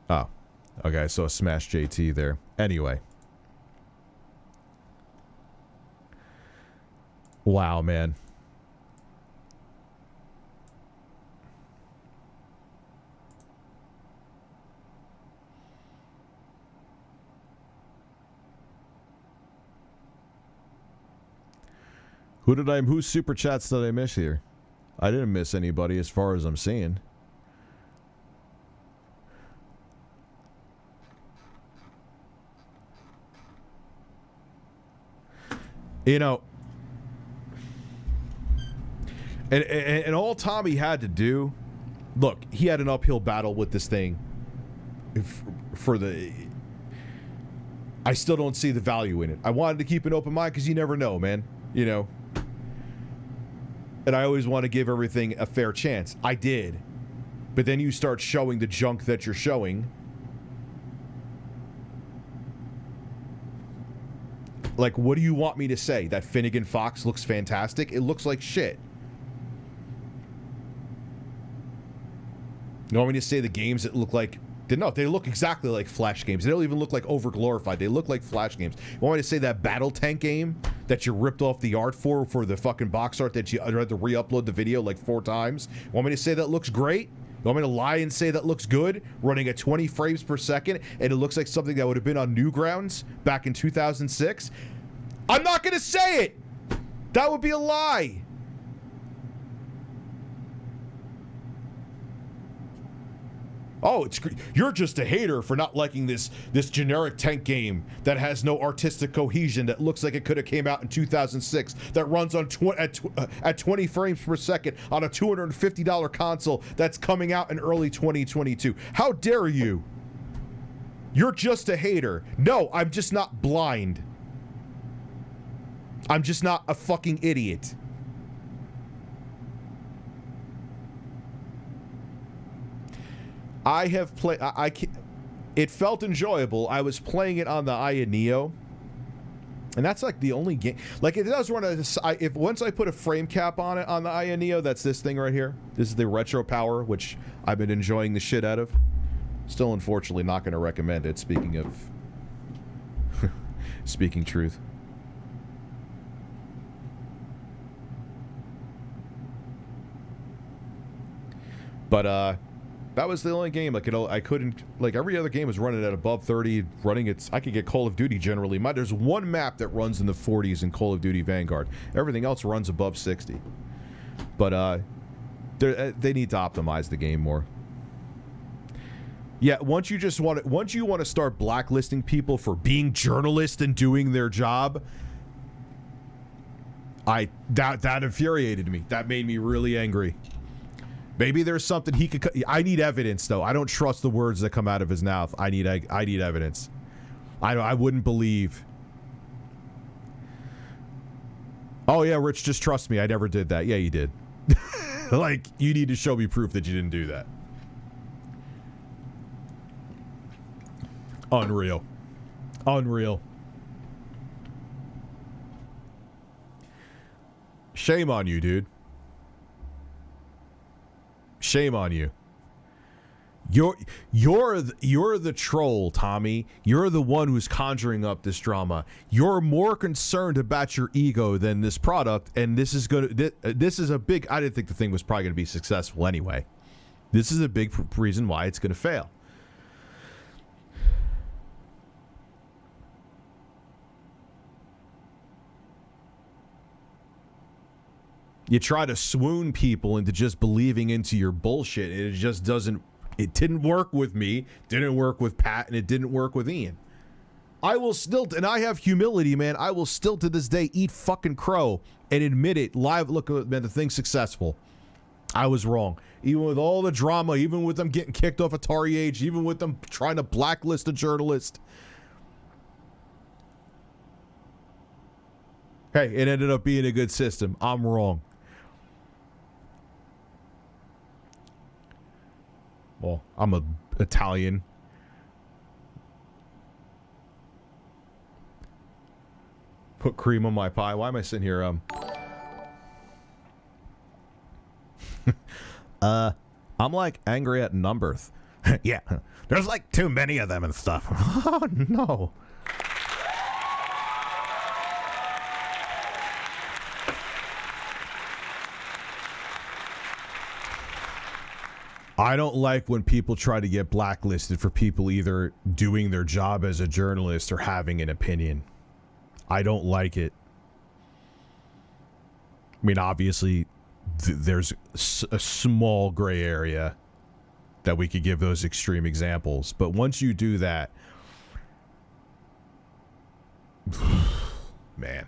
Oh. Okay, I saw Smash JT there. Anyway. Wow, man. Whose super chats did I miss here? I didn't miss anybody as far as I'm seeing. You know, and all Tommy had to do, look, he had an uphill battle with this thing. I still don't see the value in it. I wanted to keep an open mind because you never know, man. You know. And I always want to give everything a fair chance. I did. But then you start showing the junk that you're showing. Like, what do you want me to say? That Finnegan Fox looks fantastic? It looks like shit. You want me to say the games that look like... No, they look exactly like Flash games. They don't even look like over-glorified. They look like Flash games. You want me to say that Battle Tank game that you ripped off the art for the fucking box art that you had to re-upload the video like 4 times? You want me to say that looks great? You want me to lie and say that looks good? Running at 20 frames per second and it looks like something that would have been on Newgrounds back in 2006? I'm not going to say it! That would be a lie! Oh, you're just a hater for not liking this generic tank game that has no artistic cohesion, that looks like it could have came out in 2006, that runs on at 20 frames per second on a $250 console that's coming out in early 2022. How dare you? You're just a hater. No, I'm just not blind. I'm just not a fucking idiot. I have played. It felt enjoyable. I was playing it on the Aya Neo, and that's like the only game. Like, it does run if once I put a frame cap on it on the Aya Neo, that's this thing right here. This is the Retro Power, which I've been enjoying the shit out of. Still, unfortunately, not going to recommend it. Speaking of, speaking truth. But that was the only game. Like, I couldn't, like, every other game was running at above 30, I could get Call of Duty generally. There's one map that runs in the 40s in Call of Duty Vanguard. Everything else runs above 60. But they need to optimize the game more. Yeah, once you want to start blacklisting people for being journalists and doing their job, that infuriated me. That made me really angry. Maybe there's something he could... I need evidence, though. I don't trust the words that come out of his mouth. I need evidence. I wouldn't believe. Oh, yeah, Rich, just trust me. I never did that. Yeah, you did. Like, you need to show me proof that you didn't do that. Unreal. Unreal. Shame on you, dude. Shame on you. You're the troll, Tommy. You're the one who's conjuring up this drama. You're more concerned about your ego than this product, and this is a big. I didn't think the thing was probably going to be successful anyway. This is a big reason why it's going to fail. You try to swoon people into just believing into your bullshit. It just doesn't. It didn't work with me. Didn't work with Pat, and it didn't work with Ian. I will still, and I have humility, man. I will still to this day eat fucking crow and admit it live. Look, man, the thing's successful. I was wrong. Even with all the drama, even with them getting kicked off AtariAge, even with them trying to blacklist a journalist. Hey, it ended up being a good system. I'm wrong. Well, I'm a Italian. Put cream on my pie. Why am I sitting here? I'm like angry at numbers. Yeah, there's like too many of them and stuff. Oh no. I don't like when people try to get blacklisted for people either doing their job as a journalist or having an opinion. I don't like it. I mean, obviously, there's a small gray area that we could give those extreme examples. But once you do that, man,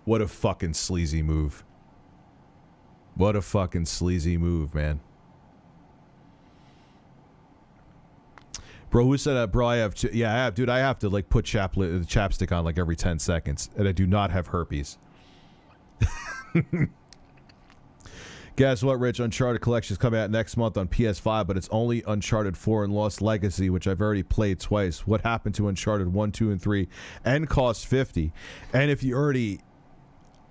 what a fucking sleazy move. What a fucking sleazy move, man. Bro, who said that? Bro, I have... Yeah, I have. Dude, I have to, like, put chapstick on, like, every 10 seconds. And I do not have herpes. Guess what, Rich? Uncharted Collection is coming out next month on PS5, but it's only Uncharted 4 and Lost Legacy, which I've already played twice. What happened to Uncharted 1, 2, and 3? And cost $50. And if you already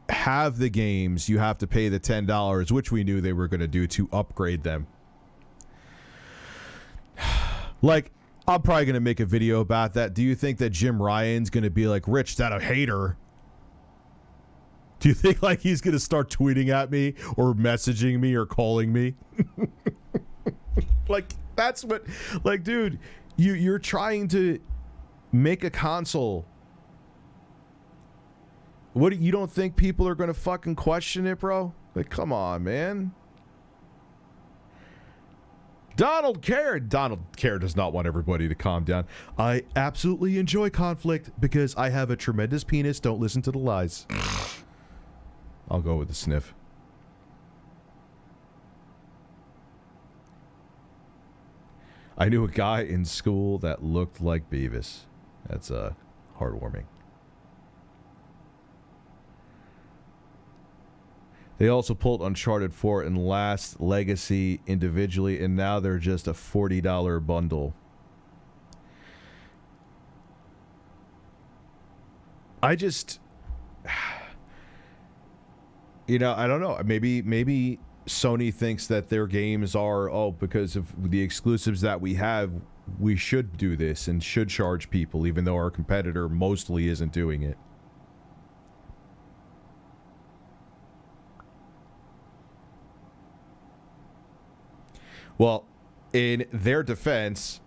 have the games, you have to pay the $10, which we knew they were going to do to upgrade them. Like, I'm probably going to make a video about that. Do you think that Jim Ryan's going to be like, Rich, that a hater? Do you think like he's going to start tweeting at me or messaging me or calling me? Like, that's what, like, dude, you're trying to make a console. What, you don't think people are going to fucking question it, bro? Like, come on, man. Donald Care does not want everybody to calm down. I absolutely enjoy conflict because I have a tremendous penis. Don't listen to the lies. I'll go with the sniff. I knew a guy in school that looked like Beavis. That's heartwarming. They also pulled Uncharted 4 and Last Legacy individually, and now they're just a $40 bundle. I just... You know, I don't know. Maybe Sony thinks that their games are, oh, because of the exclusives that we have, we should do this and should charge people, even though our competitor mostly isn't doing it. Well, in their defense,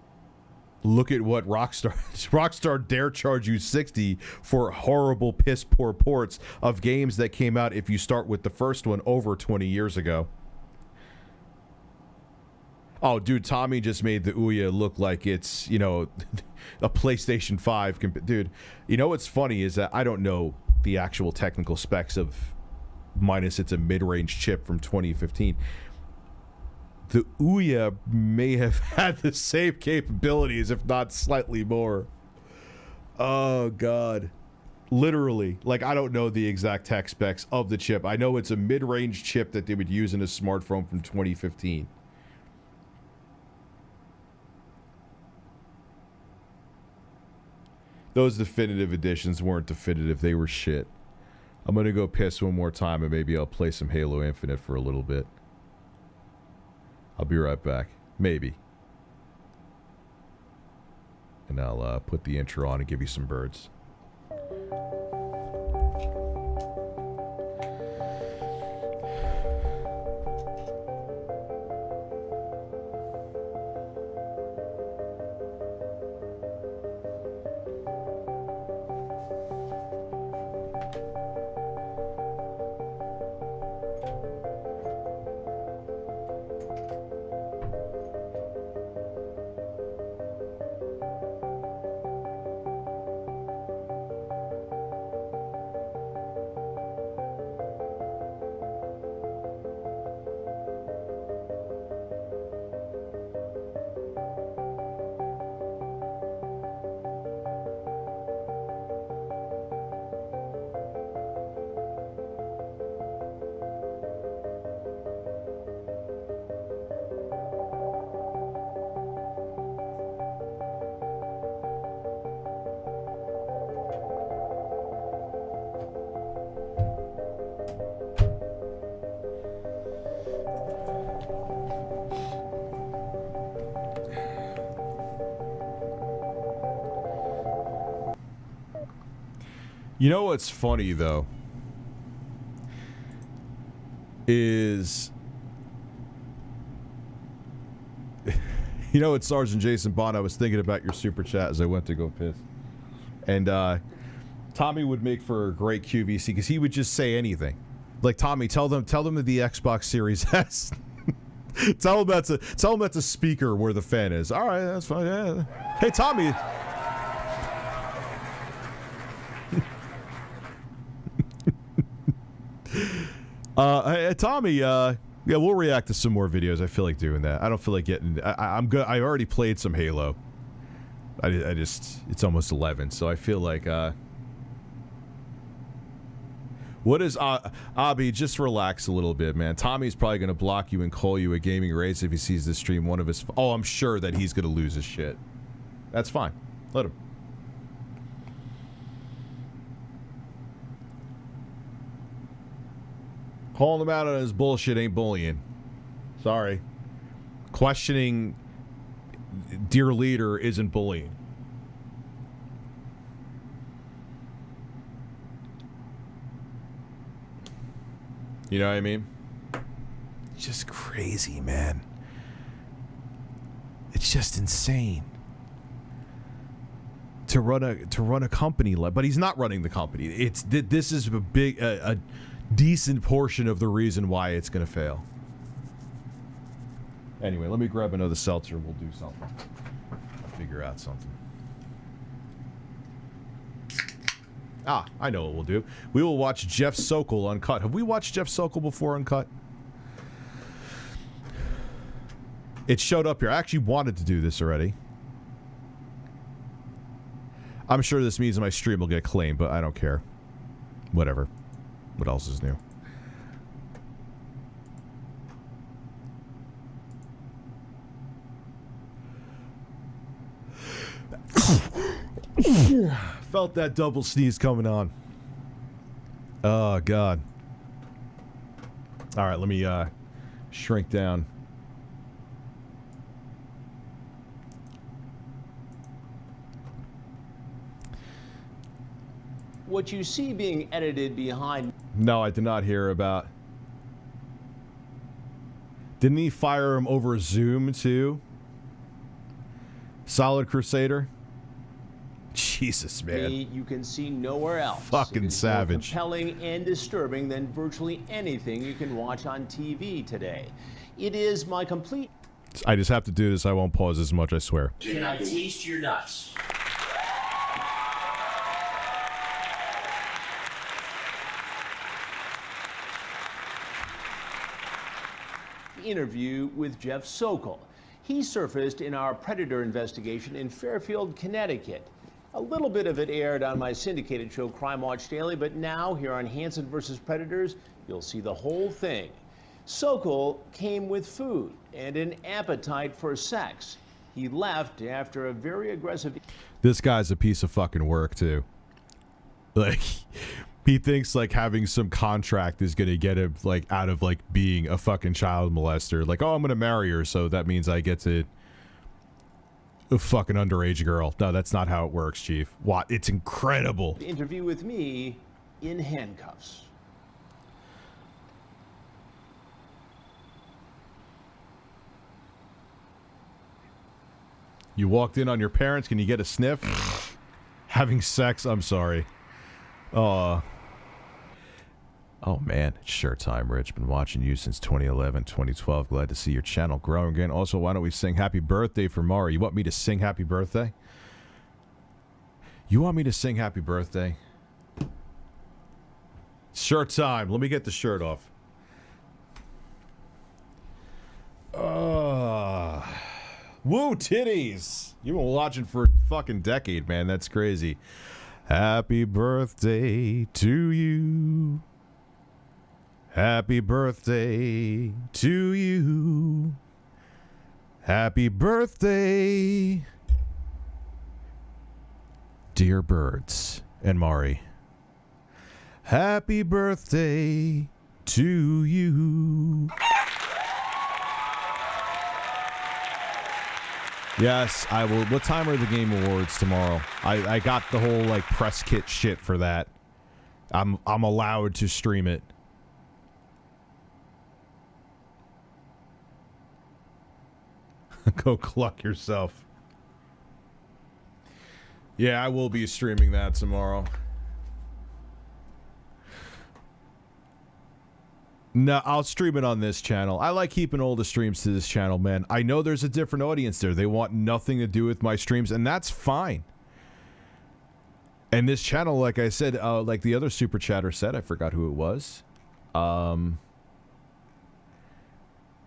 look at what Rockstar dare charge you $60 for horrible piss poor ports of games that came out, if you start with the first one, over 20 years ago. Oh, dude, Tommy just made the Ouya look like it's, you know, a PlayStation 5. Dude, you know what's funny is that I don't know the actual technical specs of, minus it's a mid-range chip from 2015. The Ouya may have had the same capabilities, if not slightly more. Oh, God. Literally. Like, I don't know the exact tech specs of the chip. I know it's a mid-range chip that they would use in a smartphone from 2015. Those definitive editions weren't definitive. They were shit. I'm going to go piss one more time and maybe I'll play some Halo Infinite for a little bit. I'll be right back. Maybe. And I'll put the intro on and give you some birds. You know what's funny, though, is... You know what, Sergeant Jason Bond, I was thinking about your super chat as I went to go piss. And Tommy would make for a great QVC because he would just say anything. Like, Tommy, tell them that the Xbox Series S... tell them that's a speaker where the fan is. All right, that's fine. Yeah. Hey, Tommy... Hey, Tommy, yeah, we'll react to some more videos. I feel like doing that. I don't feel like getting... I'm good. I already played some Halo. I just... It's almost 11, so I feel like, What is... Abby, just relax a little bit, man. Tommy's probably going to block you and call you a gaming race if he sees this stream. One of his... Oh, I'm sure that he's going to lose his shit. That's fine. Let him. Calling him out on his bullshit ain't bullying. Sorry. Questioning dear leader isn't bullying. You know what I mean? It's just crazy, man. It's just insane. To run a company like, but he's not running the company. This is a big a decent portion of the reason why it's going to fail. Anyway, let me grab another seltzer. We'll do something. I'll figure out something. Ah, I know what we'll do. We will watch Jeff Sokol Uncut. Have we watched Jeff Sokol before Uncut? It showed up here. I actually wanted to do this already. I'm sure this means my stream will get claimed, but I don't care. Whatever. What else is new? Felt that double sneeze coming on. Oh, God. All right, let me shrink down. What you see being edited behind... No, I did not hear about... Didn't he fire him over Zoom, too? Solid Crusader? Jesus, man. You can see nowhere else. Fucking it is savage. more compelling and disturbing than virtually anything you can watch on TV today. It is my complete... I just have to do this. I won't pause as much, I swear. Can I taste your nuts? Interview with Jeff Sokol. He surfaced in our Predator investigation in Fairfield, Connecticut. A little bit of it aired on my syndicated show Crime Watch Daily, but now here on Hansen vs. Predators, you'll see the whole thing. Sokol came with food and an appetite for sex. He left after a very aggressive... This guy's a piece of fucking work, too. Like, he thinks, like, having some contract is gonna get him, like, out of, like, being a fucking child molester. Like, oh, I'm gonna marry her, so that means I get to... a fucking underage girl. No, that's not how it works, Chief. What? It's incredible. Interview with me in handcuffs. You walked in on your parents. Can you get a sniff? Having sex? I'm sorry. Oh, man. It's sure time, Rich. Been watching you since 2011, 2012. Glad to see your channel growing again. Also, why don't we sing happy birthday for Mari? You want me to sing happy birthday? You want me to sing happy birthday? Shirt time. Let me get the shirt off. Woo, titties! You've been watching for a fucking decade, man. That's crazy. Happy birthday to you. Happy birthday to you. Happy birthday, dear birds and Mari. Happy birthday to you. Yes, I will. What time are the Game Awards tomorrow? I got the whole like press kit shit for that. I'm allowed to stream it. Go cluck yourself. Yeah, I will be streaming that tomorrow. No, I'll stream it on this channel. I like keeping all the streams to this channel, man. I know there's a different audience there. They want nothing to do with my streams, and that's fine. And this channel, like I said, like the other super chatter said, I forgot who it was.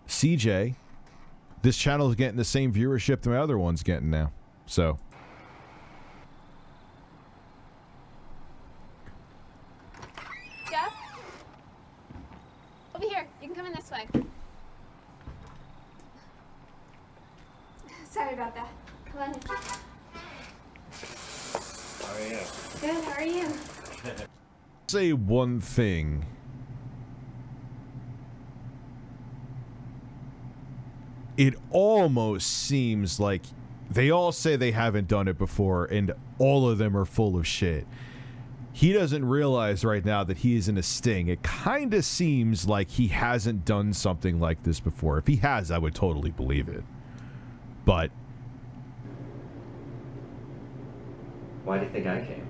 CJ. This channel is getting the same viewership that my other one's getting now. So. Jeff? Over here. You can come in this way. Sorry about that. Come on in. How are you? Good, how are you? Say one thing. It almost seems like they all say they haven't done it before, and all of them are full of shit. He doesn't realize right now that he is in a sting. It kind of seems like he hasn't done something like this before. If he has, I would totally believe it. But Why do you think I came?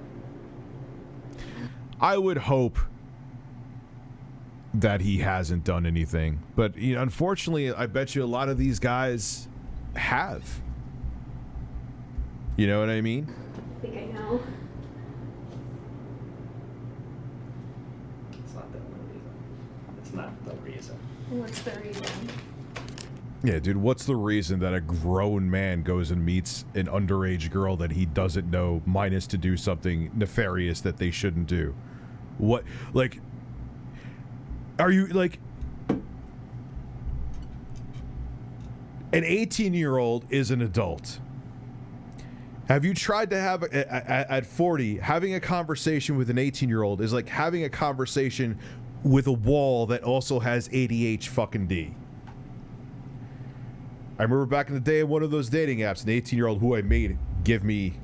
I would hope that he hasn't done anything. But you know, unfortunately, I bet you a lot of these guys have. You know what I mean? I think I know. It's not the only reason. It's not the reason. What's the reason? Yeah, dude, what's the reason that a grown man goes and meets an underage girl that he doesn't know, minus to do something nefarious that they shouldn't do? What, like, are you, like, an 18-year-old is an adult. Have you tried to have, at 40, having a conversation with an 18-year-old is like having a conversation with a wall that also has ADH fucking D. I remember back in the day, one of those dating apps, an 18-year-old who I made give me,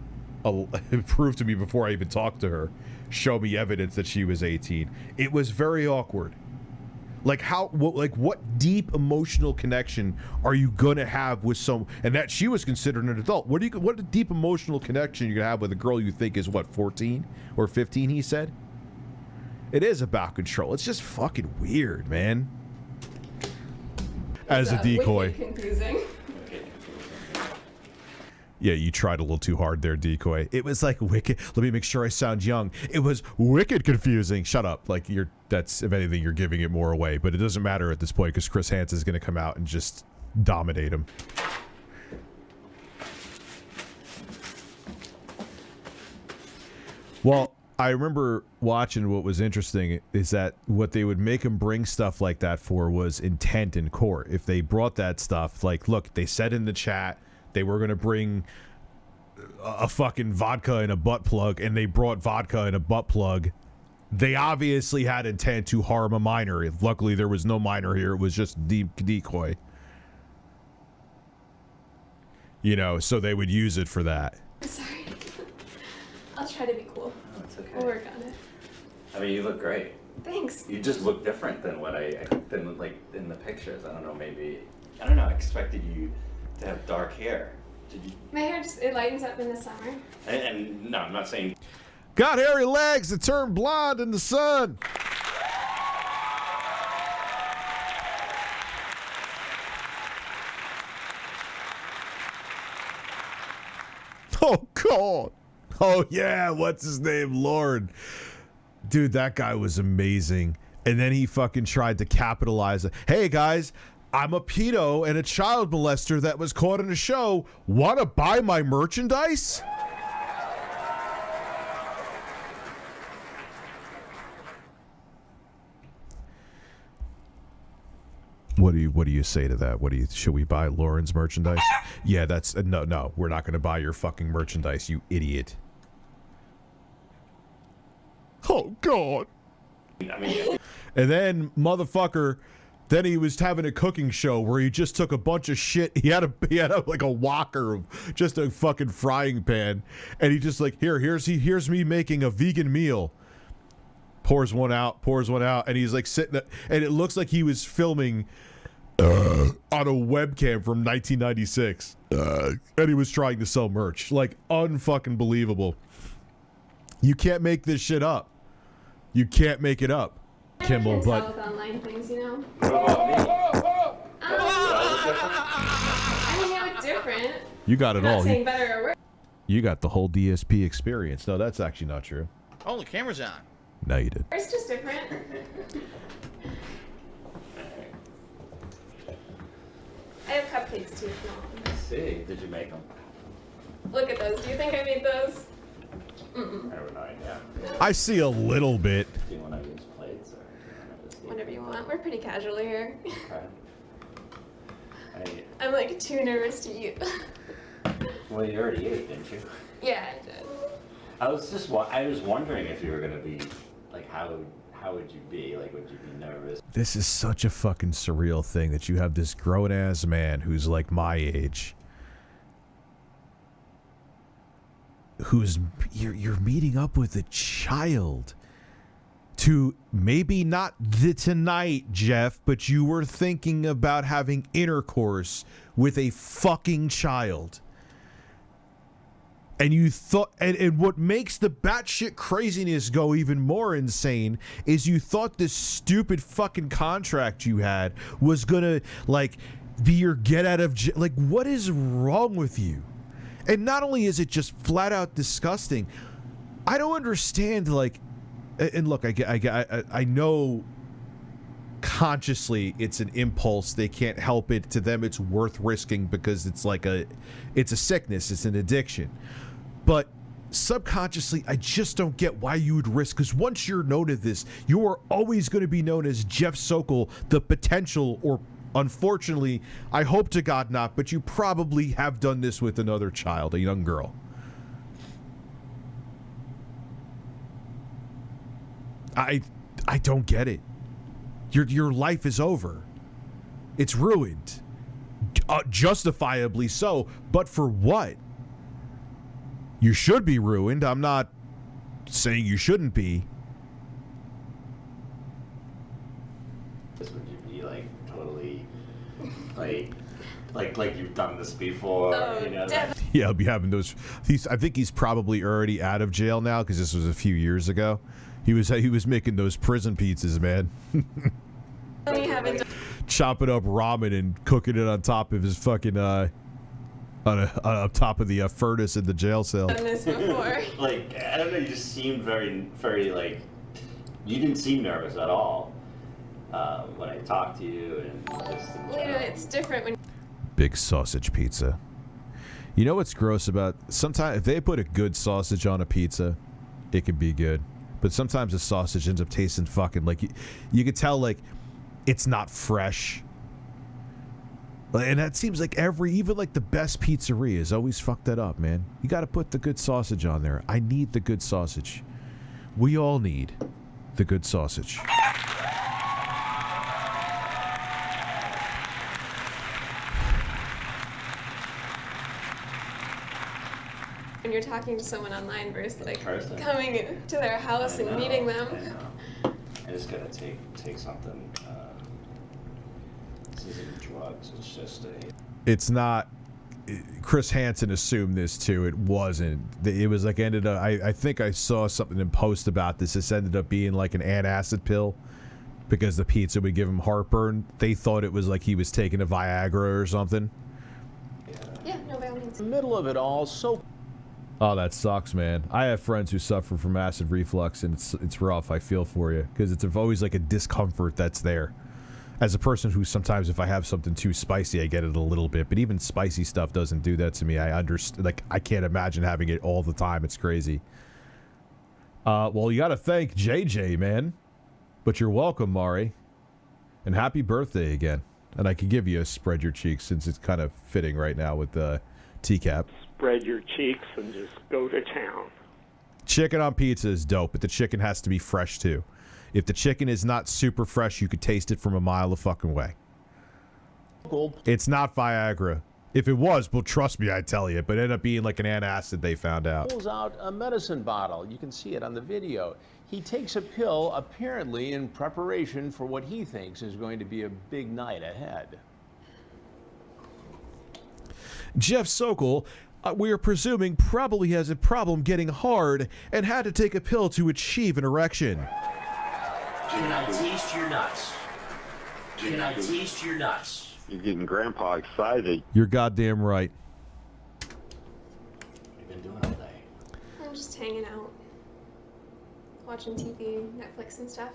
prove to me before I even talked to her, show me evidence that she was 18. It was very awkward. Like what deep emotional connection are you gonna have with some? And that she was considered an adult. What a deep emotional connection you gonna have with a girl you think is what, 14 or 15? He said. It is about control. It's just fucking weird, man. As a decoy. Confusing. Yeah, you tried a little too hard there, decoy. It was like wicked. Let me make sure I sound young. It was wicked confusing. Shut up. Like that's, if anything, you're giving it more away. But it doesn't matter at this point because Chris Hansen is going to come out and just dominate him. Well, I remember watching. What was interesting is that what they would make him bring stuff like that for was intent in court. If they brought that stuff, like, look, they said in the chat they were going to bring a fucking vodka and a butt plug, and they brought vodka and a butt plug. They obviously had intent to harm a minor. Luckily, there was no minor here. It was just decoy. You know, so they would use it for that. Sorry. I'll try to be cool. Oh, it's okay. We'll work on it. I mean, you look great. Thanks. You just look different than what than like in the pictures. I don't know, maybe, I don't know, I expected you to have dark hair. Did you? My hair it lightens up in the summer. And no, I'm not saying. Got hairy legs that turn blonde in the sun. Oh, God. Oh, yeah. What's his name? Lord. Dude, that guy was amazing. And then he fucking tried to capitalize it. Hey, guys, I'm a pedo and a child molester that was caught in a show. Want to buy my merchandise? What do you say to that? Should we buy Lauren's merchandise? Yeah, that's no, we're not going to buy your fucking merchandise, you idiot. Oh, God. I mean, And then, motherfucker, then he was having a cooking show where he just took a bunch of shit. He had like a walker of just a fucking frying pan, and he just like, here's me making a vegan meal. Pours one out, and he's like sitting, and it looks like he was filming on a webcam from 1996, and he was trying to sell merch. Like, unfucking believable. You can't make this shit up. You can't make it up, Kimball. Tell But with online things, you know. oh, I mean, it was different. you got it I'm not all. saying better or worse. You got the whole DSP experience. No, that's actually not true. Oh, the camera's on. No, you did. It's just different. I have cupcakes too, if you want them. see, did you make them? Look at those. Do you think I made those? Mm-mm. I have no idea. I see a little bit. Do you want to use plates or do you want to just eat? Whatever you want. We're pretty casual here. Okay. I'm like too nervous to eat. Well, you already ate, didn't you? Yeah, I did. I was wondering if you were gonna be like, how would you be? Like, would you be nervous? This is such a fucking surreal thing that you have this grown-ass man who's like my age, who's you're meeting up with a child to maybe not tonight, Jeff, but you were thinking about having intercourse with a fucking child. And you thought, and what makes the batshit craziness go even more insane is you thought this stupid fucking contract you had was gonna, like, be your get out of jail. Like, what is wrong with you? And not only is it just flat out disgusting, I don't understand, like, and look, I know consciously it's an impulse. They can't help it. To them, it's worth risking because it's like it's a sickness. It's an addiction. But subconsciously, I just don't get why you would risk, because once you're known as this, you are always going to be known as Jeff Sokol, the potential, or unfortunately, I hope to God not, but you probably have done this with another child, a young girl. I don't get it. Your life is over. It's ruined. Justifiably so, but for what? You should be ruined. I'm not saying you shouldn't be. Would you be like totally like you've done this before? Oh, you know, definitely. Yeah, I'll be having those. I think he's probably already out of jail now because this was a few years ago. He was making those prison pizzas, man. Chopping up ramen and cooking it on top of his fucking on top of the furnace in the jail cell. Done this before. like, I don't know, you just seemed very, very, like, you didn't seem nervous at all when I talked to you, and just in general. It's different when. Big sausage pizza. You know what's gross about, sometimes if they put a good sausage on a pizza, it can be good. But sometimes the sausage ends up tasting fucking like you could tell like it's not fresh. And that seems like even like the best pizzerias always fuck that up, man. You got to put the good sausage on there. I need the good sausage. We all need the good sausage. When you're talking to someone online versus like person. coming to their house and meeting them. I know. I just gotta take something. This isn't drugs. It's just a. It's not. Chris Hansen assumed this too. It wasn't. It was like ended up. I think I saw something in post about this. This ended up being like an antacid pill because the pizza would give him heartburn. They thought it was like he was taking a Viagra or something. Yeah, no, by all means. In the middle of it all, so. Oh, that sucks, man. I have friends who suffer from acid reflux, and it's rough. I feel for you because it's always like a discomfort that's there. As a person who sometimes, if I have something too spicy, I get it a little bit. But even spicy stuff doesn't do that to me. I understand. Like I can't imagine having it all the time. It's crazy. Well, you got to thank JJ, man. But you're welcome, Mari. And happy birthday again. And I can give you a spread your cheeks since it's kind of fitting right now with the TCAP. Spread your cheeks and just go to town. Chicken on pizza is dope, but the chicken has to be fresh too. If the chicken is not super fresh, you could taste it from a mile a fucking way. It's not Viagra. If it was, well, trust me, I tell you, but it ended up being like an antacid they found out. Pulls out a medicine bottle. You can see it on the video. He takes a pill, apparently in preparation for what he thinks is going to be a big night ahead. Jeff Sokol, we are presuming, probably has a problem getting hard and had to take a pill to achieve an erection. Can I taste your nuts? Can I taste your nuts? You're getting Grandpa excited. You're goddamn right. What have you been doing all day? I'm just hanging out. Watching TV, Netflix and stuff.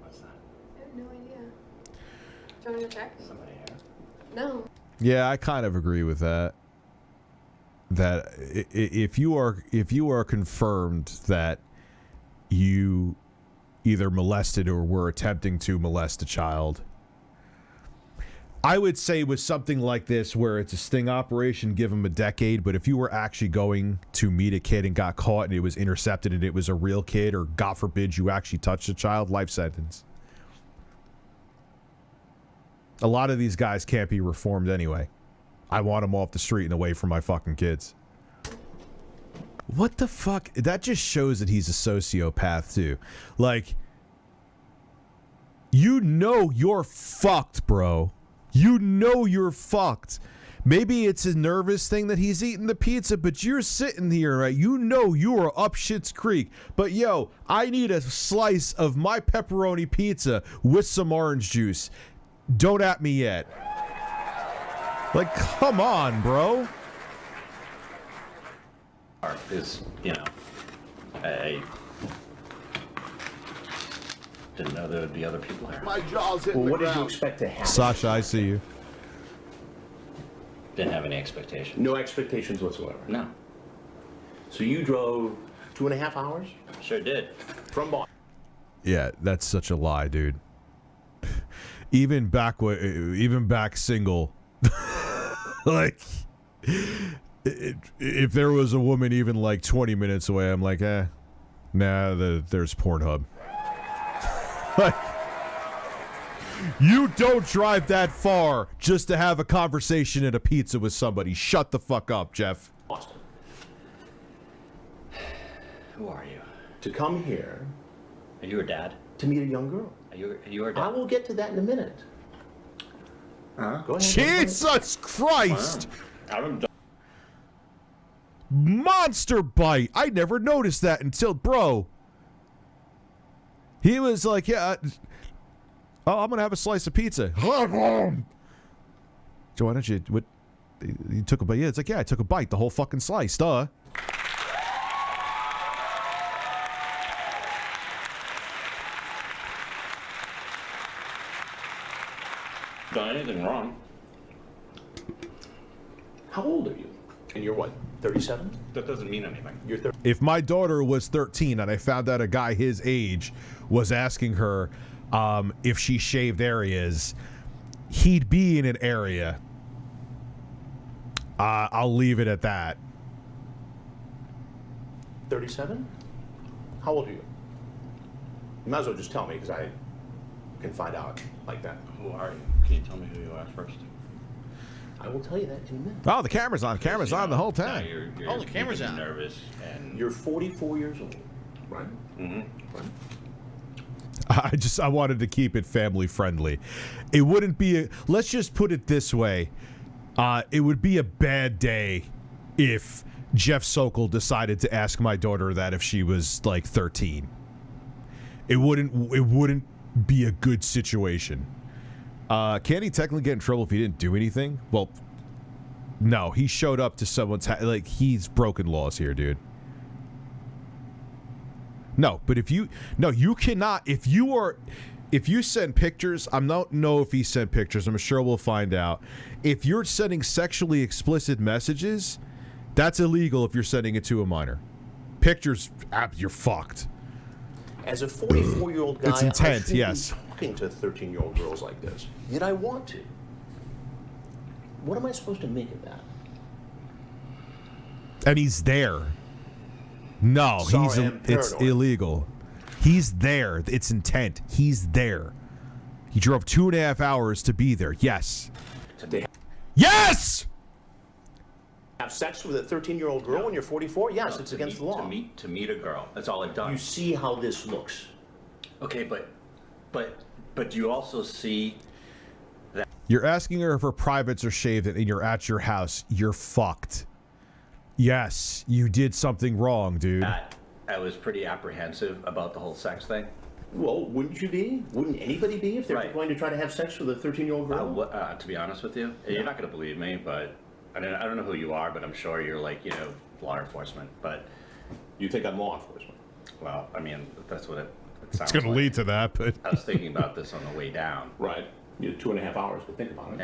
What's that? I have no idea. Do you want me to check? Somebody here? No. Yeah, I kind of agree with that. That if you are confirmed that you either molested or were attempting to molest a child, I would say with something like this where it's a sting operation, give them a decade. But if you were actually going to meet a kid and got caught and it was intercepted and it was a real kid, or God forbid you actually touched a child, life sentence. A lot of these guys can't be reformed anyway. I want them off the street and away from my fucking kids. What the fuck? That just shows that he's a sociopath too. Like, you know you're fucked, bro. You know you're fucked. Maybe it's a nervous thing that he's eating the pizza, but you're sitting here, right? You know you are up Shit's Creek. But yo, I need a slice of my pepperoni pizza with some orange juice. Don't at me yet. Like, come on, bro. Is, you know, I didn't know there would be other people here. My jaw's hitting Well, the what did you ground. expect to happen? Sasha, I see you. Didn't have any expectations. No expectations whatsoever. No. So you drove 2.5 hours Sure did. from Boston. Yeah, that's such a lie, dude. Even back single, like, if there was a woman even like 20 minutes away, I'm like, nah, there's Pornhub. Like, you don't drive that far just to have a conversation at a pizza with somebody. Shut the fuck up, Jeff. Boston. Who are you? To come here Are you her dad? to meet a young girl. Are you her I dad? will get to that in a minute. Go ahead. Jesus Christ! Adam, Monster bite. I never noticed that until, bro. He was like, yeah, I'm gonna have a slice of pizza. So why don't you? What? You took a bite? Yeah, it's like, yeah, I took a bite, the whole fucking slice, duh. done anything wrong. How old are you? And you're what? 37? That doesn't mean anything. You're 30. If my daughter was 13 and I found out a guy his age was asking her if she shaved areas, he'd be in an area. I'll leave it at that. 37? How old are you? You might as well just tell me, because I can find out like that. Who are you? Can you tell me who you are first? I will tell you that in a minute. Oh, the camera's on. Camera's on the whole time. You're the camera's on. Nervous and You're 44 years old, right? Mm-hmm. Right? I wanted to keep it family friendly. It wouldn't be let's just put it this way. It would be a bad day if Jeff Sokol decided to ask my daughter that if she was like 13. It wouldn't be a good situation. Can he technically get in trouble if he didn't do anything? Well, no, he showed up to someone's like he's broken laws here, dude. No, but you cannot. If you send pictures, I don't know if he sent pictures. I'm sure we'll find out. If you're sending sexually explicit messages, that's illegal if you're sending it to a minor. Pictures, you're fucked. As a 44-year-old guy, It's intent, I shouldn't yes. be talking to 13-year-old girls like this. Yet I want to. What am I supposed to make of that? And he's there. No, Sorry, it's illegal. He's there. It's intent. He's there. He drove 2.5 hours to be there. Yes. Yes! Have sex with a 13-year-old girl when you're 44? Yes, it's against the law. To meet a girl. That's all I've done. You see how this looks. Okay, but you also see that You're asking her if her privates are shaved and you're at your house. You're fucked. Yes, you did something wrong, dude. I was pretty apprehensive about the whole sex thing. Well, wouldn't you be? Wouldn't anybody be if they're Right. going to try to have sex with a 13-year-old girl? To be honest with you, you're not going to believe me, but I don't know who you are, but I'm sure you're like, law enforcement. But you think I'm law enforcement? Well, I mean, that's what it sounds It's going to like. lead to that, but I was thinking about this on the way down. Right. You had 2.5 hours to think about it.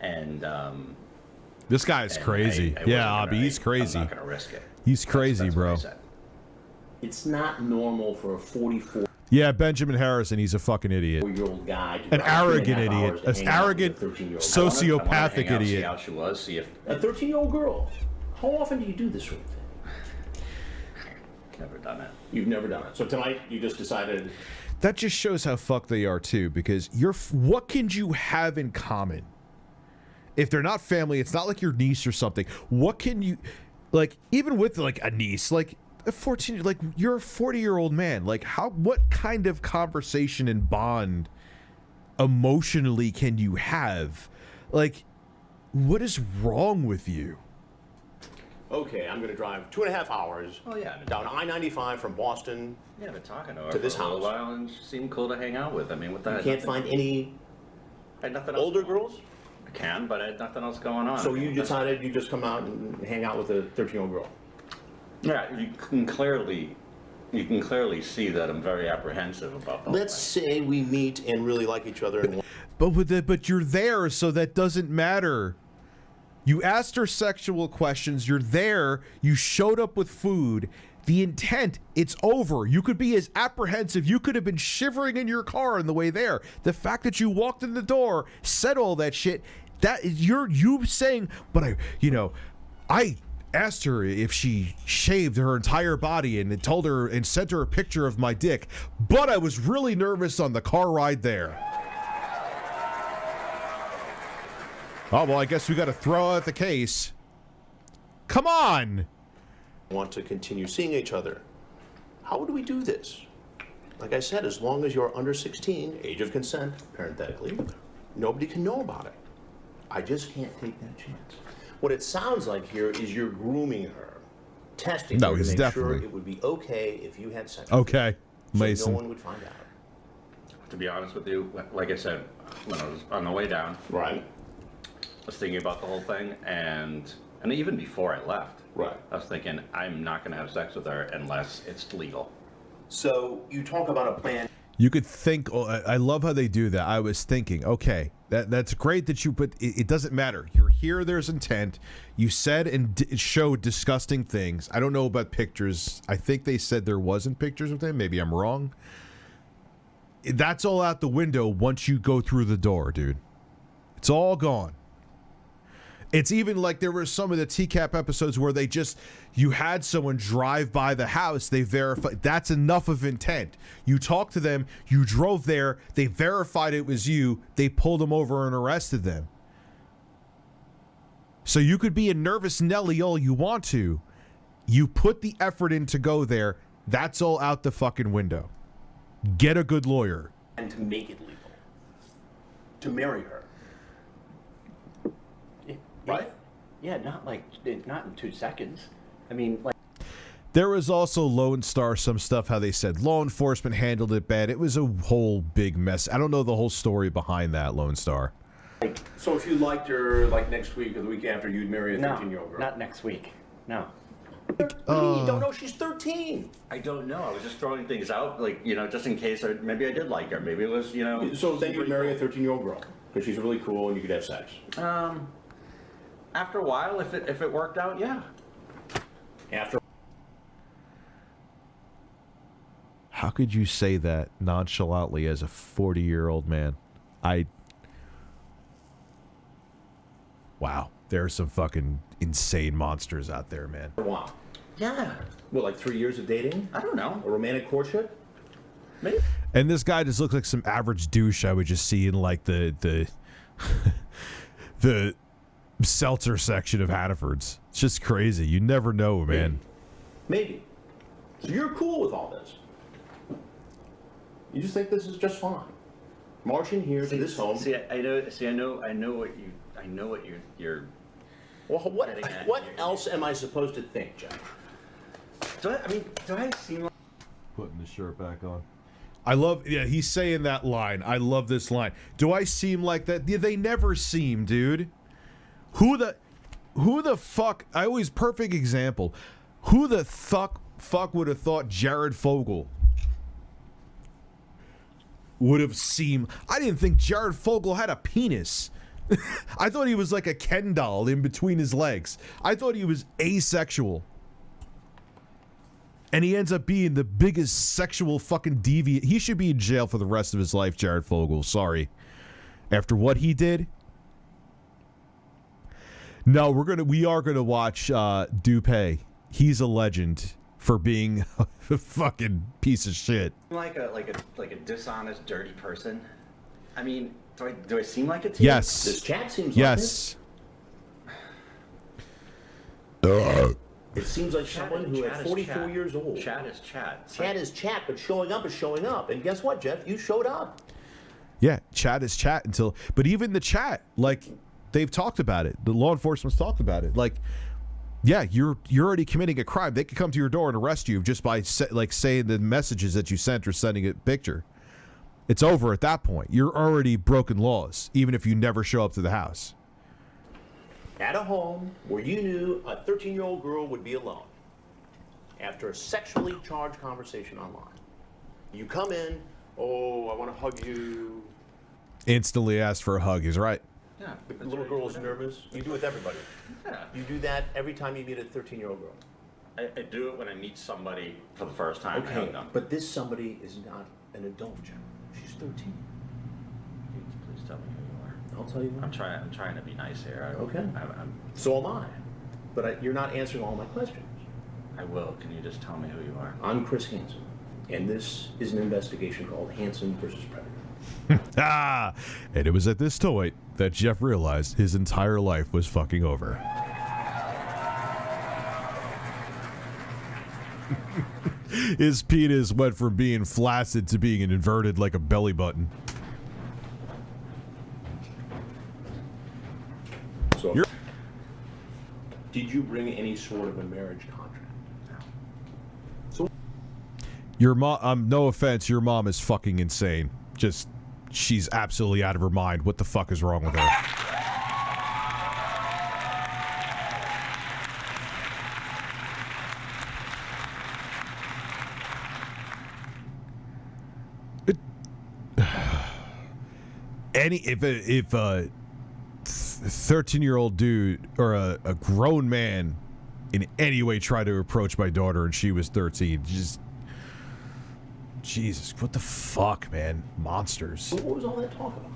And this guy's crazy. He's crazy. I'm not going to risk it. He's crazy, That's bro. what I said. It's not normal for a 44-year-old Yeah, Benjamin Harrison, he's a fucking idiot. guy to An drive arrogant 2.5 idiot. hours to An hang out with arrogant, a 13-year-old. I wanted to sociopathic hang out, see idiot. how she was, see if A 13-year-old girl. How often do you do this sort of thing? never done it. You've never done it. So tonight you just decided. That just shows how fucked they are too, because what can you have in common? If they're not family, it's not like your niece or something. What can you, like, even with like a niece, like a 14, like you're a 40-year-old man, like what kind of conversation and bond emotionally can you have? Like, what is wrong with you? Okay, I'm going to drive 2.5 hours down I-95 from Boston. Yeah, I've been talking to her To this for a little house. while, and she seemed cool to hang out with. I mean, what the You heck? can't find any I had nothing else. older girls? I can, but I had nothing else going on. So I mean, you decided you just come out and hang out with a 13-year-old girl? Yeah, you can clearly see that I'm very apprehensive about the Let's say we meet and really like each other. And But you're there, so that doesn't matter. You asked her sexual questions. You're there. You showed up with food. The intent, it's over. You could be as apprehensive. You could have been shivering in your car on the way there. The fact that you walked in the door, said all that shit, that is you saying, but I asked her if she shaved her entire body and told her and sent her a picture of my dick, but I was really nervous on the car ride there. Oh, well, I guess we got to throw out the case. Come on. want to continue seeing each other. How would we do this? Like I said, as long as you're under 16, age of consent, parenthetically, nobody can know about it. I just can't take that chance. What it sounds like here is you're grooming her, testing her to make sure it would be okay if you had sex. Okay, so Mason. no one would find out. To be honest with you, like I said, when I was on the way down, right, I was thinking about the whole thing, and even before I left, right, I was thinking I'm not going to have sex with her unless it's legal. So you talk about a plan. You could think. I love how they do that. I was thinking, okay, that's great that you put. It doesn't matter. You're hear there's intent. You said and showed disgusting things. I don't know about pictures. I think they said there wasn't pictures of him. Maybe I'm wrong. That's all out the window once you go through the door, dude. It's all gone. It's even like there were some of the TCAP episodes where they just, you had someone drive by the house, they verified. That's enough of intent. You talked to them, you drove there, they verified it was you, they pulled them over and arrested them. So you could be a nervous Nelly all you want to. You put the effort in to go there, that's all out the fucking window. Get a good lawyer. And to make it legal. To marry her. Right? Yeah, not in 2 seconds. I mean, like. There was also Lone Star, some stuff how they said law enforcement handled it bad. It was a whole big mess. I don't know the whole story behind that, Lone Star. So if you liked her, like next week or the week after, you'd marry a 13-year-old girl? Not next week. No. What do you mean you don't know? She's 13. I don't know. I was just throwing things out, like, you know, just in case. Maybe I did like her. Maybe it was, you know. So then you'd marry a 13-year-old girl because she's really cool and you could have sex. After a while, if it worked out, yeah. After. How could you say that nonchalantly as a 40-year-old man? Wow. There are some fucking insane monsters out there, man. Wow. Yeah. What, like 3 years of dating? I don't know. A romantic courtship? Maybe. And this guy just looks like some average douche I would just see in like the the seltzer section of Hannaford's. It's just crazy. You never know, man. Maybe. So you're cool with all this. You just think this is just fine. Marching here to this home. I know what you're. Well, what else am I supposed to think, Jeff? Do I seem like putting the shirt back on? I love, yeah, he's saying that line. I love this line. Do I seem like that? Yeah, they never seem, dude. Who the fuck? I always perfect example. Who the fuck would have thought Jared Fogle would have seemed? I didn't think Jared Fogle had a penis. I thought he was like a Ken doll in between his legs. I thought he was asexual. And he ends up being the biggest sexual fucking deviant. He should be in jail for the rest of his life, Jared Fogle. Sorry. After what he did. No, we are gonna watch Dupay. He's a legend for being a fucking piece of shit. like a dishonest, dirty person? I mean, do I seem like it to yes. you? This chat seems yes. like it seems like someone who at 44 years old. Chat is chat. Chat is chat, but showing up is showing up. And guess what, Jeff? You showed up. Yeah, chat is chat but even the chat, like, they've talked about it. The law enforcement's talked about it. Like, yeah, you're already committing a crime. They could come to your door and arrest you just by saying the messages that you sent or sending a picture. It's over at that point. You're already broken laws, even if you never show up to the house. At a home where you knew a 13-year-old girl would be alone after a sexually charged conversation online. You come in, oh, I want to hug you. Instantly ask for a hug. He's right. Yeah, the little girl is nervous. You do it with everybody. Yeah. You do that every time you meet a 13-year-old girl. I do it when I meet somebody for the first time. Okay, but this somebody is not an adult, Jeff. She's 13. Please tell me who you are. I'll tell you. I'm trying to be nice here. Okay. So am I. But you're not answering all my questions. I will. Can you just tell me who you are? I'm Chris Hansen, and this is an investigation called Hansen versus Predator. And it was at this point that Jeff realized his entire life was fucking over. His penis went from being flaccid to being inverted like a belly button. So, did you bring any sort of a marriage contract? So, your mom, no offense, your mom is fucking insane. Just, she's absolutely out of her mind. What the fuck is wrong with her? 13-year-old dude or a grown man in any way try to approach my daughter and she was 13. Just Jesus, what the fuck, man? Monsters. What was all that talk about?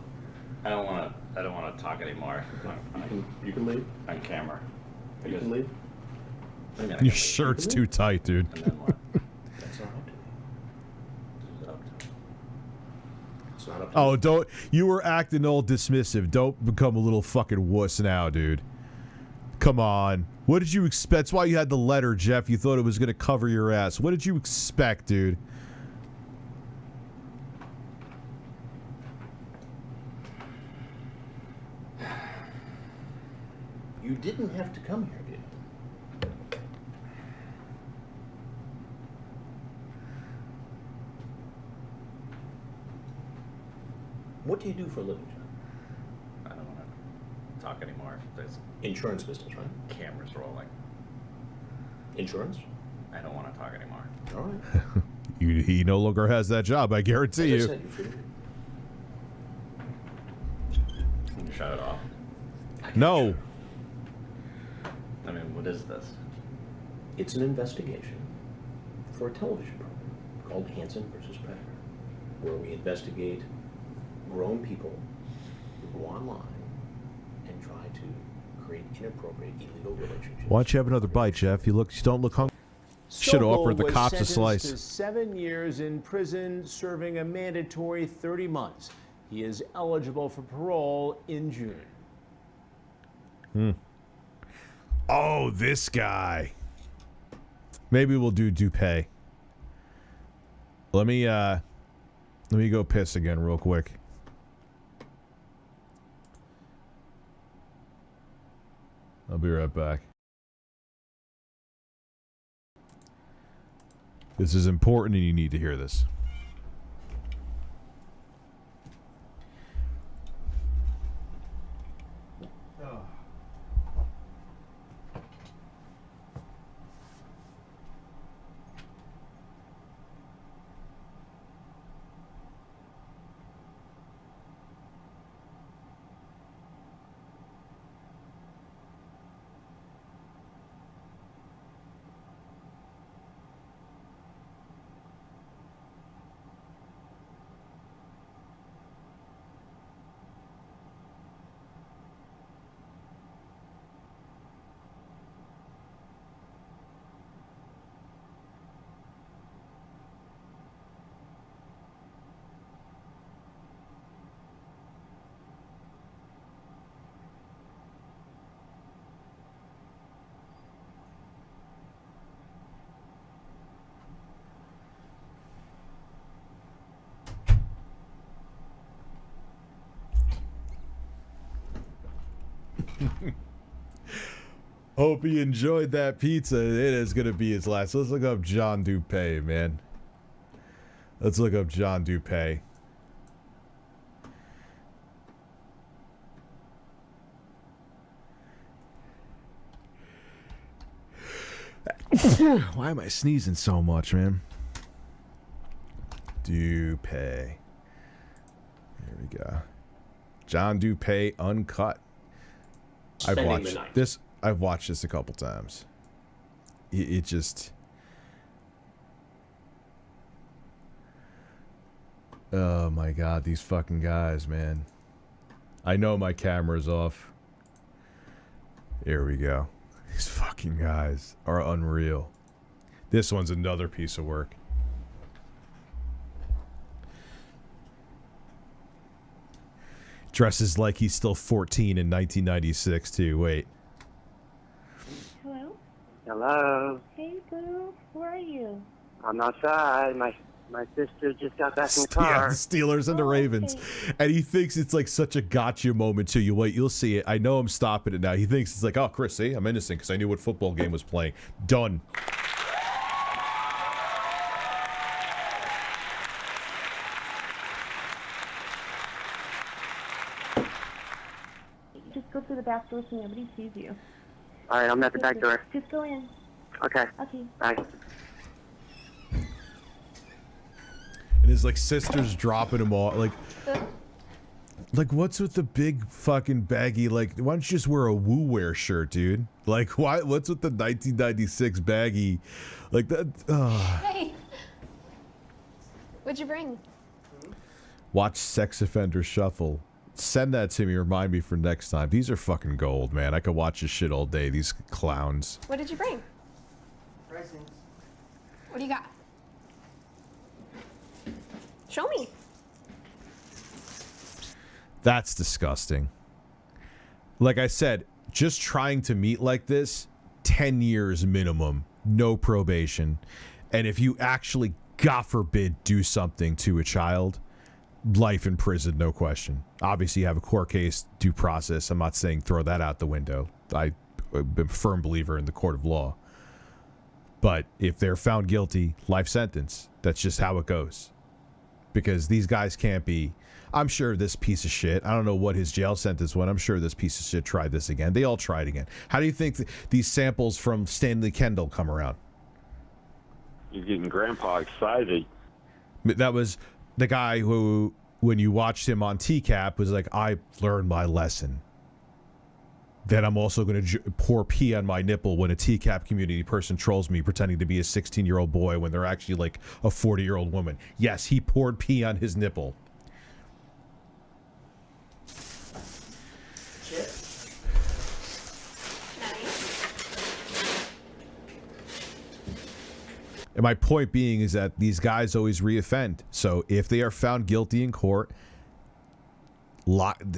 I don't want to talk anymore. You can leave on camera. You can leave. Your shirt's too tight, dude. And then what? That's not up to me. This is up to me. It's not up to Oh, me. don't. You were acting all dismissive. Don't become a little fucking wuss now, dude. Come on. What did you expect? That's why you had the letter, Jeff. You thought it was going to cover your ass. What did you expect, dude? You didn't have to come here, did you? What do you do for a living, John? I don't want to talk anymore. There's Insurance business, right? cameras rolling. Insurance? I don't want to talk anymore. All right. He no longer has that job, I guarantee As I you. said, you're free. Can you shut it off? No. I mean, what is this? It's an investigation for a television program called Hansen versus Predator, where we investigate grown people who go online and try to create inappropriate illegal relationships. Why don't you have another bite, Jeff? You don't look hungry. Should have offered the cops a slice. To 7 years in prison, serving a mandatory 30 months. He is eligible for parole in June. Oh, this guy. Maybe we'll do Dupay. Let me go piss again real quick. I'll be right back. This is important and you need to hear this. Hope he enjoyed that pizza. It is going to be his last. Let's look up John Dupay, man. Let's look up John Dupay. Why am I sneezing so much, man? Dupay. Here we go. John Dupay uncut. Spending the night. I've watched this a couple times. It just... Oh my god, these fucking guys, man. I know my camera's off. Here we go. These fucking guys are unreal. This one's another piece of work. Dresses like he's still 14 in 1996 too. Wait. Hello? Hello. Hey, girl. Where are you? I'm outside. My sister just got back in the Yeah, car. the Steelers and the Ravens. Okay. And he thinks it's like such a gotcha moment too. You wait, you'll see it. I know I'm stopping it now. He thinks it's like, oh, Chris, see, I'm innocent because I knew what football game was playing. Done. Just go through the back door so nobody sees you. All right, I'm at the back door. Just go in. Okay. Okay. Bye. And his like sister's dropping him off. Like Like, what's with the big fucking baggy? Like, why don't you just wear a Woo Wear shirt, dude? Like, why? What's with the 1996 baggy? Like that. Hey, what'd you bring? Watch Sex Offender Shuffle. Send that to me. Remind me for next time. These are fucking gold, man. I could watch this shit all day. These clowns. What did you bring? Presents. What do you got? Show me. That's disgusting. Like I said, just trying to meet like this, 10 years minimum, no probation. And if you actually, God forbid, do something to a child, life in prison, no question. Obviously, you have a court case, due process. I'm not saying throw that out the window. I'm a firm believer in the court of law. But if they're found guilty, life sentence. That's just how it goes. Because these guys can't be... I'm sure this piece of shit, I don't know what his jail sentence was, I'm sure this piece of shit tried this again. They all tried again. How do you think these samples from Stanley Kendall come around? You're getting Grandpa excited. That was the guy who, when you watched him on TCAP, was like, I learned my lesson. Then I'm also going to pour pee on my nipple when a TCAP community person trolls me pretending to be a 16-year-old boy when they're actually like a 40-year-old woman. Yes, he poured pee on his nipple. And my point being is that these guys always reoffend. So if they are found guilty in court,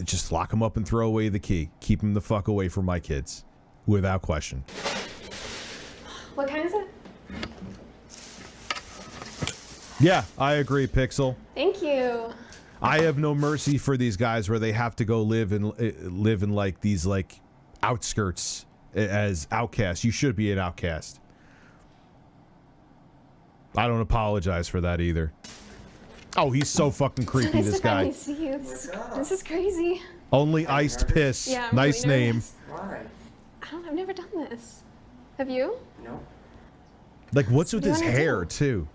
just lock them up and throw away the key. Keep them the fuck away from my kids, without question. What kind is it? Yeah, I agree, Pixel. Thank you. I have no mercy for these guys where they have to go live in like these like outskirts as outcasts. You should be an outcast. I don't apologize for that either. Oh, he's so fucking creepy, It's this nice to guy. finally see you. This is crazy. Only Iced Piss. Yeah, I'm Nice really name. nervous. Why? I've never done this. Have you? No. Like, what's with What do his you wanna hair, do? too?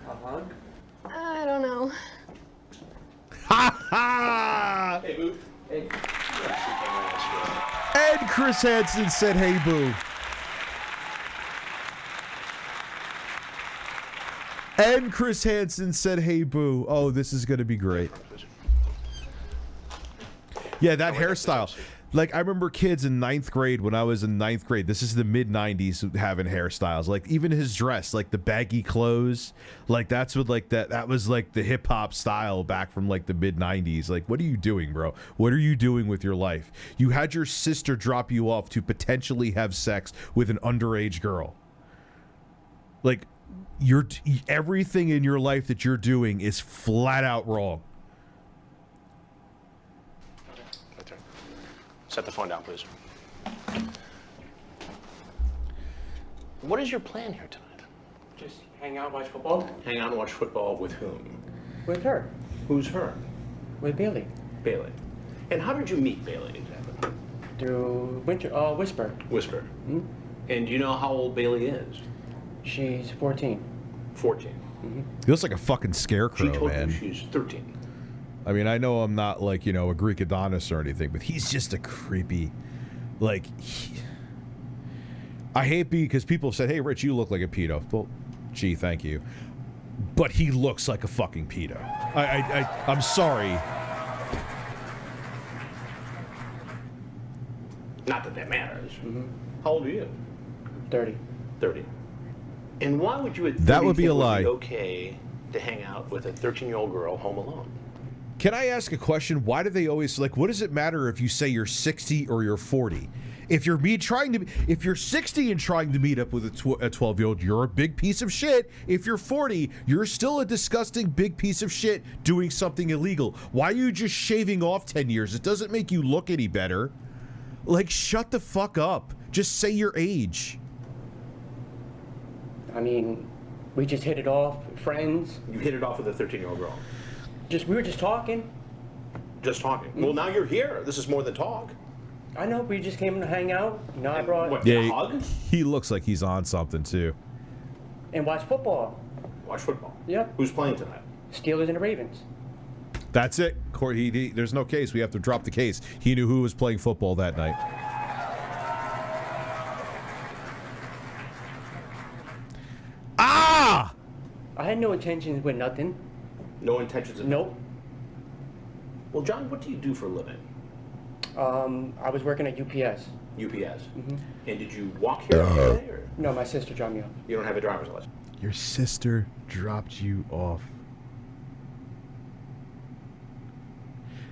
A hug? I don't know. Ha ha! Hey, boo. Hey. And Chris Hansen said, hey, boo. And Chris Hansen said, hey, boo. Oh, this is going to be great. Yeah, that hairstyle. Like, I remember kids in 9th grade, when I was in 9th grade, this is the mid-90s, having hairstyles. Like, even his dress, like the baggy clothes, like, that's what, like, that was, like, the hip-hop style back from, like, the mid-90s. Like, what are you doing, bro? What are you doing with your life? You had your sister drop you off to potentially have sex with an underage girl. Like, everything in your life that you're doing is flat out wrong. Okay. Set the phone down, please. What is your plan here tonight? Just hang out, watch football? Hang out and watch football with whom? With her. Who's her? With Bailey. Bailey. And how did you meet Bailey exactly? Through Whisper. Whisper. Hmm? And do you know how old Bailey is? She's 14. 14. Mm-hmm. He looks like a fucking scarecrow, She told man. you she's 13. I mean, I know I'm not like, you know, a Greek Adonis or anything, but he's just a creepy, like, I hate because people said, hey, Rich, you look like a pedo. Well, gee, thank you. But he looks like a fucking pedo. I'm sorry. Not that that matters. Mm-hmm. How old are you? 30. 30. And why would you at 30 That would be a think lie. It would be okay to hang out with a 13-year-old girl home alone? Can I ask a question? Why do they always, like, what does it matter if you say you're 60 or you're 40? If you're if you're 60 and trying to meet up with a 12-year-old, you're a big piece of shit. If you're 40, you're still a disgusting big piece of shit doing something illegal. Why are you just shaving off 10 years? It doesn't make you look any better. Like, shut the fuck up. Just say your age. I mean, we just hit it off, friends. You hit it off with a 13-year-old girl? We were just talking. Just talking? Well, now you're here. This is more than talk. I know, we just came to hang out. You know, I brought... What, a hug? He looks like he's on something, too. And watch football. Watch football? Yep. Who's playing tonight? Steelers and the Ravens. That's it. There's no case. We have to drop the case. He knew who was playing football that night. Ah! I had no intentions with nothing. No intentions of... Nope. Well, John, what do you do for a living? I was working at UPS. UPS. And did you walk here every day, or? No, my sister dropped me off. You don't have a driver's license? Your sister dropped you off.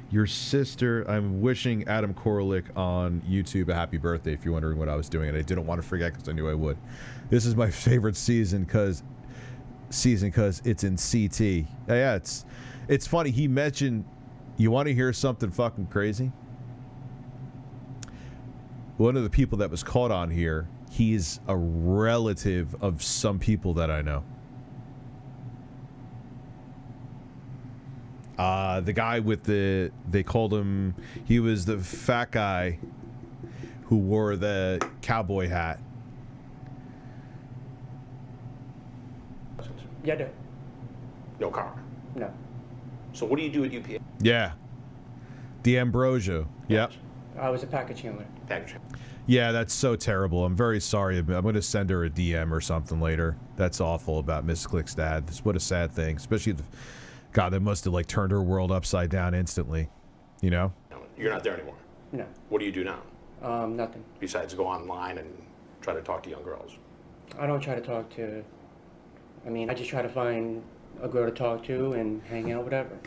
Your sister, I'm wishing Adam Koralik on YouTube a happy birthday if you're wondering what I was doing, and I didn't want to forget because I knew I would. This is my favorite season because it's in CT. Yeah, it's funny. He mentioned, you want to hear something fucking crazy? One of the people that was caught on here, he's a relative of some people that I know. The guy with they called him, he was the fat guy who wore the cowboy hat. Yeah, I do. No car? No. So what do you do at UPS? Yeah. The Ambrosio. Yep. I was a package handler. Package. Yeah, that's so terrible. I'm very sorry. I'm going to send her a DM or something later. That's awful about Miss Click's dad. What a sad thing. Especially, God, that must have like turned her world upside down instantly. You know? You're not there anymore? No. What do you do now? Nothing. Besides go online and try to talk to young girls? I don't try to talk to... I just try to find a girl to talk to and hang out, whatever.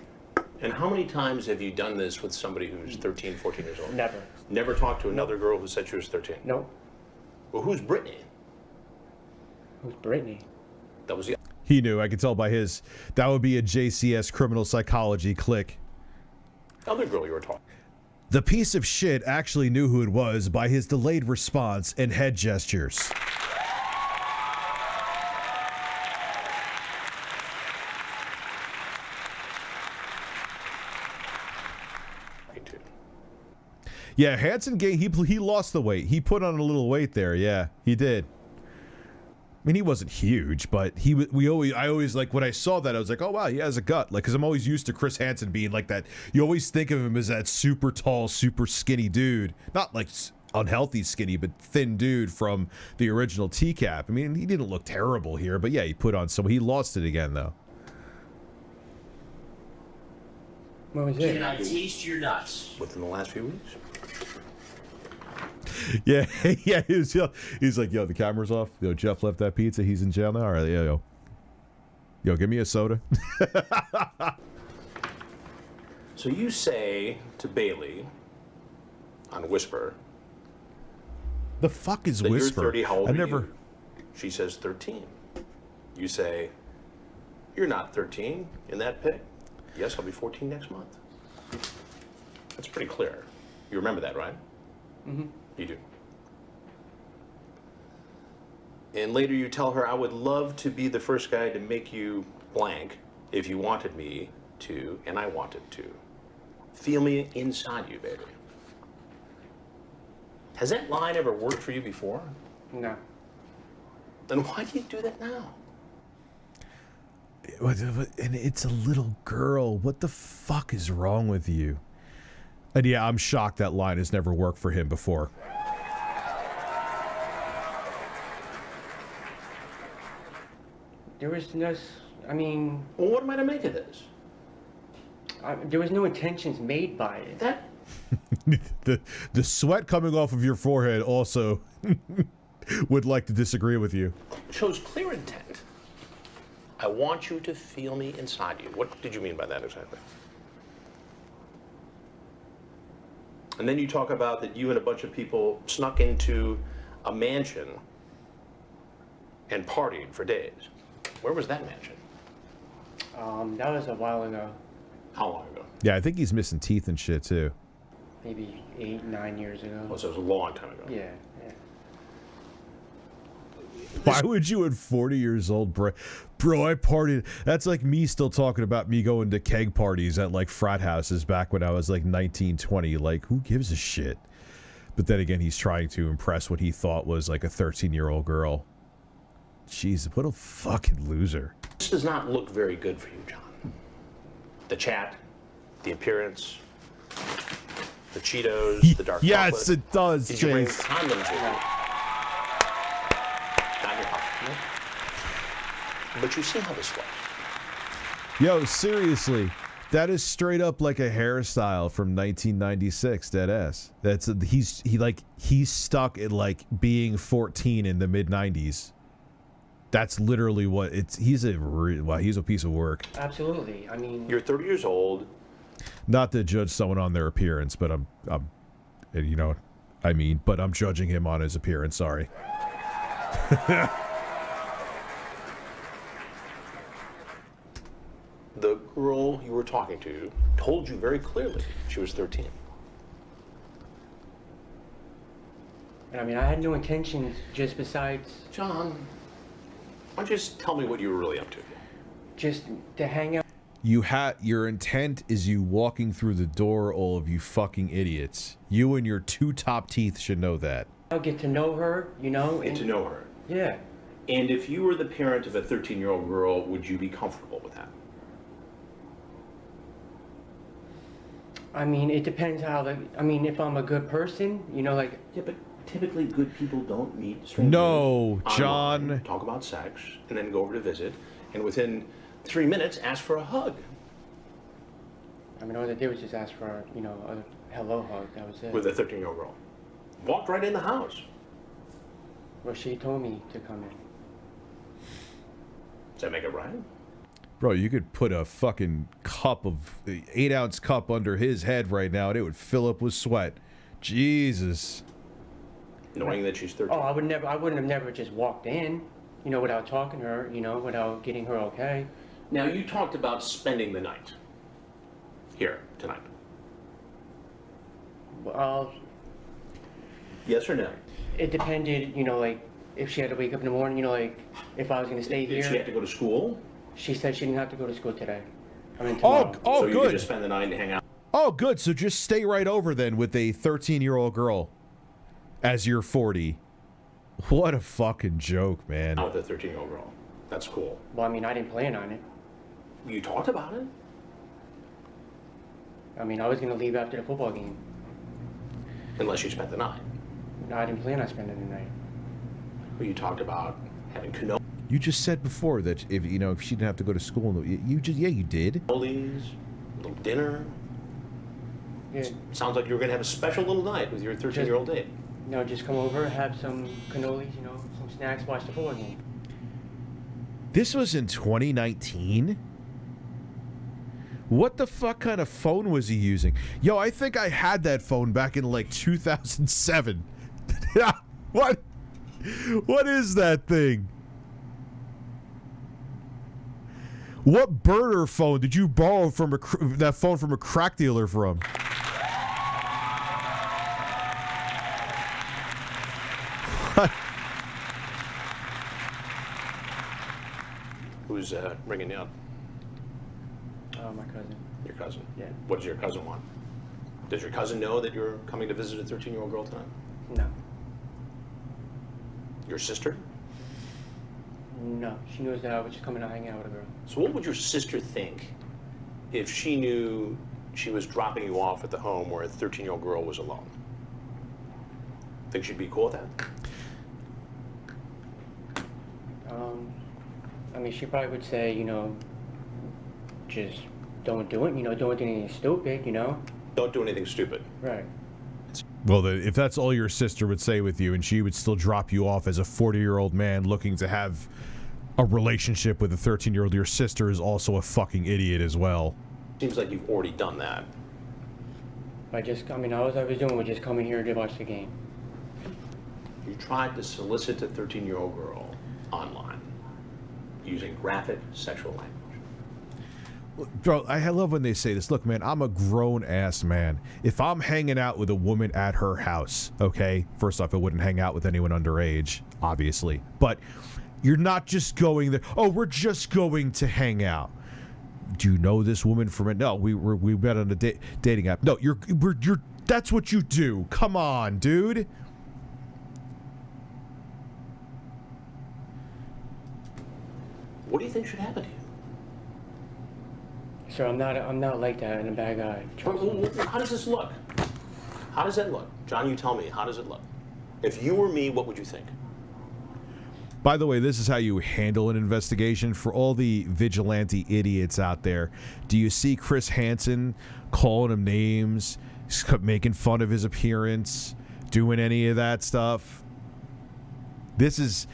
And how many times have you done this with somebody who's 13, 14 years old? Never. Never talked to another girl who said she was 13? Nope. Well, who's Brittany? Who's Brittany? That was the... He knew. I could tell by his... That would be a JCS criminal psychology click. other girl you were talking. The piece of shit actually knew who it was by his delayed response and head gestures. Yeah, Hansen he lost the weight. He put on a little weight there. Yeah, he did. I mean, he wasn't huge, but I always like when I saw that I was like, oh wow, he has a gut. Like, because I'm always used to Chris Hansen being like that. You always think of him as that super tall, super skinny dude, not like unhealthy skinny, but thin dude from the original TCAP. I mean, he didn't look terrible here, but yeah, he put on some. He lost it again though. What was it? Can I taste your nuts? Within the last few weeks. Yeah, yeah. He's like, yo, the camera's off. Yo, Jeff left that pizza. He's in jail now. All right, yo, give me a soda. So you say to Bailey on Whisper. The fuck is that Whisper? You're 30. How old I are never. you? She says 13. You say, you're not 13 in that pic. Yes, I'll be 14 next month. That's pretty clear. You remember that, right? Mm-hmm. You do. And later you tell her, I would love to be the first guy to make you blank if you wanted me to, and I wanted to. Feel me inside you, baby. Has that line ever worked for you before? No. Then why do you do that now? And it's a little girl. What the fuck is wrong with you? And yeah, I'm shocked that line has never worked for him before. There was no, I mean... Well, what am I to make of this? There was no intentions made by it. That... the sweat coming off of your forehead also would like to disagree with you. Shows clear intent. I want you to feel me inside you. What did you mean by that exactly? And then you talk about that you and a bunch of people snuck into a mansion and partied for days. Where was that mansion? That was a while ago. How long ago? Yeah, I think he's missing teeth and shit too. Maybe 8, 9 years ago. Oh, so it was a long time ago. Yeah, yeah. Why would you at 40 years old, bro? Bro, I partied. That's like me still talking about me going to keg parties at like frat houses back when I was like 19, 20. Like, who gives a shit? But then again, he's trying to impress what he thought was like a 13-year-old girl. Jeez, what a fucking loser. This does not look very good for you, John. The chat, the appearance, the Cheetos, the dark yes, chocolate. it does, Did you bring Chase. condoms with you? Not in your pocket. But you see how this works. Yo, seriously, that is straight up like a hairstyle from 1996. Dead ass. That's he's stuck at like being 14 in the mid 90s. That's literally what it's. He's a piece of work. Absolutely. I mean, You're 30 years old. Not to judge someone on their appearance, but I'm you know, I mean, but I'm judging him on his appearance. Sorry. The girl you were talking to told you very clearly she was 13. I mean, I had no intentions just besides... John, why don't you just tell me what you were really up to? Just to hang out. Your intent is you walking through the door, all of you fucking idiots. You and your two top teeth should know that. I'll get to know her, you know? Get to know her. Yeah. And if you were the parent of a 13-year-old girl, would you be comfortable with that? I mean, it depends how, like, I mean, if I'm a good person, you know, like... Yeah, but typically good people don't meet strangers. No, John. Online, talk about sex, and then go over to visit, and within 3 minutes, ask for a hug. I mean, all they did was just ask for, you know, a hello hug, that was it. With a 13-year-old girl. Walked right in the house. Well, she told me to come in. Does that make it right? Bro, you could put a fucking cup of 8-ounce cup under his head right now, and it would fill up with sweat. Jesus. Knowing that she's 13. Oh, I wouldn't have never just walked in, you know, without talking to her, you know, without getting her okay. Now, you talked about spending the night. Here, tonight. Well, yes or no? It depended, you know, like, if she had to wake up in the morning, you know, like, if I was going to stay here. Did she have to go to school? She said she didn't have to go to school today. I mean, tomorrow. Oh, so good. you could just spend the night and hang out. Oh, good. So just stay right over then with a 13-year-old girl as you're 40. What a fucking joke, man. With a 13-year-old girl. That's cool. Well, I mean, I didn't plan on it. You talked about it? I mean, I was going to leave after the football game. Unless you spent the night. No, I didn't plan on spending the night. Well, you talked about having cannoli. You just said before that if she didn't have to go to school, you did. Cannolis, a little dinner. Yeah. Sounds like you were going to have a special little night with your 13-year-old date. You know, just come over, have some cannolis, you know, some snacks, watch the football game. This was in 2019? What the fuck kind of phone was he using? Yo, I think I had that phone back in like 2007. What? What is that thing? What burner phone did you borrow from that phone from a crack dealer from? Who's ringing you up? My cousin. Your cousin? Yeah. What does your cousin want? Does your cousin know that you're coming to visit a 13-year-old girl tonight? No. Your sister? No. She knows that I was just coming to hang out with a girl. So what would your sister think if she knew she was dropping you off at the home where a 13-year-old girl was alone? Think she'd be cool with that? I mean, she probably would say, you know, just don't do it, you know, don't do anything stupid, you know? Don't do anything stupid. Right. Well, if that's all your sister would say with you, and she would still drop you off as a 40-year-old man looking to have a relationship with a 13-year-old, your sister is also a fucking idiot as well. Seems like you've already done that. I mean, all I was doing was just coming here to watch the game. You tried to solicit a 13-year-old girl online using graphic sexual language. Bro, I love when they say this. Look, man, I'm a grown-ass man. If I'm hanging out with a woman at her house, okay, first off, I wouldn't hang out with anyone underage, obviously. But you're not just going there, oh, we're just going to hang out. Do you know this woman from it? No, we met on a dating app. No, you're that's what you do. Come on, dude. What do you think should happen to you? Sir, I'm not like that and a bad guy. How does this look? How does that look? John, you tell me, how does it look? If you were me, what would you think? By the way, this is how you handle an investigation. For all the vigilante idiots out there, do you see Chris Hansen calling him names, making fun of his appearance, doing any of that stuff? This is...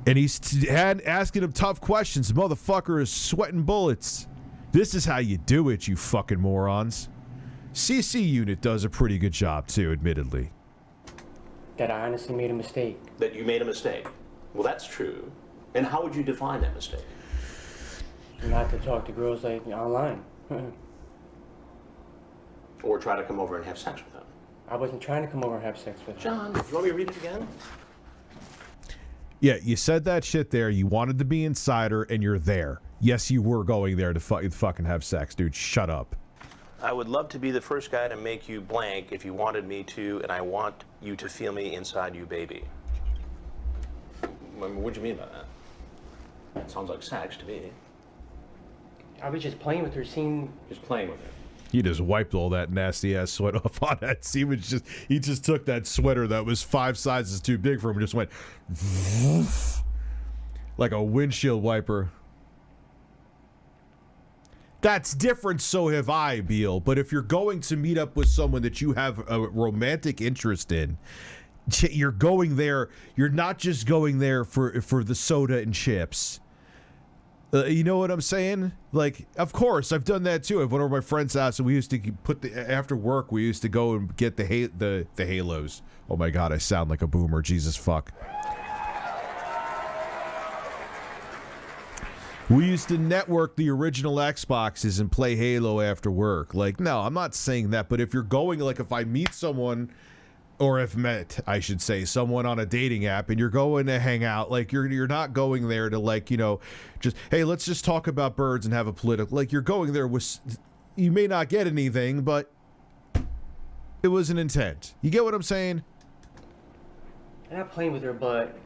And he's asking him tough questions. The motherfucker is sweating bullets. This is how you do it, you fucking morons. CC Unit does a pretty good job, too, admittedly. That I honestly made a mistake. That you made a mistake. Well, that's true. And how would you define that mistake? Not to talk to girls like online. Or try to come over and have sex with them. I wasn't trying to come over and have sex with her. John, do you want me to read it again? Yeah, you said that shit there. You wanted to be insider, and you're there. Yes, you were going there to fucking have sex, dude. Shut up. I would love to be the first guy to make you blank if you wanted me to, and I want you to feel me inside you, baby. What do you mean by that? It sounds like sex to me. I was just playing with her, Just playing with her. He just wiped all that nasty ass sweat off on that. He just took that sweater that was 5 sizes too big for him and just went like a windshield wiper. That's different, so have I, Beal. But if you're going to meet up with someone that you have a romantic interest in, you're going there. You're not just going there for the soda and chips. You know what I'm saying? Like, of course, I've done that too. I've went over to my friend's house and we used to put after work. We used to go and get the Halos. Oh my God, I sound like a boomer. Jesus fuck. We used to network the original Xboxes and play Halo after work. Like, no, I'm not saying that. But if you're going, like, if I meet someone, or have met, I should say, someone on a dating app, and you're going to hang out, like, you're not going there to, like, you know, just, hey, let's just talk about birds and have a political, like, you're going there with, you may not get anything, but it was an intent. You get what I'm saying? I'm not playing with her, but,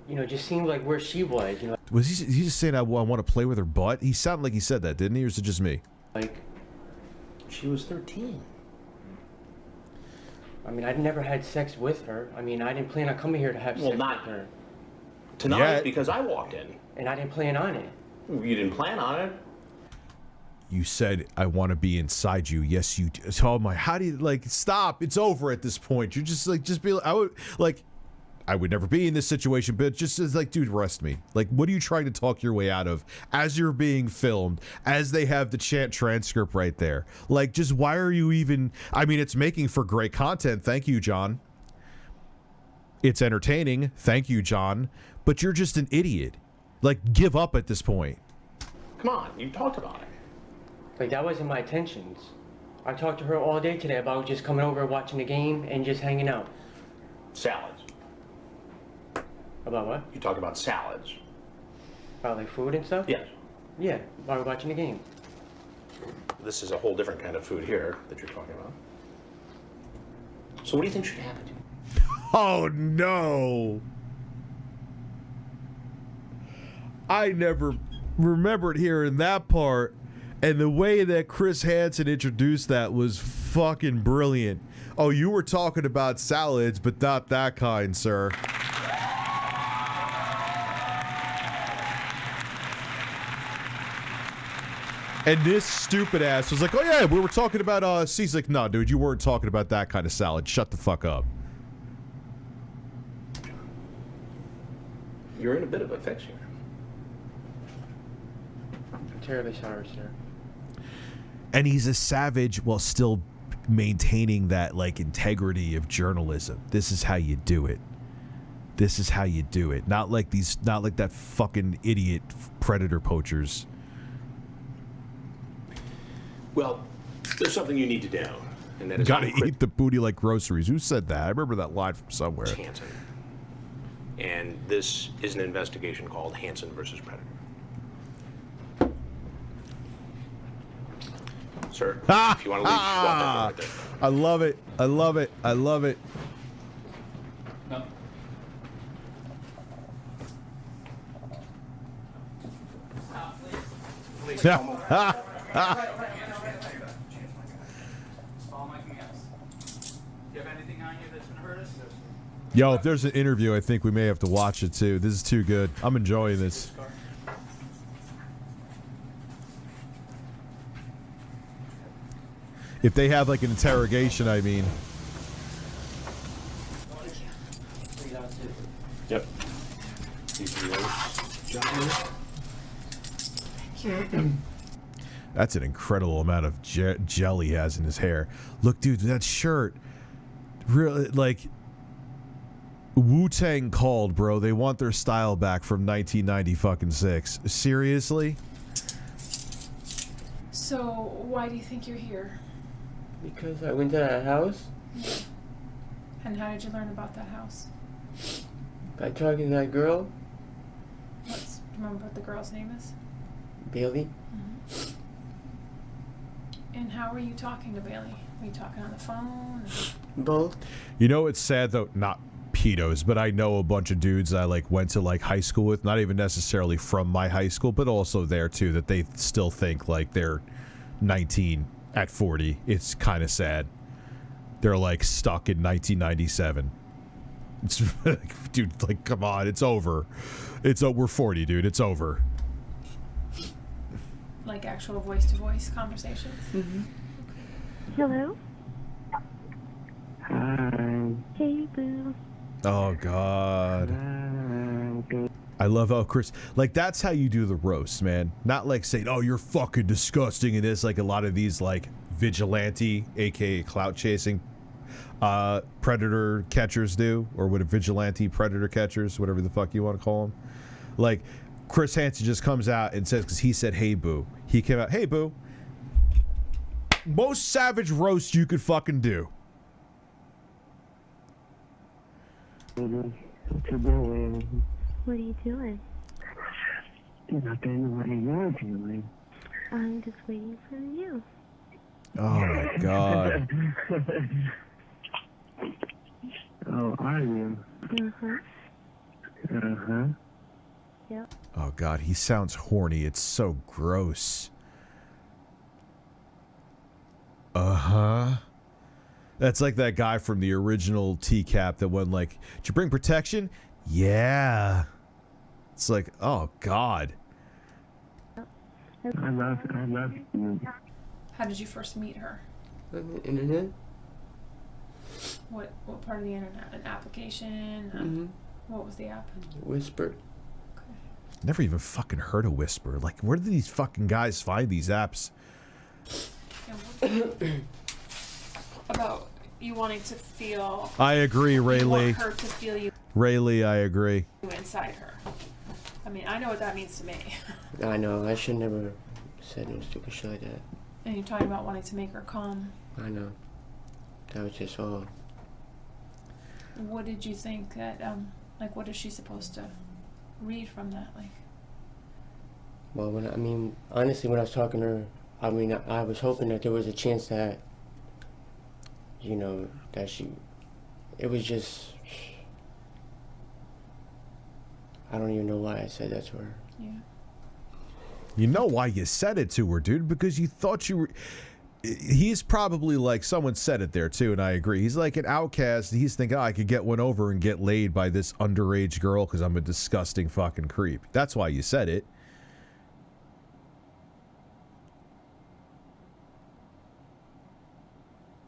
you know, it just seemed like where she was, you know. Was he just saying, I want to play with her butt? He sounded like he said that, didn't he? Or is it just me? Like, she was 13. I mean, I'd never had sex with her. I mean, I didn't plan on coming here to have sex with her. Tonight, because I walked in. And I didn't plan on it. You didn't plan on it? You said, I want to be inside you. Yes, you do. Oh my, how do you, like, stop. It's over at this point. You're just like, just be like, I would never be in this situation, but just as like, dude, arrest me. Like, what are you trying to talk your way out of as you're being filmed, as they have the chat transcript right there? Like, just why are you even, I mean, it's making for great content. Thank you, John. It's entertaining. Thank you, John. But you're just an idiot. Like, give up at this point. Come on, you talked about it. Like, that wasn't my intentions. I talked to her all day today about just coming over, watching the game, and just hanging out. Salads. About what? You talk about salads. About like food and stuff? Yes. Yeah, while we're watching the game. This is a whole different kind of food here that you're talking about. So what do you think should happen to you? Oh, no. I never remembered hearing that part. And the way that Chris Hansen introduced that was fucking brilliant. Oh, you were talking about salads, but not that kind, sir. And this stupid ass was like, oh yeah, we were talking about, he's like, no, dude, you weren't talking about that kind of salad. Shut the fuck up. You're in a bit of a fix here. I'm terribly sorry, sir. And he's a savage while still maintaining that, like, integrity of journalism. This is how you do it. This is how you do it. Not like that fucking idiot predator poachers. Well, there's something you need to do, and that is gotta eat the booty like groceries. Who said that? I remember that line from somewhere. Hansen. And this is an investigation called Hansen versus Predator. Sir, if you want to leave, right there. I love it. I love it. I love it. No. Please, don't move. Yo, if there's an interview, I think we may have to watch it too. This is too good. I'm enjoying this. If they have like an interrogation, I mean. Yep. That's an incredible amount of gel he has in his hair. Look, dude, that shirt. Really, like, Wu-Tang called, bro. They want their style back from 1996. Seriously? So, why do you think you're here? Because I went to that house And how did you learn about that house? by talking to that girl, Do you remember what the girl's name is? Bailey. And how were you talking to Bailey? Were you talking on the phone? Both. You know, it's sad though, not pedos, but I know a bunch of dudes I like went to like high school with, not even necessarily from my high school, but also there too, that they still think like they're 19 at 40. It's kind of sad. They're like stuck in 1997. It's dude, like, come on, it's over. We're 40, dude. It's over. Like actual voice-to-voice conversations? Hello? Hi. Hey, boo. Oh God. I love how Chris, like, that's how you do the roast, man. Not like saying, oh, you're fucking disgusting and this, like a lot of these like vigilante, aka clout chasing predator catchers do, or what a vigilante predator catchers, whatever the fuck you want to call them. Like, Chris Hansen just comes out and says, because he said, hey, boo. He came out, hey, boo. Most savage roast you could fucking do. What are you doing? Nothing. What are you doing? I'm just waiting for you. Oh my God. Oh, are you? Uh-huh. Yep. Oh God, he sounds horny. It's so gross. Uh-huh. That's like that guy from the original TCAP that went like, did you bring protection? Yeah. It's like, oh God. I love you. How did you first meet her? On the internet. What part of the internet? An application? What was the app? Whisper. Never even fucking heard of Whisper. Like, where do these fucking guys find these apps? About you wanting to feel. I agree, Ray you Lee. want her to feel you Ray Lee, I agree. inside her. I mean, I know what that means to me. I know. I should never said no stupid shit like that. And you're talking about wanting to make her calm. I know. That was just all. What did you think that, like, what is she supposed to read from that? Like, Well, honestly, when I was talking to her, I was hoping that there was a chance that, you know, that it was just, I don't even know why I said that to her. yeah. You know why you said it to her, dude? Because you thought you were... He's probably like, someone said it there too, and I agree. He's like an outcast. He's thinking, oh, I could get one over and get laid by this underage girl because I'm a disgusting fucking creep. That's why you said it.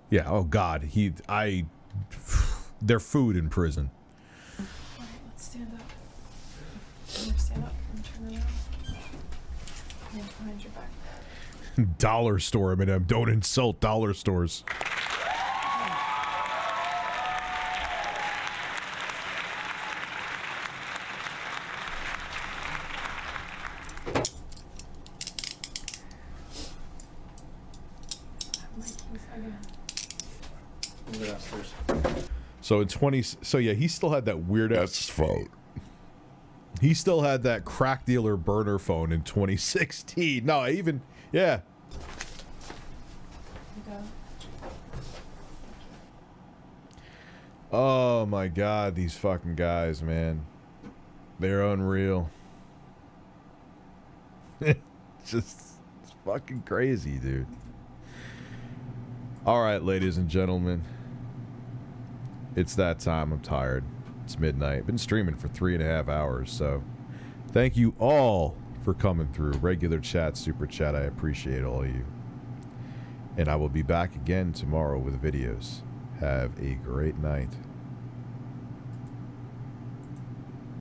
Yeah, oh God. They're food in prison. Alright, let's stand up. I'm gonna stand up and turn around. Yeah, behind your back. Dollar store, Eminem. Don't insult dollar stores. So in 20, so yeah, he still had that weird ass phone. He still had that crack dealer burner phone in 2016. No, yeah. Oh my God, these fucking guys, man. They're unreal. Just fucking crazy, dude. All right, ladies and gentlemen. It's that time. I'm tired. It's midnight. Been streaming for 3.5 hours, so thank you all for coming through. Regular chat, super chat. I appreciate all of you. And I will be back again tomorrow with videos. Have a great night.